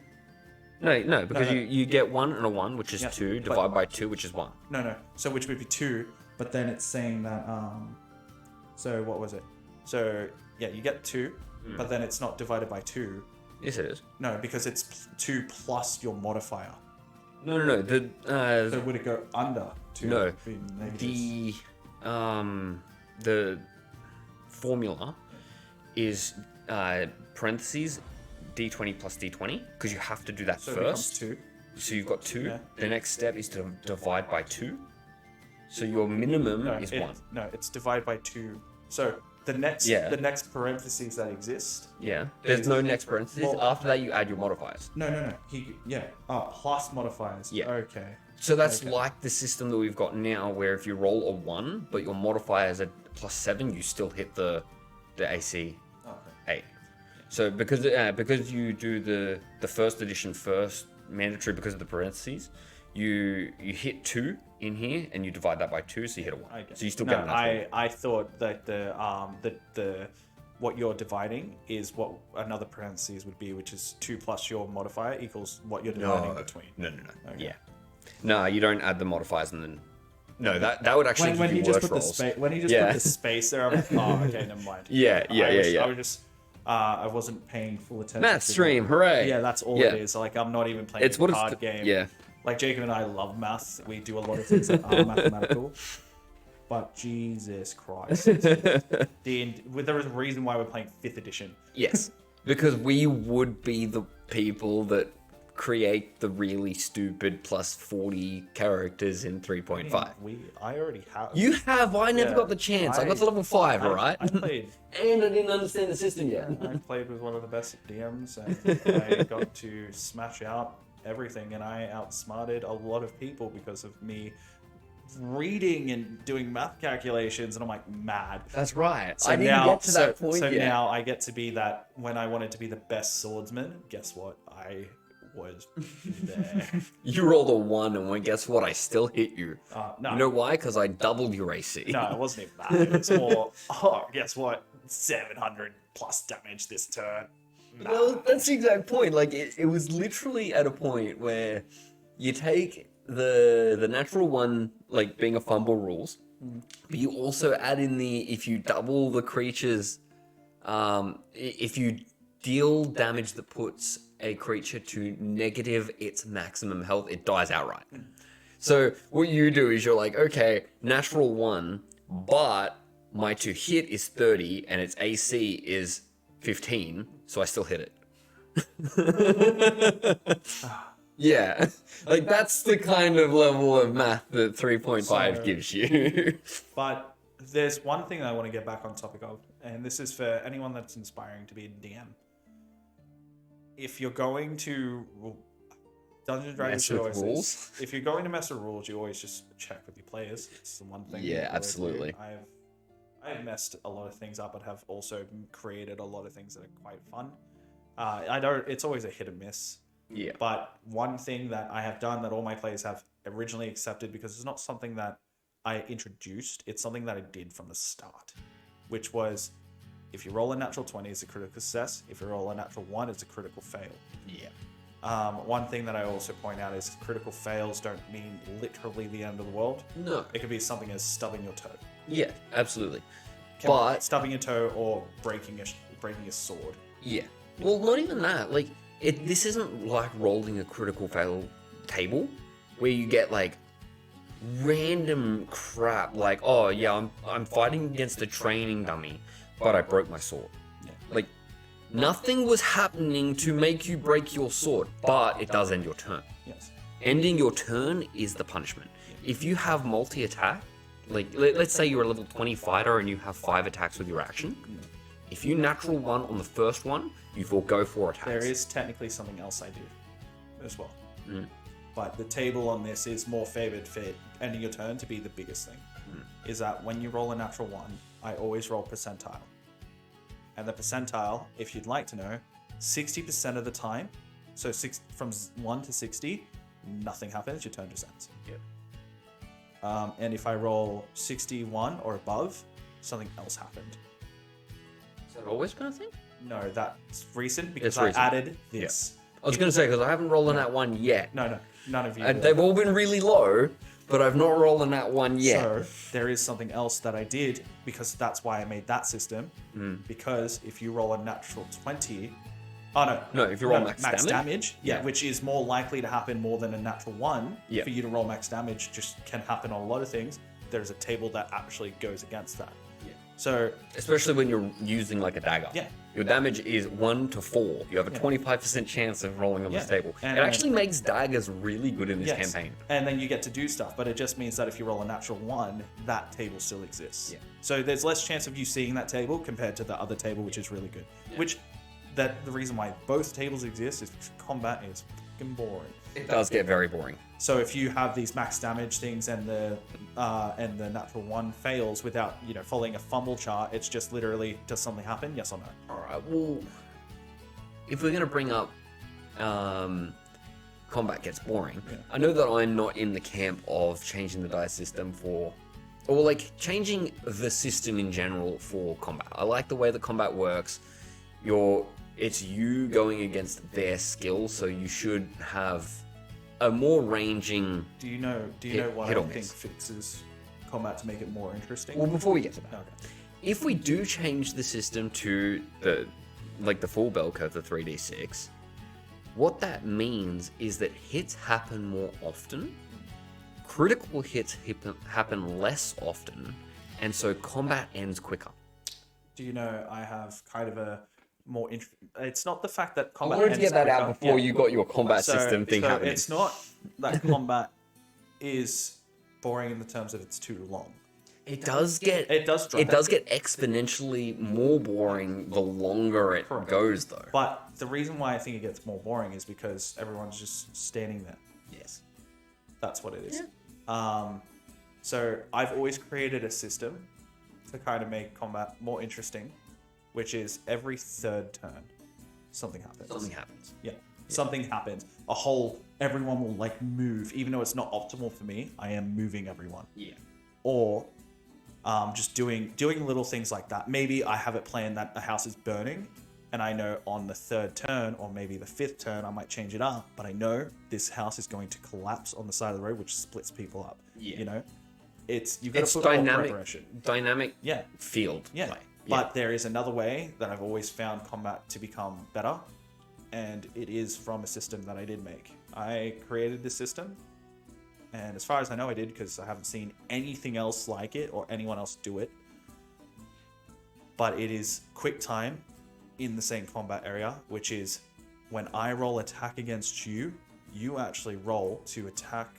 No, because you get 1 and a 1, which is 2, divided by 2, which is 1. No. So which would be 2, but then it's saying that... So what was it? So, yeah, you get 2, but then it's not divided by 2. Yes, it is. No, because it's 2 plus your modifier. No. So would it go under 2? No. The formula is parentheses d20 plus d20, because you have to do that so first. It becomes 2. So you've got 2. Yeah. The next step is to divide by 2. So your minimum is 1. No, it's divide by 2. So the next parentheses that exist. Yeah. There's no next parentheses. Well, after that, you add your modifiers. No. Plus modifiers. Yeah. Okay. So that's like the system that we've got now, where if you roll a 1, but your modifier is a +7, you still hit the AC 8. So because you do the first edition first, mandatory because of the parentheses, you hit 2 in here and you divide that by 2, so you hit a 1. So you still get an I thought that the what you're dividing is what another parentheses would be, which is 2 plus your modifier equals what you're dividing between. No. Okay. Yeah. No, you don't add the modifiers and then... No, that would actually give you worse rolls. When he just put the space there, I'm like, oh, okay, never mind. Yeah. I was just... I wasn't paying full attention. Math stream, hooray! Yeah, that's all it is. Like, I'm not even playing a card game. Yeah. Like, Jacob and I love maths. We do a lot of things that are mathematical. But Jesus Christ. There is a reason why we're playing 5th edition. Yes. Because we would be the people that create the really stupid plus 40 characters in 3.5. I already have. You have? I never got the chance. I got to level 5, alright? I played. And I didn't understand the system yet. I played with one of the best DMs, and I got to smash out everything, and I outsmarted a lot of people because of me reading and doing math calculations, and I'm like mad. That's right. So I didn't get to that point yet. So yet. now I get to be that. When I wanted to be the best swordsman, guess what? I was there. You rolled a 1, and well, guess what? I still hit you. No. You know why? Because I doubled your AC. No, it wasn't even that. It was more, guess what? 700 plus damage this turn. Well, that's the exact point. Like, it was literally at a point where you take the natural one, like being a fumble rules, but you also add in if you double the creature's, if you deal damage that puts a creature to negative its maximum health, it dies outright. So what you do is you're like, okay, natural one, but my to hit is 30 and its AC is 15, so I still hit it. Yeah, like that's the kind of level of math that 3.5 gives you. But there's one thing I want to get back on topic of, and this is for anyone that's inspiring to be a DM. If you're going to Dungeons and Dragons Mess with rules? if you're going to mess with rules, you always just check with your players. It's the one thing. Yeah, absolutely. I've messed a lot of things up, but have also created a lot of things that are quite fun. It's always a hit and miss. Yeah. But one thing that I have done that all my players have originally accepted, because it's not something that I introduced, it's something that I did from the start, which was, if you roll a natural 20, it's a critical success. If you roll a natural 1, it's a critical fail. Yeah. One thing that I also point out is critical fails don't mean literally the end of the world. No. It could be something as stubbing your toe. Yeah, absolutely. But stubbing your toe or breaking a sword. Yeah. Well, not even that. Like, this isn't like rolling a critical fail table where you get like random crap like, oh yeah, I'm fighting against a training dummy, but I broke my sword. Yeah. Like, nothing was happening to make you break your sword, but it does end your turn. Yes. Ending your turn is the punishment. If you have multi-attack, like let's say you're a level 20 fighter and you have 5 attacks with your action, if you natural 1 on the first one, you forego 4 attacks. There is technically something else I do as well. But the table on this is more favored for ending your turn to be the biggest thing. Is that when you roll a natural 1, I always roll percentile. And the percentile, if you'd like to know, 60% of the time, so from 1 to 60, nothing happens, your turn just ends. Yeah. And if I roll 61 or above, something else happened. Is that always been a thing? No, that's recent because It's I recent. added this. I was going to say, because I haven't rolled a nat 1 yet. No, none of you. And they've all been really low, but I've not rolled a nat 1 yet. So there is something else that I did, because that's why I made that system. Because if you roll a natural 20... Oh, no. No, if you roll max damage, Yeah. which is more likely to happen more than a natural 1. Yeah. For you to roll max damage just can happen on a lot of things. There's a table that actually goes against that. Yeah. So... Especially when you're using like a dagger. Yeah. Your damage is 1 to 4. You have a 25% chance of rolling on this table. And it actually makes daggers really good in this campaign. And then you get to do stuff, but it just means that if you roll a natural 1, that table still exists. Yeah. So there's less chance of you seeing that table compared to the other table, which is really good. Yeah. Which, the reason why both tables exist is because combat is fucking boring. It does get very boring. So if you have these max damage things and the natural 1 fails without following a fumble chart, it's just literally, does something happen? Yes or no? All right. Well, if we're gonna bring up combat gets boring, I know that I'm not in the camp of changing the dice system or like changing the system in general for combat. I like the way that combat works. It's you going against their skill, so you should have a more ranging. Do you know what hit I or think miss. fixes combat to make it more interesting? Well, before we get to that, Okay. if we do change the system to the full bell curve, the 3d6, what that means is that hits happen more often, critical hits happen less often, and so combat ends quicker. Do you know I have kind of a more it's not the fact that I combat wanted to ends get that out quicker. before Yeah. you got your combat system thing so happening. It's not that combat is boring in the terms that it's too long. It does get exponentially more boring the longer it goes, though. But the reason why I think it gets more boring is because everyone's just standing there. Yes. That's what it is. So I've always created a system to kind of make combat more interesting, which is every third turn, something happens. Yeah. Something happens. Everyone will like move, even though it's not optimal for me. I am moving everyone. Yeah. Or just doing little things like that. Maybe I have it planned that a house is burning, And I know on the 3rd turn or maybe the 5th turn, I might change it up, but I know this house is going to collapse on the side of the road, which splits people up. Yeah. You know, you've got to put more preparation. Dynamic Yeah. field Yeah. play. But there is another way that I've always found combat to become better, and it is from a system that I did make. I created this system, and as far as I know, I did because I haven't seen anything else like it or anyone else do it. But it is quick time in the same combat area, which is when I roll attack against you, you actually roll to attack,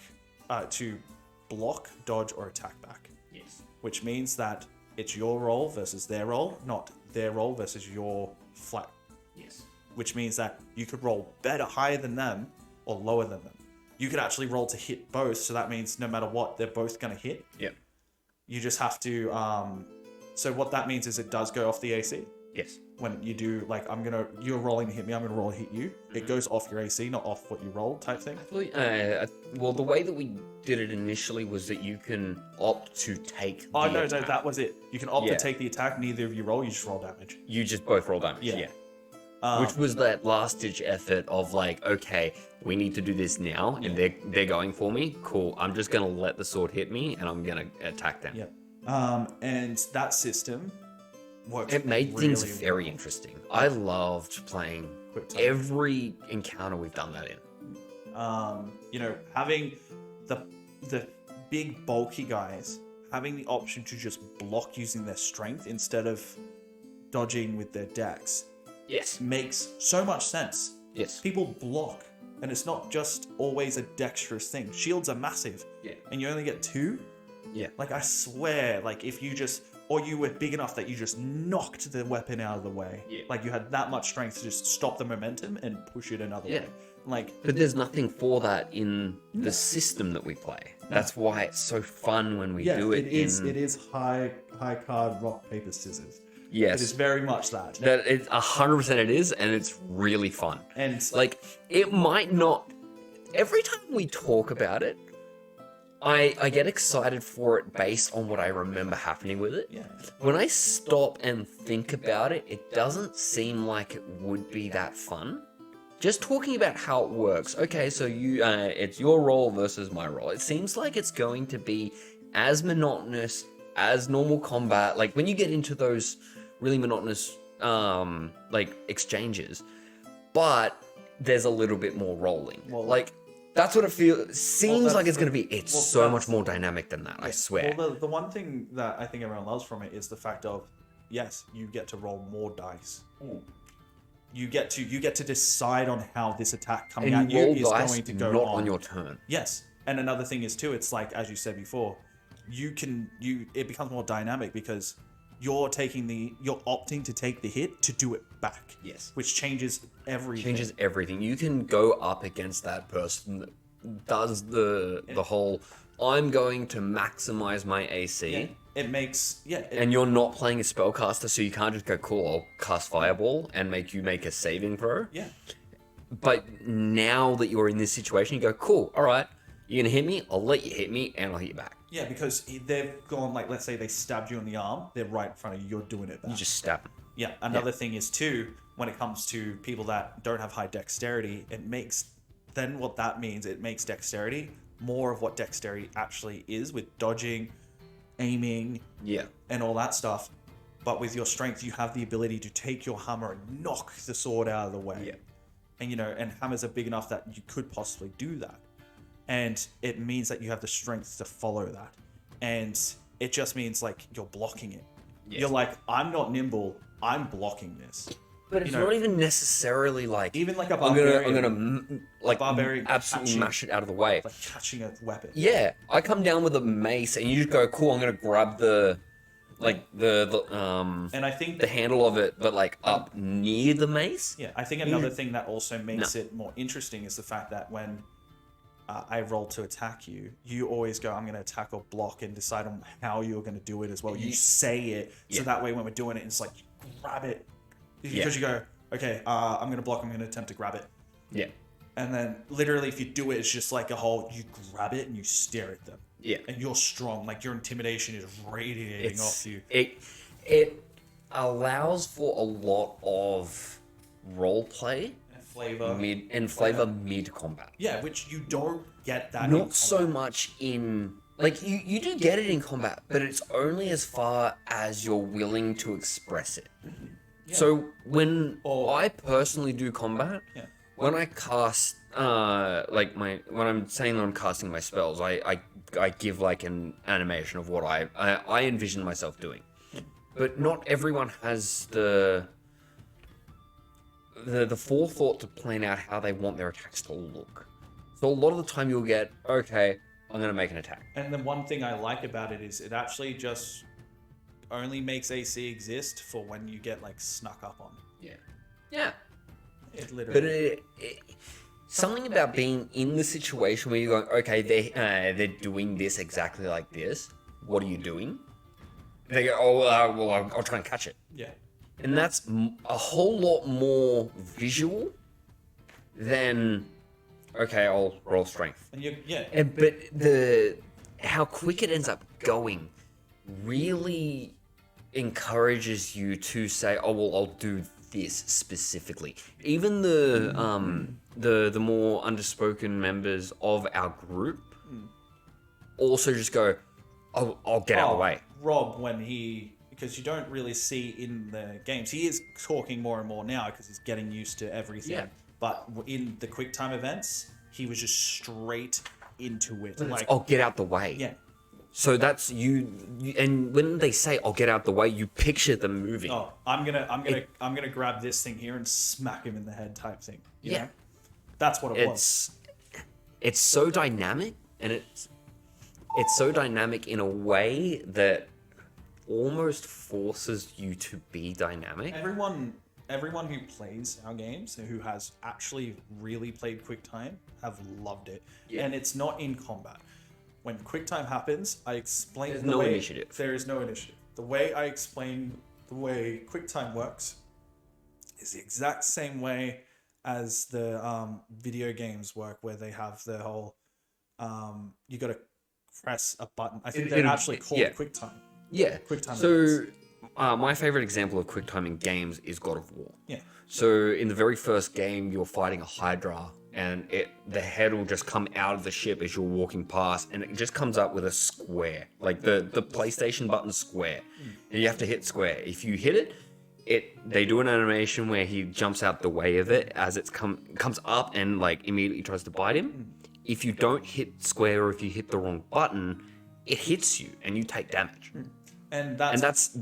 to block, dodge, or attack back. Yes. Which means that it's your roll versus their roll, not their roll versus your flat. Yes. Which means that you could roll better, higher than them, or lower than them. You could actually roll to hit both, so that means no matter what, they're both going to hit. Yep. You just have to... so what that means is it does go off the AC. Yes. When you do, like, you're rolling to hit me, I'm going to roll to hit you. It goes off your AC, not off what you rolled type thing. Well, the way that we did it initially was that you can opt to take the No, attack. that was it. You can opt to take the attack, neither of you roll, you just roll damage. You just both roll damage, Yeah. Which was that last-ditch effort of like, okay, we need to do this now, and they're going for me. Cool, I'm just going to let the sword hit me, and I'm going to attack them. Yeah. And that system works. It made really things very interesting. I loved playing every encounter we've done that in. You know, having the big bulky guys having the option to just block using their strength instead of dodging with their dex. Yes. Makes so much sense. Yes. People block, and it's not just always a dexterous thing. Shields are massive. Yeah. And you only get 2. Yeah. Like, I swear, like, if you just... Or you were big enough that you just knocked the weapon out of the way. Yeah. Like, you had that much strength to just stop the momentum and push it another way. Like... But there's nothing for that in the system that we play. That's why it's so fun when we do it. It is high card, rock, paper, scissors. Yes. It is very much that. That it's 100% it is, and it's really fun. And like, it might not... Every time we talk about it, I get excited for it based on what I remember happening with it. Yeah. When I stop and think about it, it doesn't seem like it would be that fun. Just talking about how it works. Okay, so it's your roll versus my roll. It seems like it's going to be as monotonous as normal combat. Like, when you get into those really monotonous, like, exchanges, but there's a little bit more rolling. Well, like, that's what it seems like it's going to be. It's so much that's- more dynamic than that, I swear. Well, the one thing that I think everyone loves from it is the fact of, yes, you get to roll more dice. You get to decide on how this attack coming And at you you roll is dice going to go not on. on your turn. Yes, and another thing is too. It's like, as you said before, it becomes more dynamic because you're opting to take the hit to do it back. Yes. Which changes everything. Changes everything. You can go up against that person that does the whole, I'm going to maximize my AC. Yeah. It makes And you're not playing a spellcaster, so you can't just go, cool, I'll cast Fireball and make you make a saving throw. Yeah. But now that you're in this situation, you go, cool, all right, you're going to hit me, I'll let you hit me, and I'll hit you back. Yeah, because they've gone, like, let's say they stabbed you in the arm, they're right in front of you, you're doing it back. You just stab them. Yeah, another thing is too, when it comes to people that don't have high dexterity, then what that means, it makes dexterity more of what dexterity actually is with dodging, aiming, and all that stuff. But with your strength, you have the ability to take your hammer and knock the sword out of the way. Yeah. And, and hammers are big enough that you could possibly do that. And it means that you have the strength to follow that. And it just means, like, you're blocking it. Yes. You're like, I'm not nimble, I'm blocking this. But it's not even necessarily like... Even like a barbarian. I'm gonna like, barbarian absolutely mash it out of the way. Like catching a weapon. Yeah, I come down with a mace and you just go, cool, I'm gonna grab the and I think the handle of it, but like up near the mace. Yeah, I think another thing that also makes it more interesting is the fact that when I roll to attack you, you always go, I'm going to attack or block, and decide on how you're going to do it as well. You say it, so that way when we're doing it, it's like, you grab it. Because you go, okay, I'm going to block, I'm going to attempt to grab it. Yeah. And then literally if you do it, it's just like a whole, you grab it and you stare at them. Yeah. And you're strong, like your intimidation is radiating off you. allows for a lot of role play and flavor mid combat. Yeah, which you don't get that. Not so much in like you do get it in combat, but it's only as far as you're willing to express it. Yeah. So when I personally do combat, when I cast when I'm saying that I'm casting my spells, I give like an animation of what I envision myself doing. But not everyone has the forethought to plan out how they want their attacks to look. So a lot of the time you'll get, okay, I'm going to make an attack. And the one thing I like about it is it actually just only makes AC exist for when you get like snuck up on. Yeah. Yeah. It literally. But something about being in the situation where you're going, okay, they're doing this exactly like this. What are you doing? They go, well, I'll try and catch it. Yeah. And that's a whole lot more visual than, okay, I'll roll strength. And but how quick it ends up going really encourages you to say, oh, well, I'll do this specifically. Even the more underspoken members of our group also just go, I'll get out of the way. Rob, because you don't really see in the games, he is talking more and more now because he's getting used to everything. Yeah. But in the quick time events, he was just straight into it. Like, I'll get out the way. Yeah. So that's you, and when they say "I'll get out the way," you picture them moving. Oh, I'm gonna grab this thing here and smack him in the head, type thing. You know? That's what it was. It's so dynamic, and it's so dynamic in a way that almost forces you to be dynamic. Everyone who plays our games, who has actually really played QuickTime, have loved it. Yeah. And it's not in combat. When QuickTime happens, I explain initiative. There is no initiative. The way I explain the way QuickTime works is the exact same way as the video games work, where they have the whole you got to press a button. I think they're actually called QuickTime. Yeah. QuickTime. So my favorite example of QuickTime in games is God of War. Yeah. So in the very first game, you're fighting a Hydra, and the head will just come out of the ship as you're walking past, and it just comes up with a square, like the PlayStation button square, and you have to hit square. If you hit it, they do an animation where he jumps out the way of it as it comes up and like immediately tries to bite him. If you don't hit square, or if you hit the wrong button, it hits you and you take damage. And that's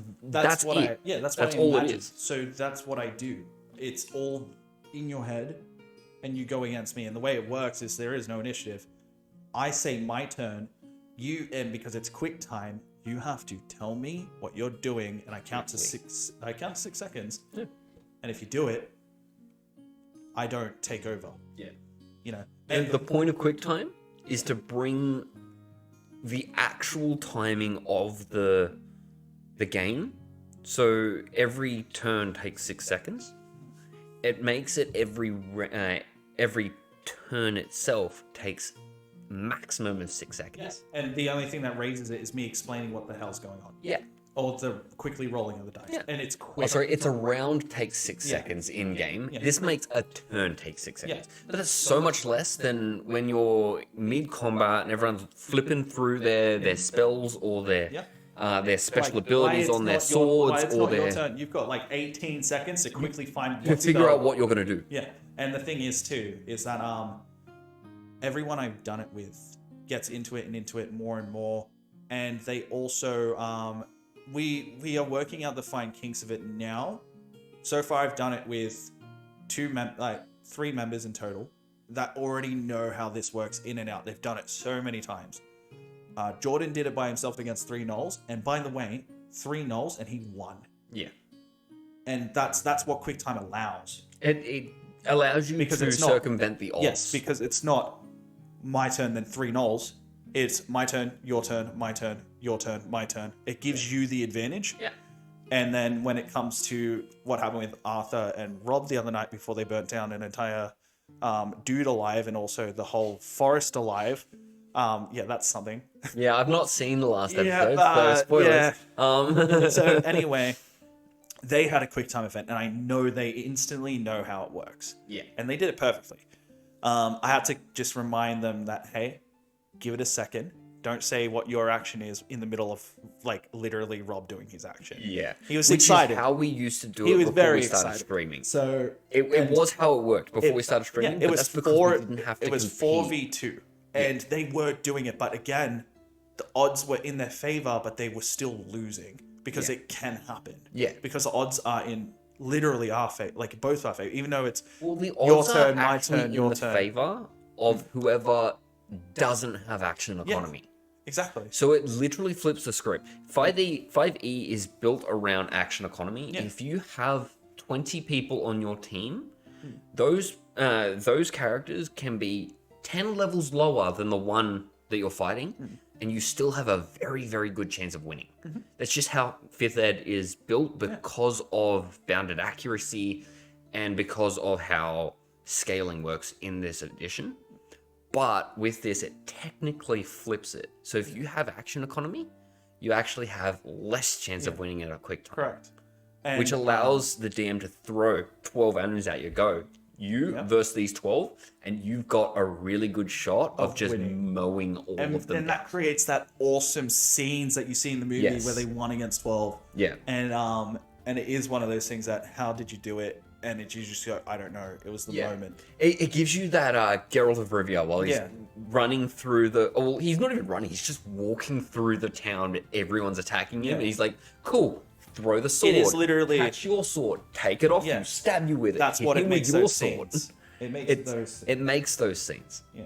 what it. That's all it is. So that's what I do. It's all in your head, and you go against me. And the way it works is there is no initiative. I say my turn, and because it's quick time, you have to tell me what you're doing, and I count to 6. I count to 6 seconds. Yeah. And if you do it, I don't take over. Yeah. You know. And the point of quick time is to bring the actual timing of the game. So every turn takes 6 seconds. It makes it every turn itself takes maximum of 6 seconds. Yes. And the only thing that raises it is me explaining what the hell's going on. Yeah. Or the quickly rolling of the dice. Yeah. And it's quick. Oh, sorry, it's a round takes 6 seconds in game. Yeah. This makes a turn take 6 seconds. Yeah. But that's so much less than when you're mid combat and everyone's flipping through their spells or their special abilities on their swords or their turn. You've got like 18 seconds to quickly figure out what you're going to do. Yeah. And the thing is too, is that everyone I've done it with gets into it more and more. And they also, we are working out the fine kinks of it now. So far I've done it with 3 members in total that already know how this works in and out. They've done it so many times. Jordan did it by himself against 3 gnolls, and by the way, 3 gnolls and he won. Yeah. And that's what QuickTime allows. It allows you to circumvent the odds. Yes, because it's not my turn then 3 gnolls. It's my turn, your turn, my turn, your turn, my turn. It gives you the advantage. Yeah. And then when it comes to what happened with Arthur and Rob the other night before they burnt down an entire dude alive and also the whole forest alive. That's something. Yeah, I've not seen the last episode, so spoilers. Yeah. So anyway, they had a quick time event, and I know they instantly know how it works. Yeah. And they did it perfectly. I had to just remind them that, hey, give it a second. Don't say what your action is in the middle of, like, literally Rob doing his action. Yeah. He was Which excited. is how we used to do He it was before very we started excited. streaming. So It was how it worked before we started yeah, streaming. it but was that's because four. we didn't have to It was compete. 4v2, and they were doing it. But again, the odds were in their favor, but they were still losing because it can happen. Yeah. Because the odds are in literally our favor, like both our favor. Even though it's Well, the your odds turn, are my actually turn, your in the turn. favor of whoever doesn't have action Yeah. economy. Exactly. So it literally flips the script. 5e is built around action economy. Yeah. If you have 20 people on your team, those characters can be 10 levels lower than the one that you're fighting, and you still have a very, very good chance of winning. That's just how 5th Ed is built because of bounded accuracy and because of how scaling works in this edition. But with this, it technically flips it. So if you have action economy, you actually have less chance of winning at a quick time. Correct. And, Which allows the DM to throw 12 enemies at you. Go. You versus these 12, and you've got a really good shot of just winning. mowing all of them and down. that creates that awesome scenes that you see in the movie Yes. where they won against 12. Yeah. And it is one of those things that, how did you do it? And you just go, I don't know. It was the moment. It gives you that Geralt of Rivia while he's Yeah. running through the... Oh, well, he's not even running. He's just walking through the town. Everyone's attacking him. Yeah. And he's like, cool, throw the sword. It is literally... Catch your sword. Take it off Yeah. you. Stab you with it. That's Hit what it him makes with your those sword. scenes. It makes those. It makes those scenes. Yeah.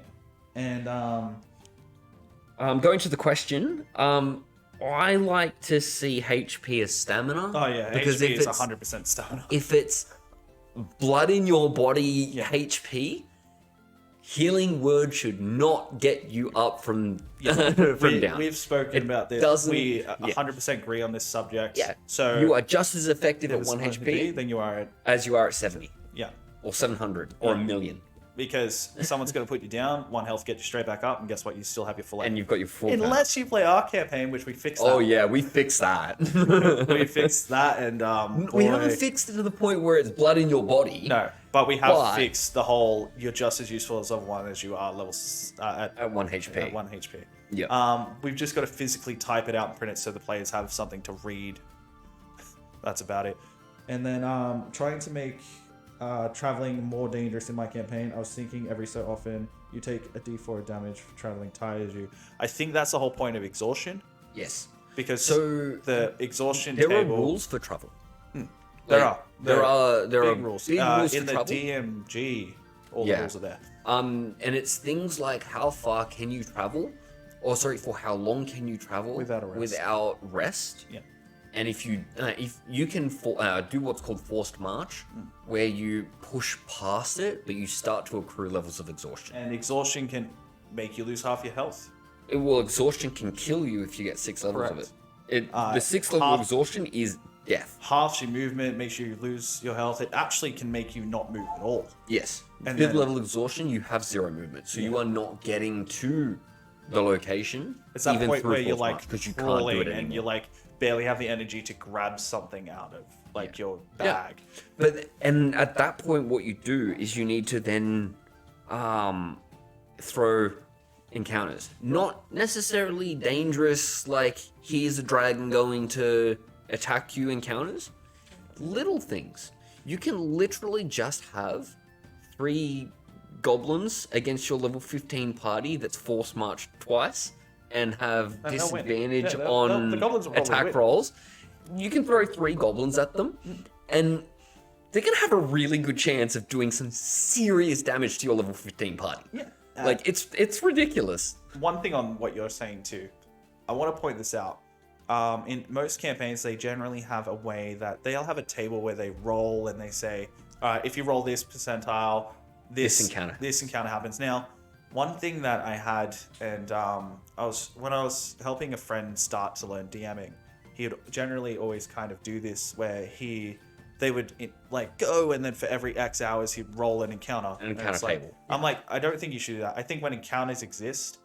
And Going to the question, I like to see HP as stamina. oh yeah, because HP if is it's 100% stamina. if it's blood in your body Yeah. HP, healing word should not get you up from down. We've spoken about this. doesn't- We yeah. 100% agree on this subject. Yeah. So You are just as effective if at it's 1 supposed to HP be, then you are at as you are at 70 yeah. or 700 or a million, Because someone's going to put you down, 1 health, get you straight back up, and guess what? You still have your full. and you've got your full. count. Unless you play our campaign, which we fixed. Oh that. yeah, we fixed that. We fixed that, and we boy- haven't fixed it to the point where it's blood in your body. No, but we have But- fixed the whole. You're just as useful as level 1 as you are At 1 HP. at 1 HP. Yeah. We've just got to physically type it out and print it so the players have something to read. That's about it. And then trying to make traveling more dangerous in my campaign. I was thinking every so often you take a d4 damage for traveling tires you. I think that's the whole point of exhaustion, Yes. because So the exhaustion there table. are rules for travel. There Like, are. There are big rules. big rules in for the travel. DMG. All the Yeah. rules are there. And it's things like how far can you travel, or sorry, for how long can you travel Without a rest. Without rest. Yeah. And if you can do what's called forced march, where you push past it, but you start to accrue levels of exhaustion. And exhaustion can make you lose half your health. Exhaustion can kill you if you get 6 levels of Correct. it. The 6th level of half- exhaustion is death. Halves your movement, makes you lose your health. It actually can make you not move at all. Yes. And 5th then- level exhaustion, you have 0 movement, so you are not getting to the location. It's that even point through where you're forced like march, because you can't do crawling it and anymore. you like barely have the energy to grab something out of like your bag. And at that point, what you do is you need to then throw encounters. Not necessarily dangerous, like here's a dragon going to attack you encounters. Little things. You can literally just have 3 goblins against your level 15 party that's force marched twice and have And they'll win. disadvantage Yeah, on the goblins will probably attack win. rolls. You can throw 3 goblins at them, and they're gonna have a really good chance of doing some serious damage to your level 15 party. Yeah. Like it's ridiculous. One thing on what you're saying too, I want to point this out. In most campaigns, they generally have a way that they'll have a table where they roll and they say, if you roll this percentile, this encounter happens. Now, one thing that I had, and when I was helping a friend start to learn DMing, he would generally always kind of do this where they would like go, and then for every X hours he'd roll an encounter. An And encounter it's like, table. I'm like, I don't think you should do that. I think when encounters exist,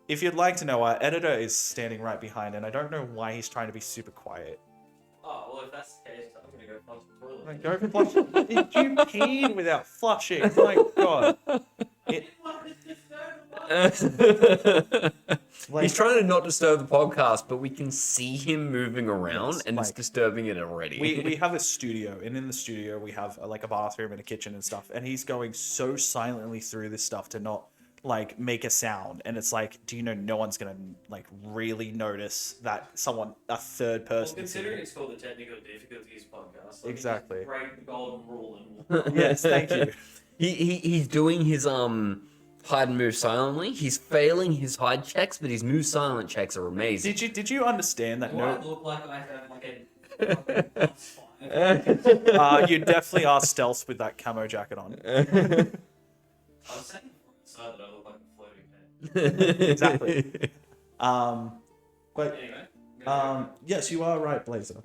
if you'd like to know, our editor is standing right behind, and I don't know why he's trying to be super quiet. Oh well, if that's the case, I'm flush the toilet. Like, go flush. You peed without flushing. My God. He's trying to not disturb the podcast, but we can see him moving around, Yes, and it's like- disturbing it already. We have a studio, and in the studio we have like a bathroom and a kitchen and stuff, and he's going so silently through this stuff to not like make a sound, and it's like, do you know no one's gonna like really notice that a third Well, person is considering here. it's called the Technical Difficulties Podcast, Exactly. break the golden rule and Yes, thank you. He's doing his hide and move silently. He's failing his hide checks, but his move silent checks are amazing. Did you understand that? Do I No, look like I have like a spine? you definitely are stealth with that camo jacket on. I was saying inside that I look like a floating head. Exactly. But Anyway, yes, you are right, Blazer.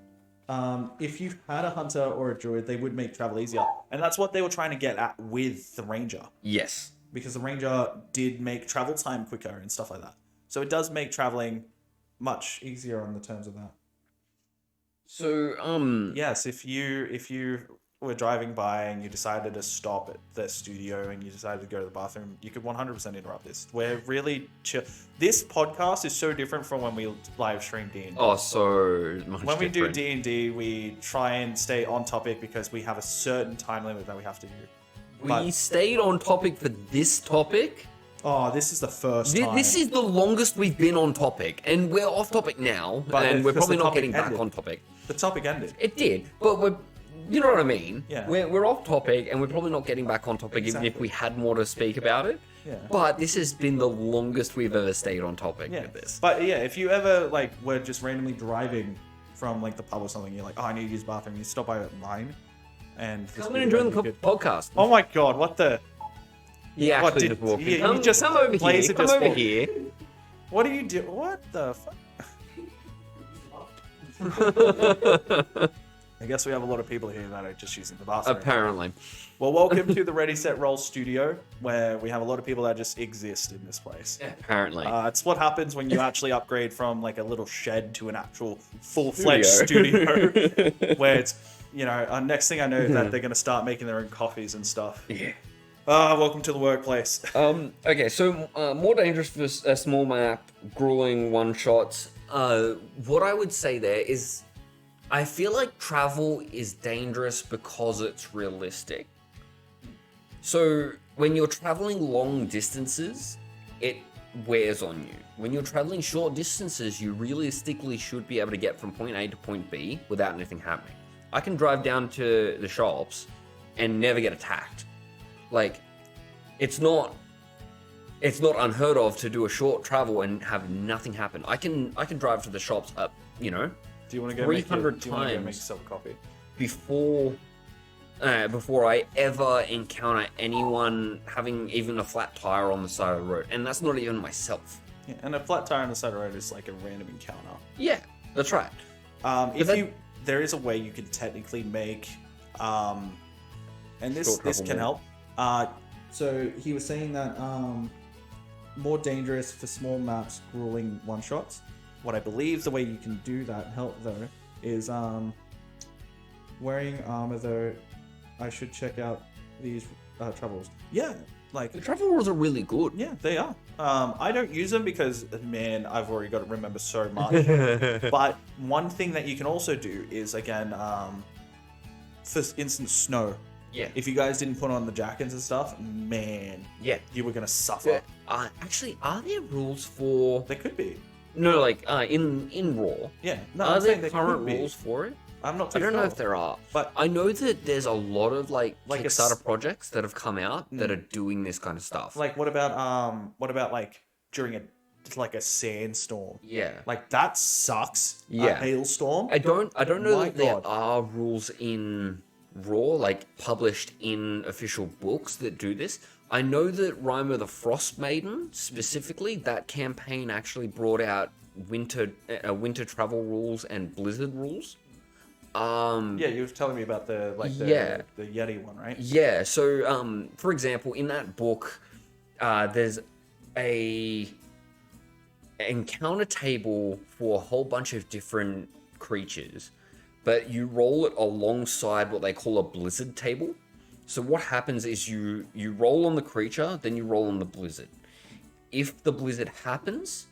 If you had a hunter or a druid, they would make travel easier, and that's what they were trying to get at with the ranger, Yes. because the ranger did make travel time quicker and stuff like that. So it does make traveling much easier on the terms of that. So, Yes, if you were driving by and you decided to stop at the studio and you decided to go to the bathroom, you could 100% interrupt this. We're really chill. This podcast is so different from when we live stream D&D. oh, so much When we do different. D&D, we try and stay on topic because we have a certain time limit that we have to do. We But- stayed on topic for this topic. Oh, this is the first time. This is the longest we've been on topic, and we're off topic now, But and we're because probably the not topic getting back ended. on topic. The topic ended. It did, but you know what I mean? Yeah. We're off topic, and we're probably not getting back on topic, even if Exactly. we had more to speak about it. Yeah. But this has been the longest we've ever stayed on topic Yeah. with this. But yeah, if you ever like were just randomly driving from like the pub or something, you're like, oh, I need to use the bathroom. You stop by at mine, and Come and join the podcast. Oh my God! What the? He what actually did- just walked in. you Come, just- come over Blazer here. Come just over walked- here. What do you do? What the fuck? I guess we have a lot of people here that are just using the bathroom. Apparently. Well, welcome to the ReadySetRoll studio, where we have a lot of people that just exist in this place. Apparently. It's what happens when you actually upgrade from like a little shed to an actual full-fledged studio, where it's, you know, next thing I know that they're going to start making their own coffees and stuff. Yeah. Welcome to the workplace. Okay, so more dangerous for a small map, grueling one-shots. What I would say there is, I feel like travel is dangerous because it's realistic. So when you're traveling long distances, it wears on you. When you're traveling short distances, you realistically should be able to get from point A to point B without anything happening. I can drive down to the shops and never get attacked. Like, it's not unheard of to do a short travel and have nothing happen. I can drive to the shops up, you know, Do you want to go 300 do you want to go make times. yourself a coffee? before I ever encounter anyone having even a flat tire on the side of the road, and that's not even myself. Yeah, and a flat tire on the side of the road is like a random encounter. Yeah, that's right. There is a way you can technically make, and this Short travel can mode. help. So he was saying that more dangerous for small maps, grueling one shots. What I believe the way you can do that help though is wearing armor though. I should check out these travels. Yeah, like The travel rules are really good. yeah, they are. I don't use them because, man, I've already got to remember so much. But one thing that you can also do is, again, for instance, snow. Yeah. If you guys didn't put on the jackets and stuff, man, Yeah. you were going to suffer. Actually, are there rules for? They could be. No, like in Raw. Yeah. No, Are I'm saying there they current could be. rules for it? I'm not too I don't know sure. if there are, But- I know that there's a lot of like Like a Kickstarter projects that have come out that are doing this kind of stuff. Like, what about like during a sandstorm? Yeah. Like, that sucks. Yeah. A hailstorm. I don't know My that there God. are rules in Raw, like published in official books that do this. I know that Rhymer the Frost Maiden, specifically, that campaign actually brought out winter travel rules and blizzard rules. Yeah, you were telling me about the Yeah. the Yeti one, right? Yeah, so for example, in that book, there's a encounter table for a whole bunch of different creatures. but you roll it alongside what they call a blizzard table. So what happens is you roll on the creature, then you roll on the blizzard. If the blizzard happens,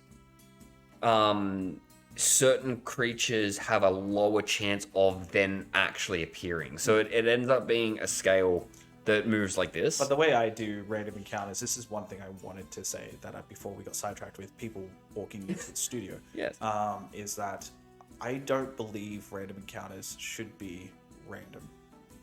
certain creatures have a lower chance of then actually appearing. So it ends up being a scale that moves like this. But the way I do random encounters, this is one thing I wanted to say that before we got sidetracked with people walking into the studio. Yes. Is that I don't believe random encounters should be random.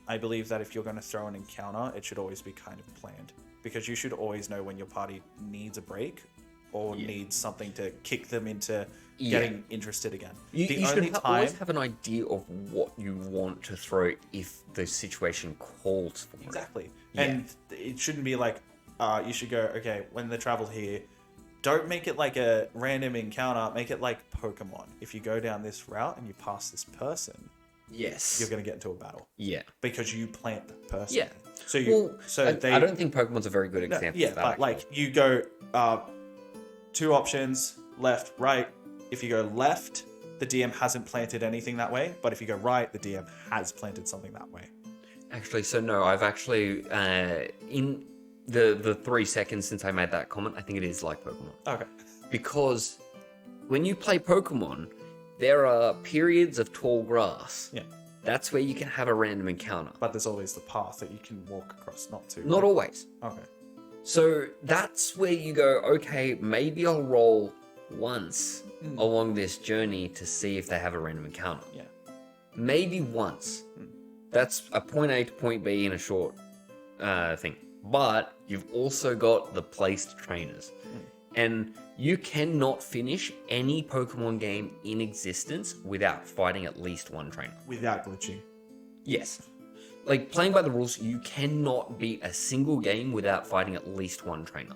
I believe that if you're going to throw an encounter, it should always be kind of planned, because you should always know when your party needs a break or needs something to kick them into getting interested again. You should always have an idea of what you want to throw if the situation calls for it. Exactly. Yeah. And it shouldn't be like, you should go, okay, when they travel here, don't make it like a random encounter, make it like Pokemon. If you go down this route and you pass this person, Yes. you're going to get into a battle. Yeah. Because you plant that person. Yeah. So you, I don't think Pokemon's a very good example yeah, of that. but actually. like you go, 2 options, left, right. If you go left, the DM hasn't planted anything that way. But if you go right, the DM has planted something that way. Actually, so no, I've actually, in the 3 seconds since I made that comment, I think it is like Pokemon. Okay. Because when you play Pokemon, there are periods of tall grass. Yeah. That's where you can have a random encounter. But there's always the path that you can walk across, not to. Not always. Okay. So that's where you go, okay, maybe I'll roll once along this journey to see if they have a random encounter. Yeah. Maybe once. That's a point A to point B in a short thing. But you've also got the placed trainers. And you cannot finish any Pokemon game in existence without fighting at least one trainer. Without glitching. Yes. Like, playing by the rules, you cannot beat a single game without fighting at least one trainer.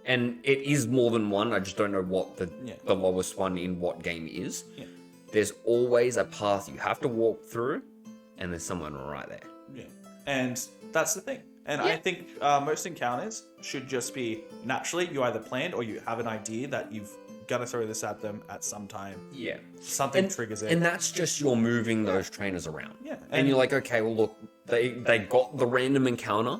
And it is more than one, I just don't know what the lowest one in what game is. Yeah. There's always a path you have to walk through, and there's someone right there. Yeah. And that's the thing. And I think most encounters should just be naturally, you either planned or you have an idea that you've got to throw this at them at some time. Yeah. Something triggers it. And that's just you're moving those trainers around. Yeah. And you're like, okay, well, look, they got the random encounter,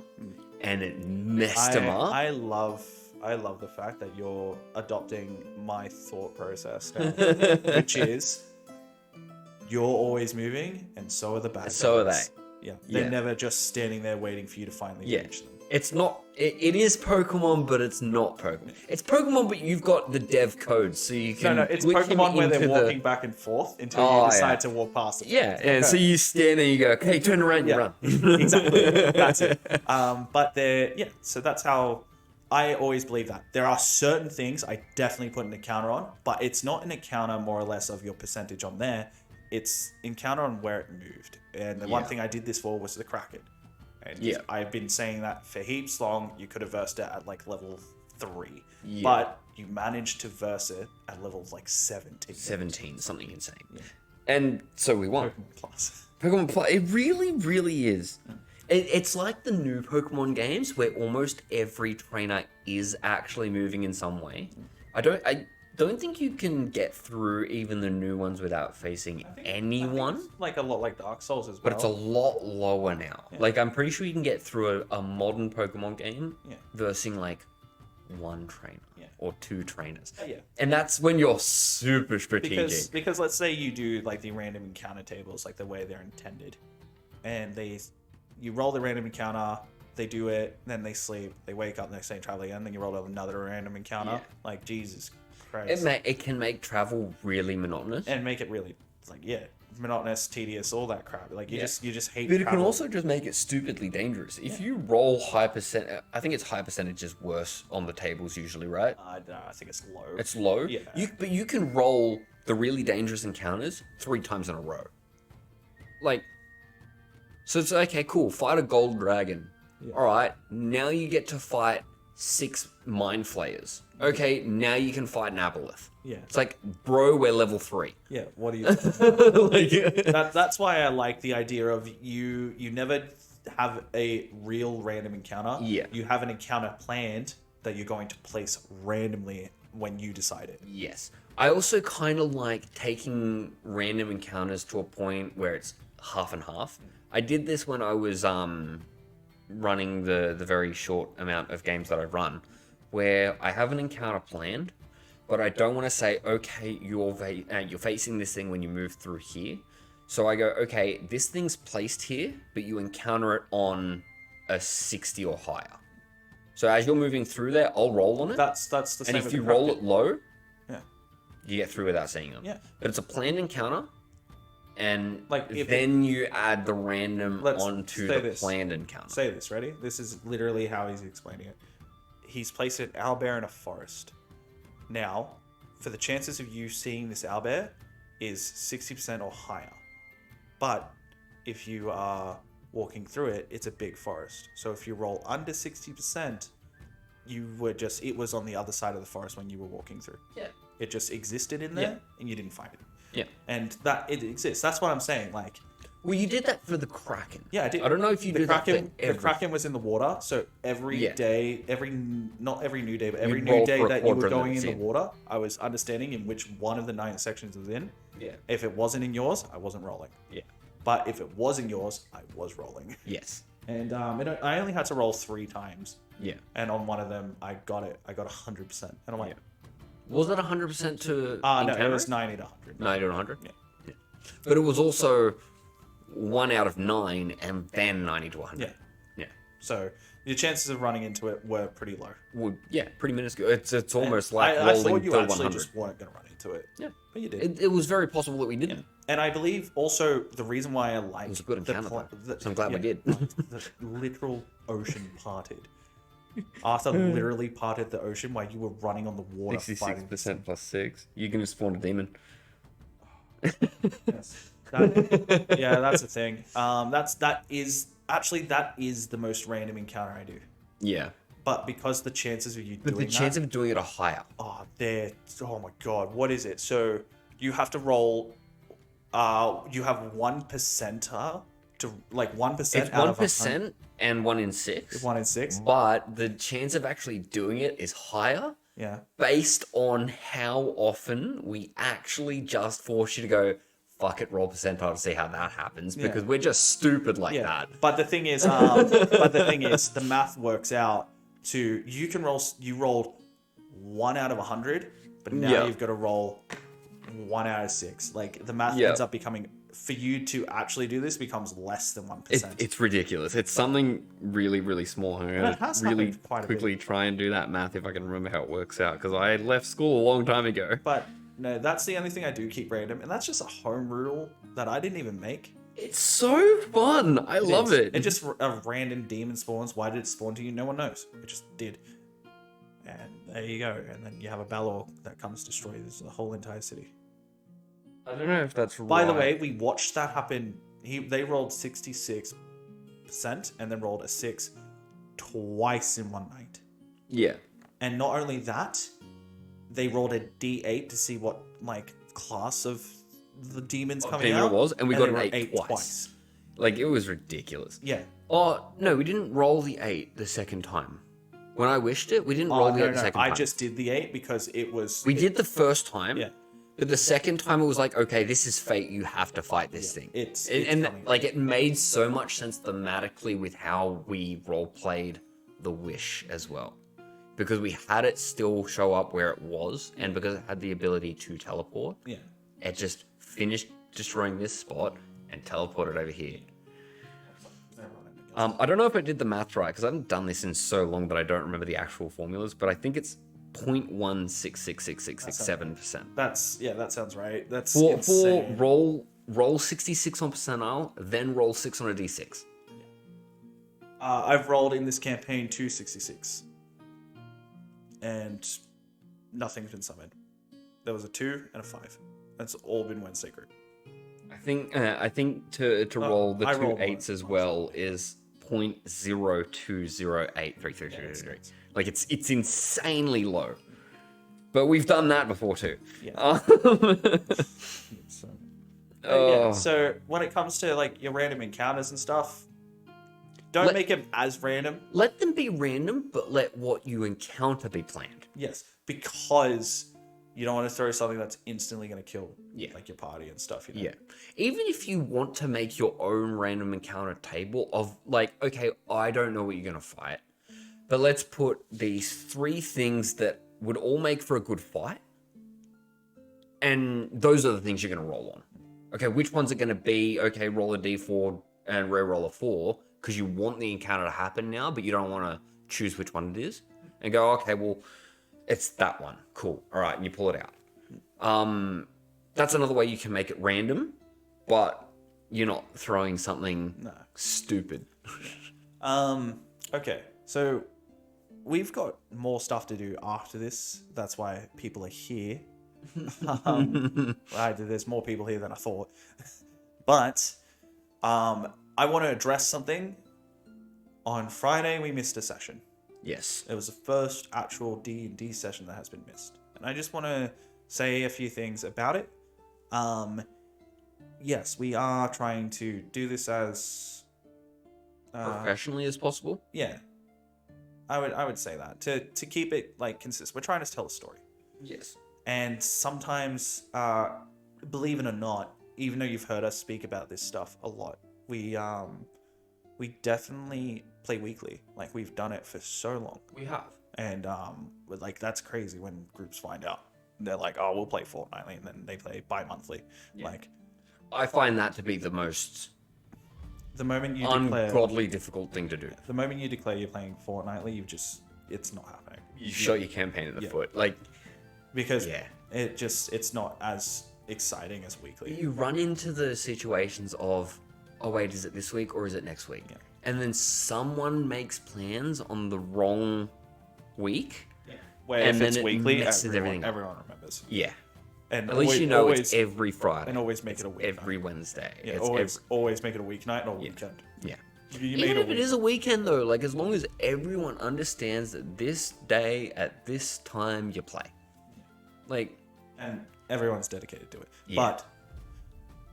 and it messed them up. I love the fact that you're adopting my thought process now, which is you're always moving, and so are the bad guys. So are they. Yeah, they're never just standing there waiting for you to finally reach them. It's not. It is Pokemon, but it's not Pokemon. It's Pokemon, but you've got the dev code, so you can. No, it's click him Pokemon where they're into walking back and forth until you decide to walk past them. Yeah. So you stand there, you go, okay, turn around, you run. Exactly. That's it. But so that's how I always believe that. There are certain things I definitely put an encounter on, but it's not an encounter more or less of your percentage on there. It's encounter on where it moved. And the one thing I did this for was the Kraken. And I've been saying that for heaps long. You could have versed it at like level 3. Yeah. But you managed to verse it at level like 17. 17, something insane. Yeah. And so we won. Pokemon Plus. Pokemon Plus. It really, really is. It's like the new Pokemon games where almost every trainer is actually moving in some way. I don't think you can get through even the new ones without facing anyone. It's like a lot like Dark Souls as well. But it's a lot lower now. Yeah. Like, I'm pretty sure you can get through a modern Pokemon game versing like 1 trainer or 2 trainers. Yeah. And that's when you're super strategic. Because let's say you do like the random encounter tables like the way they're intended. And you roll the random encounter, they do it, then they sleep, they wake up the next day and travel again, then you roll another random encounter. Yeah. Like, Jesus Christ. It can make travel really monotonous. And make it really, monotonous, tedious, all that crap. Like, you just hate But travel. it can also just make it stupidly dangerous. If you roll high percent, I think it's high percentage is worse on the tables usually, right? No, I think it's low. It's low? Yeah. But you can roll the really dangerous encounters 3 times in a row. Like, so it's okay, cool, fight a gold dragon. Yeah. All right, now you get to fight 6 mind flayers. Okay, now you can fight an aboleth. Yeah. It's like, bro, we're level 3. Yeah, what are you that's why I like the idea of you never have a real random encounter. Yeah. You have an encounter planned that you're going to place randomly when you decide it. Yes. I also kind of like taking random encounters to a point where it's half and half. I did this when I was running the very short amount of games that I've run, where I have an encounter planned, but I don't want to say, okay, you're facing this thing when you move through here. So I go, okay, this thing's placed here, but you encounter it on a 60 or higher. So as you're moving through there, I'll roll on it. That's the same. And if with you the roll Kraken. it low, Yeah. you get through without seeing them. Yeah. But it's a planned encounter, and Like, if then you add the random Let's onto say the this. planned encounter. Say this, ready? This is literally how he's explaining it. He's placed an owlbear in a forest. Now, for the chances of you seeing this owlbear is 60% or higher. But if you are walking through it, it's a big forest. So if you roll under 60%, it was on the other side of the forest when you were walking through. Yeah. It just existed in there Yeah. and you didn't find it. Yeah. And that it exists. That's what I'm saying. Like, Well, you did that for the Kraken. yeah, I did. I don't know if you the did Kraken, that for The Kraken was in the water, so every Yeah. day, not every new day, but every You'd new roll day for a that you were quadrant going in that's the in. water, I was understanding in which one of the 9 sections it was in. Yeah. If it wasn't in yours, I wasn't rolling. Yeah. But if it was in yours, I was rolling. Yes. And I only had to roll 3 times, Yeah. and on one of them, I got it. I got 100%, and I'm like, Was that 100% to no, it encounter was 90 to 100. 90 to 100? Yeah. But it was also 1 out of 9 and then 90 to 100. Yeah. Yeah. So your chances of running into it were pretty low. Well, yeah, pretty minuscule. It's almost like I rolling thought you to actually 100. just weren't going to run into it. Yeah. But you did. It was very possible that we didn't. Yeah. And I believe also the reason why I like It was a good encounter, though. So I'm glad we did. The literal ocean parted. Arthur literally parted the ocean while you were running on the water fighting. 66% plus 6. You can just spawn a demon. Yes. That's the thing. That is the most random encounter I do. Yeah. But because the chances of you But doing the chance of doing it are higher. oh my god, what is it? So you have to roll. You have 1% to like 1% It's out of 1% and 1 in 6. 1 in 6. But the chance of actually doing it is higher Yeah. based on how often we actually just force you to go, fuck it, roll percentile to see how that happens, because we're just stupid like Yeah. that. But the thing is, the math works out to you rolled 1 out of 100, but now Yeah. you've got to roll 1 out of 6. Like the math Yeah. ends up becoming, for you to actually do this, becomes less than 1%. It's ridiculous. It's something really, really small. I'm it going has to really happened quite a quickly try and do that math if I can remember how it works out, because I left school a long time ago. But no, that's the only thing I do keep random, and that's just a home rule that I didn't even make. It's so fun. I love it. It just a random demon spawns. Why did it spawn to you? No one knows. It just did. And there you go. And then you have a Balor that comes destroy the whole entire city. I don't know if that's right. By the way, we watched that happen. They rolled 66% and then rolled a 6 twice in one night. Yeah. And not only that, they rolled a D8 to see what class of the demons coming demon out. it was, and we got they an rolled 8 twice. Like, it was ridiculous. Yeah. Oh, no, we didn't roll the 8 the second time. When I wished it, we didn't roll the 8 the second time. I just did the 8 because it was... We did the first time. Yeah. But the second time it was like, okay, this is fate. You have to fight this thing. It's and coming. like it made so much sense thematically with how we role played the wish as well, because we had it still show up where it was, and because it had the ability to teleport, Yeah. it just finished destroying this spot and teleported over here. I don't know if I did the math right, because I haven't done this in so long that I don't remember the actual formulas, but I think it's 0.1666667%. That sounds right. That's For insane. roll 66 on percentile, then roll 6 on a d6. I've rolled in this campaign 266, and nothing's been summoned. There was a 2 and a 5. That's all been Wednesday group. I think to roll the I 2 rolled 8s as well is 0.02083333. Like it's insanely low. But we've done that before too. Yeah. Oh. So when it comes to your random encounters and stuff, don't make it as random. Let them be random, but let what you encounter be planned. Yes, because you don't want to throw something that's instantly going to kill like your party and stuff. You know? Yeah. Even if you want to make your own random encounter table of like, okay, I don't know what you're going to fight, but let's put these 3 things that would all make for a good fight. And those are the things you're going to roll on. Okay, which one's it going to be? Okay, roll a d4 and re-roll a 4 because you want the encounter to happen now, but you don't want to choose which one it is. And go, okay, well, it's that one. Cool. All right, and you pull it out. That's another way you can make it random, but you're not throwing something stupid. Okay, so we've got more stuff to do after this. That's why people are here. There's more people here than I thought. But I want to address something. On Friday, we missed a session. Yes. It was the first actual D&D session that has been missed. And I just want to say a few things about it. Yes, we are trying to do this as Professionally as possible. Yeah, I would say that to keep it like consistent. We're trying to tell a story. Yes. And sometimes, believe it or not, even though you've heard us speak about this stuff a lot, we definitely play weekly. Like we've done it for so long. We have. And like that's crazy when groups find out. They're like, "Oh, we'll play fortnightly," and then they play bi-monthly. Yeah. Like, I find that to be the most ungodly difficult thing to do. The moment you declare you're playing fortnightly, it's not happening. You shot your campaign in the foot, like because it's not as exciting as weekly. You run into the situations of, oh wait, is it this week or is it next week? Yeah. And then someone makes plans on the wrong week. Yeah. Where if it's weekly, everyone remembers. Yeah. And at least you know it's every Friday. And always make it a weeknight. Every Wednesday. Yeah, always make it a weeknight or weekend. Yeah. Even if it is a weekend though, like as long as everyone understands that this day at this time you play. Like, and everyone's dedicated to it. Yeah.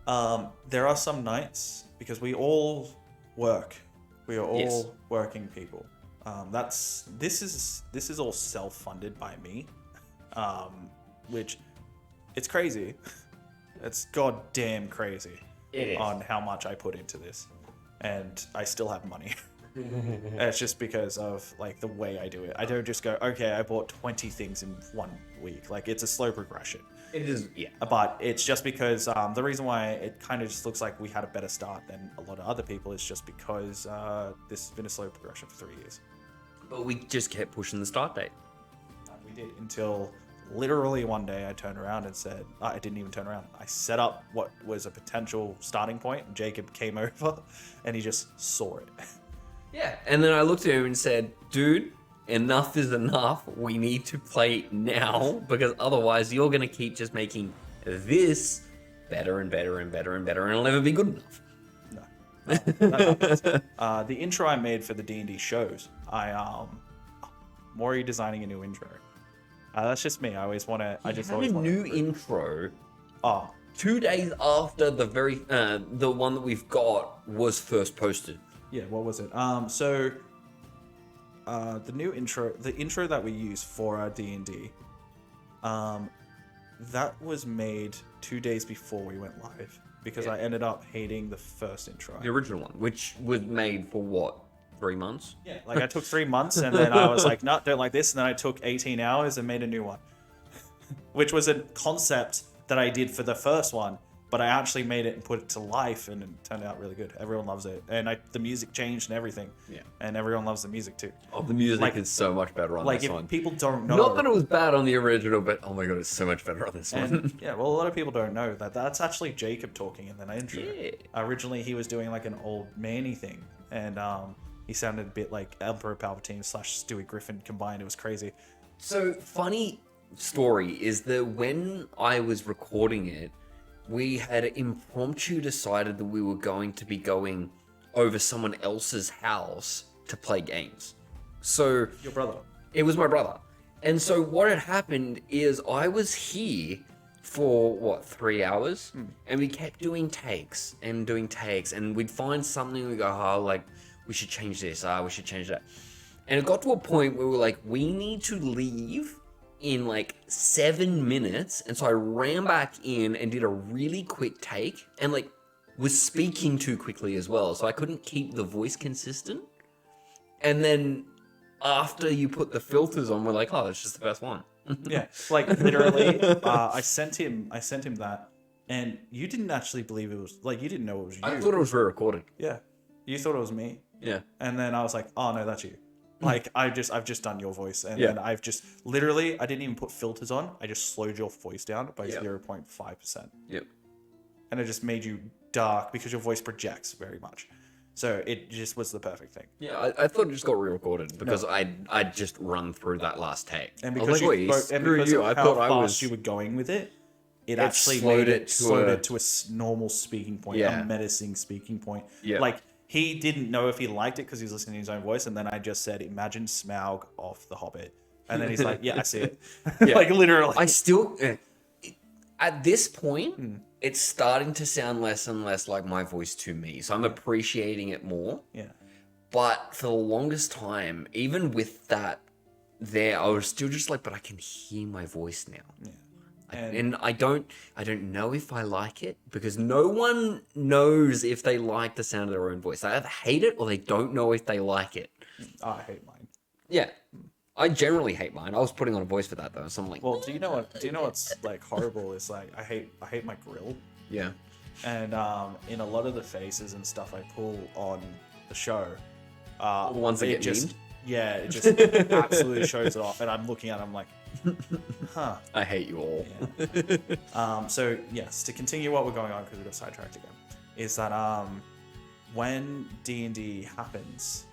But there are some nights because we all work. We are all working people. This is all self-funded by me, which it's crazy. It's goddamn crazy. It is. On how much I put into this, and I still have money. It's just because of like the way I do it. I don't just go, okay, I bought 20 things in 1 week. Like it's a slow progression. It is, yeah. But it's just because the reason why it kind of just looks like we had a better start than a lot of other people is just because this has been a slow progression for 3 years. But we just kept pushing the start date. We did until literally one day I turned around and said, I didn't even turn around. I set up what was a potential starting point. And Jacob came over and he just saw it. Yeah. And then I looked at him and said, dude, enough is enough. We need to play now because otherwise you're going to keep just making this better and better and better and better and it'll never be good enough. No. The intro I made for the D&D shows, I'm already designing a new intro. That's just me. I always want to. I just always want a new intro. 2 days after the one that we've got was first posted. Yeah, what was it? The new intro, the intro that we use for our D&D, that was made 2 days before we went live because I ended up hating the first intro. The original one, which was made for what, 3 months? Yeah, like I took 3 months and then I was like, no, don't like this. And then I took 18 hours and made a new one, which was a concept that I did for the first one. But I actually made it and put it to life, and it turned out really good. Everyone loves it, and the music changed and everything. Yeah, and everyone loves the music too. Oh, the music is so much better on this one. Like if people don't know, not that it was bad on the original, but oh my god, it's so much better on this one. Yeah, well, a lot of people don't know that that's actually Jacob talking in the intro. Yeah. Originally, he was doing like an old Manny thing, and he sounded a bit like Emperor Palpatine / Stewie Griffin combined. It was crazy. So funny story is that when I was recording it, we had impromptu decided that we were going to be going over someone else's house to play games. So your brother. It was my brother. And so what had happened is I was here for 3 hours and we kept doing takes and we'd find something, we go, oh, like we should change this, we should change that. And it got to a point where we were like, we need to leave in like 7 minutes. And so I ran back in and did a really quick take and like was speaking too quickly as well. So I couldn't keep the voice consistent. And then after you put the filters on, we're like, oh, that's just the best one. Yeah, like literally, I sent him that, and you didn't actually believe it was, like, you didn't know it was you. I thought it was re-recorded. Yeah, you thought it was me. Yeah. And then I was like, oh no, that's you. Like, I've just done your voice, and Yeah. then I've just literally, I didn't even put filters on. I just slowed your voice down by 0.5%. Yep. And it just made you dark because your voice projects very much. So it just was the perfect thing. Yeah, I thought it just got re-recorded because I'd just run through that last take. And I was because like, wait, screw you. I thought I was. you were going with it, it It actually slowed made it it to slowed a- it to a normal speaking point, Yeah. a menacing speaking point. Yeah. Like, he didn't know if he liked it because he was listening to his own voice, and then I just said, imagine Smaug off The Hobbit. And then he's like, yeah, I see it. Yeah. Like, literally. I still, at this point, it's starting to sound less and less like my voice to me. So I'm appreciating it more. Yeah. But for the longest time, even with that there, I was still just like, but I can hear my voice now. Yeah. And I don't know if I like it because no one knows if they like the sound of their own voice. They either hate it or they don't know if they like it. I hate mine. Yeah. I generally hate mine. I was putting on a voice for that though, so I'm like, Well, do you know what's like horrible is, like, I hate my grill. yeah. And in a lot of the faces and stuff I pull on the show, the ones that it get just memed? yeah, it just absolutely shows it off, and I'm looking at it, I'm like, huh. I hate you all. Yeah. So yes, to continue what we're going on because we got sidetracked again, is that when D&D happens,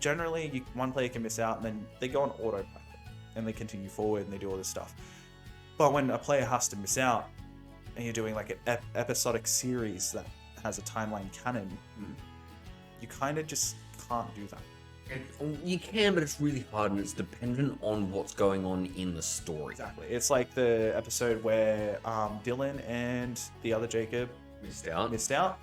generally one player can miss out and then they go on autopilot and they continue forward and they do all this stuff. But when a player has to miss out and you're doing like an episodic series that has a timeline canon, you kind of just can't do that. You can, but it's really hard and it's dependent on what's going on in the story. Exactly. It's like the episode where Dylan and the other Jacob Missed out. missed out,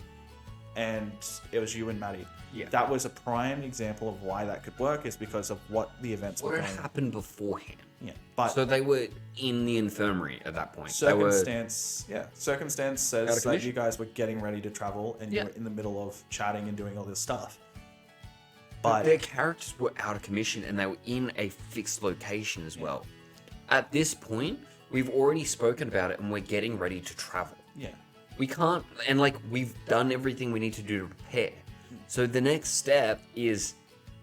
and it was you and Maddie. Yeah. That was a prime example of why that could work, is because of what the events What were had going on. happened beforehand? Yeah. But So they were in the infirmary at that point. circumstance Out of says that commission. you guys were getting ready to travel and Yeah. you were in the middle of chatting and doing all this stuff. But But their characters were out of commission and they were in a fixed location as well. At this point, we've already spoken about it and we're getting ready to travel. yeah. We can't, and like we've done everything we need to do to prepare. So the next step is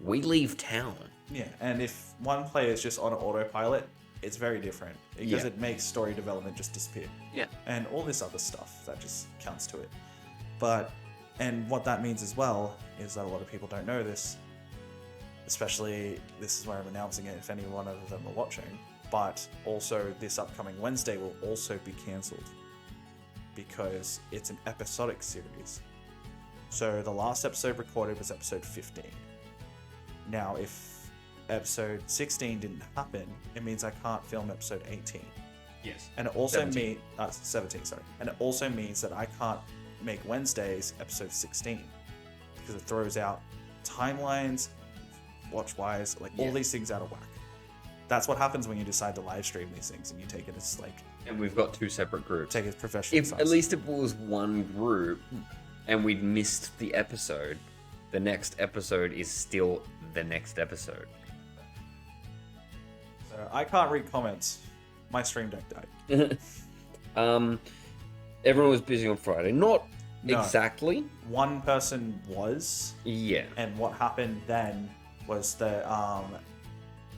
we leave town. Yeah, and if one player is just on autopilot, it's very different because Yeah. it makes story development just disappear. Yeah. And all this other stuff that just counts to it. But, and what that means as well is that a lot of people don't know this, especially this is where I'm announcing it if any one of them are watching, but also this upcoming Wednesday will also be cancelled because it's an episodic series. So the last episode recorded was episode 15. Now, if episode 16 didn't happen, it means I can't film episode 18. Yes. And it also 17. 17, sorry. And it also means that I can't make Wednesdays episode 16 because it throws out timelines, watch-wise, like all Yeah. these things out of whack. That's what happens when you decide to live stream these things and you take it as like And we've got two separate groups. take it as professional. If at least if it was one group and we'd missed the episode, the next episode is still the next episode. So I can't read comments. My stream deck died. Everyone was busy on Friday. Not No. exactly. One person was, Yeah. and what happened then was that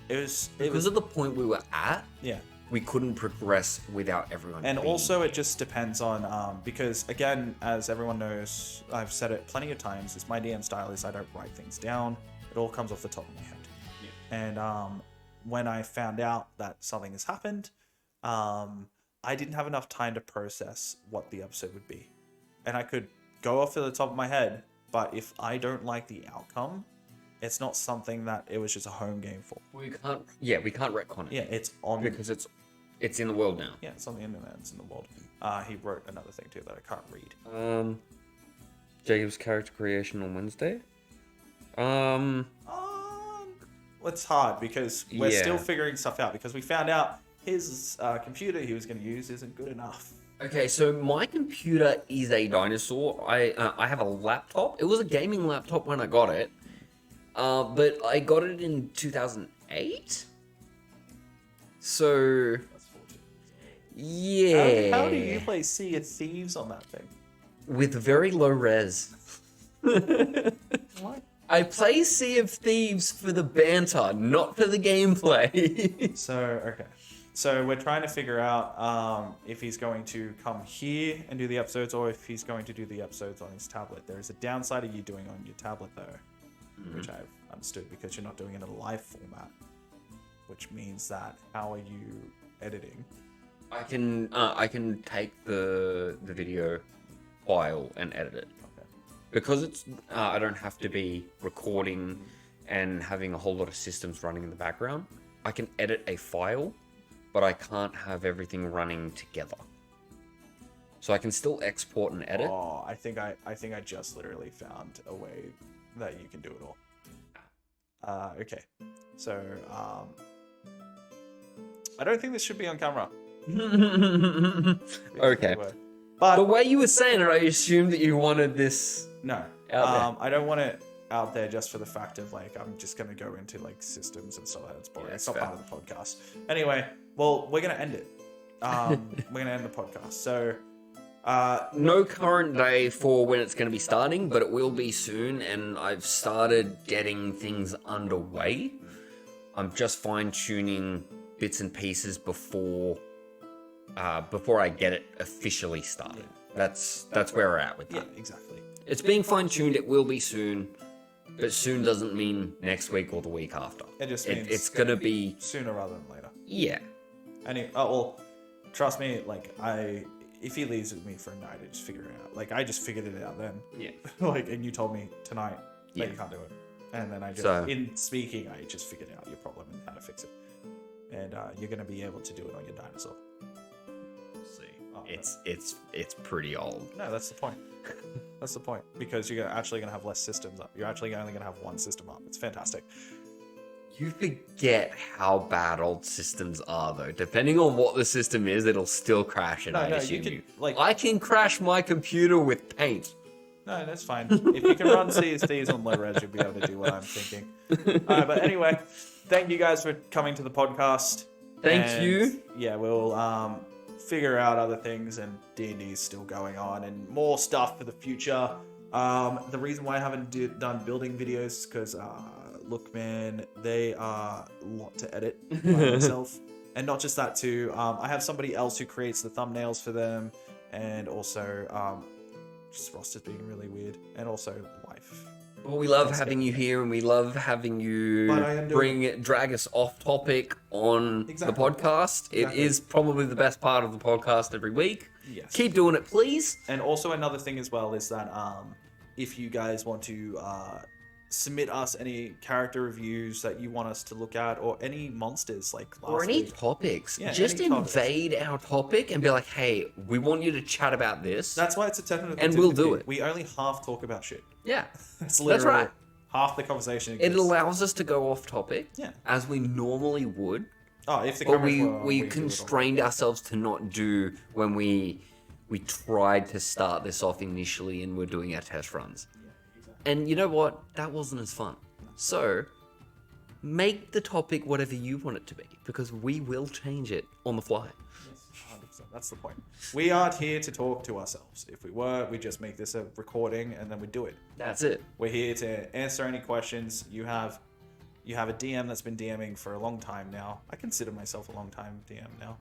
it was Because of the point we were at, yeah. we couldn't progress without everyone. And being also, it just depends on because again, as everyone knows, I've said it plenty of times. It's my DM style is I don't write things down. It all comes off the top of my head. Yeah. And when I found out that something has happened, I didn't have enough time to process what the episode would be, and I could go off to the top of my head. But if I don't like the outcome, it's not something that it was just a home game for. we can't. Yeah, we can't retcon it. Yeah, it's on Because it's in the world now. yeah, it's on the internet. It's in the world. He wrote another thing too that I can't read. Jacob's character creation on Wednesday. It's hard because we're Yeah. still figuring stuff out because we found out his computer he was going to use isn't good enough. Okay, so my computer is a dinosaur. I have a laptop. It was a gaming laptop when I got it, but I got it in 2008. So That's 14. yeah, How do you play Sea of Thieves on that thing? with very low res. What? I play Sea of Thieves for the banter, not for the gameplay. Okay. So we're trying to figure out if he's going to come here and do the episodes or if he's going to do the episodes on his tablet. There is a downside of you doing it on your tablet though, which I've understood because you're not doing it in a live format, which means that how are you editing? I can take the video file and edit it. Okay. Because it's I don't have to be recording and having a whole lot of systems running in the background. I can edit a file, but I can't have everything running together. So I can still export and edit. Oh, I think I just literally found a way that you can do it all. Okay. So I don't think this should be on camera. Okay. But The way you were saying it, I assumed that you wanted this. no, Out there. I don't want it out there just for the fact of like I'm just gonna go into like systems and stuff like that. It's boring. Yeah, It's not fair. part of the podcast. Anyway, well, we're gonna end it. We're gonna end the podcast. So, No current day for when it's going to be starting, but it will be soon, and I've started getting things underway. I'm just fine-tuning bits and pieces before I get it officially started. That's where we're at with yeah, that. exactly. It's being fine-tuned. It will be soon, but soon doesn't mean next week or the week after. It just means It's going to be sooner rather than later. yeah. Well, trust me. Like if he leaves with me for a night, I just figure it out. Like I just figured it out then. Yeah. Like, and you told me tonight that Yeah. you can't do it, and then I just, So- in speaking, I just figured out your problem and how to fix it, and you're gonna be able to do it on your dinosaur. We'll see. Oh, It's pretty old. No, that's the point. That's the point because you're actually gonna have less systems up. You're actually only gonna have one system up. It's fantastic. You forget how bad old systems are, though. Depending on what the system is, it'll still crash it. I assume you can I can crash my computer with paint. No, that's fine. If you can run CSDs on low res, you'll be able to do what I'm thinking. But anyway, thank you guys for coming to the podcast. Thank And, you. Yeah, we'll figure out other things, and D&D is still going on, and more stuff for the future. The reason why I haven't done building videos is because, look, man, they are a lot to edit by myself. And not just that, too. I have somebody else who creates the thumbnails for them, and also just roster's being really weird, and also life. Well, we love having you here, and we love having you But I am doing- drag us off topic on Exactly. the podcast. It Exactly. is probably the best part of the podcast every week. Yes. Keep doing it, please. And also another thing as well is that if you guys want to submit us any character reviews that you want us to look at, or any monsters like last Or any week. topics. Yeah, Just any topics. invade our topic and be like, hey, we want you to chat about this. That's why it's a technical And we'll do difficulty. it. We only half talk about shit. yeah. That's literally right. half the conversation. It exists. allows us to go off topic Yeah. as we normally would. Oh, if the But cameras were on, we do it all. constrained ourselves to not do when we tried to start this off initially and we're doing our test runs. And you know what? That wasn't as fun. So make the topic whatever you want it to be, because we will change it on the fly. Yes, 100%. That's the point. We aren't here to talk to ourselves. If we were, we'd just make this a recording and then we'd do it. That's it. We're here to answer any questions you have. You have a DM that's been DMing for a long time now. I consider myself a long time DM now.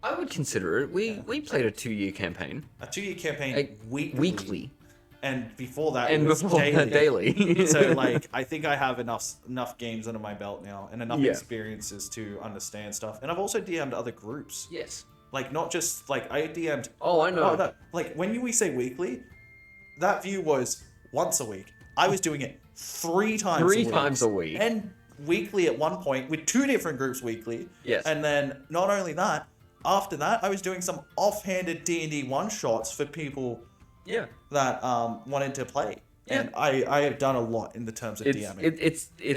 I would consider it. We played a 2-year campaign. A 2-year campaign Like, weekly. And before that, And it was before that, daily. So, like, I think I have enough games under my belt now and enough Yeah. experiences to understand stuff. And I've also DM'd other groups. Yes. Like, not just, like, I DM'd... Oh, I know. Oh, no. Like, when we say weekly, that view was once a week. I was doing it 3 times a week. 3 times a week. And weekly at one point with 2 different groups weekly. Yes. And then, not only that, after that, I was doing some offhanded D&D one-shots for people Yeah. that wanted to play. And I have done a lot in the terms of DMing. It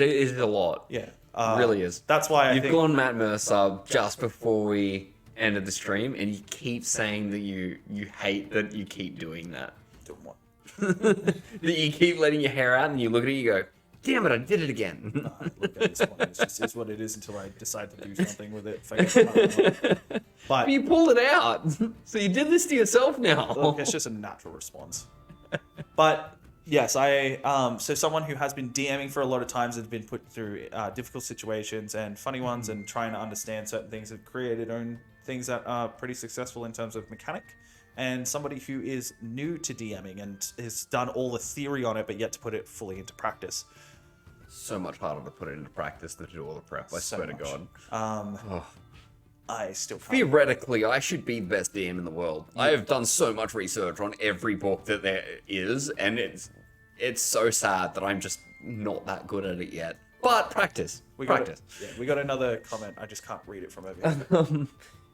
is a lot. Yeah. It really is. That's why You've gone Matt Mercer just before we ended the stream, and you keep saying that you hate that you keep doing that. Doing what? That you keep letting your hair out, and you look at it, you go, "Damn it, I did it again." Look, at this point, it's just is what it is until I decide to do something with it. But You pulled it out, so you did this to yourself now. look, it's just a natural response. But yes, so someone who has been DMing for a lot of times has been put through difficult situations and funny ones, and trying to understand certain things, have created own things that are pretty successful in terms of mechanic. And somebody who is new to DMing and has done all the theory on it, but yet to put it fully into practice. So much harder to put it into practice than to do all the prep. I So swear to much. God. I still can't. Theoretically, I should be the best DM in the world. I have done so much research on every book that there is, and it's so sad that I'm just not that good at it yet. But practice. We Practice. got another comment. I just can't read it from over here.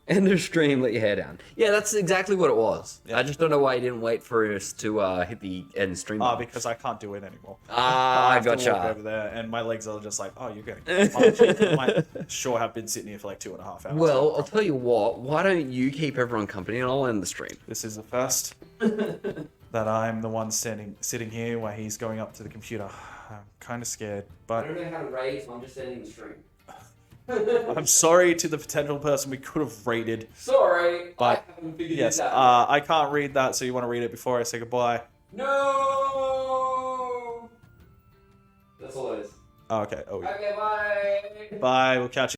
End of stream, let your hair down. Yeah, that's exactly what it was. Yeah. I just don't know why you didn't wait for us to hit the end stream. Because I can't do it anymore. Ah, I have to gotcha. walk over there, and my legs are just like, oh, you're getting punched. I might sure have been sitting here for like 2.5 hours. Well, I'll tell you what. Why don't you keep everyone company and I'll end the stream? This is the first that I'm the one sitting here while he's going up to the computer. I'm kind of scared, but know how to raid, so I'm just ending the stream. I'm sorry to the potential person we could have raided. Sorry, But I haven't figured yes, this out. I can't read that, so you want to read it before I say goodbye? No! That's all it is. Oh, okay. Oh, yeah. Okay, bye! Bye. We'll catch you.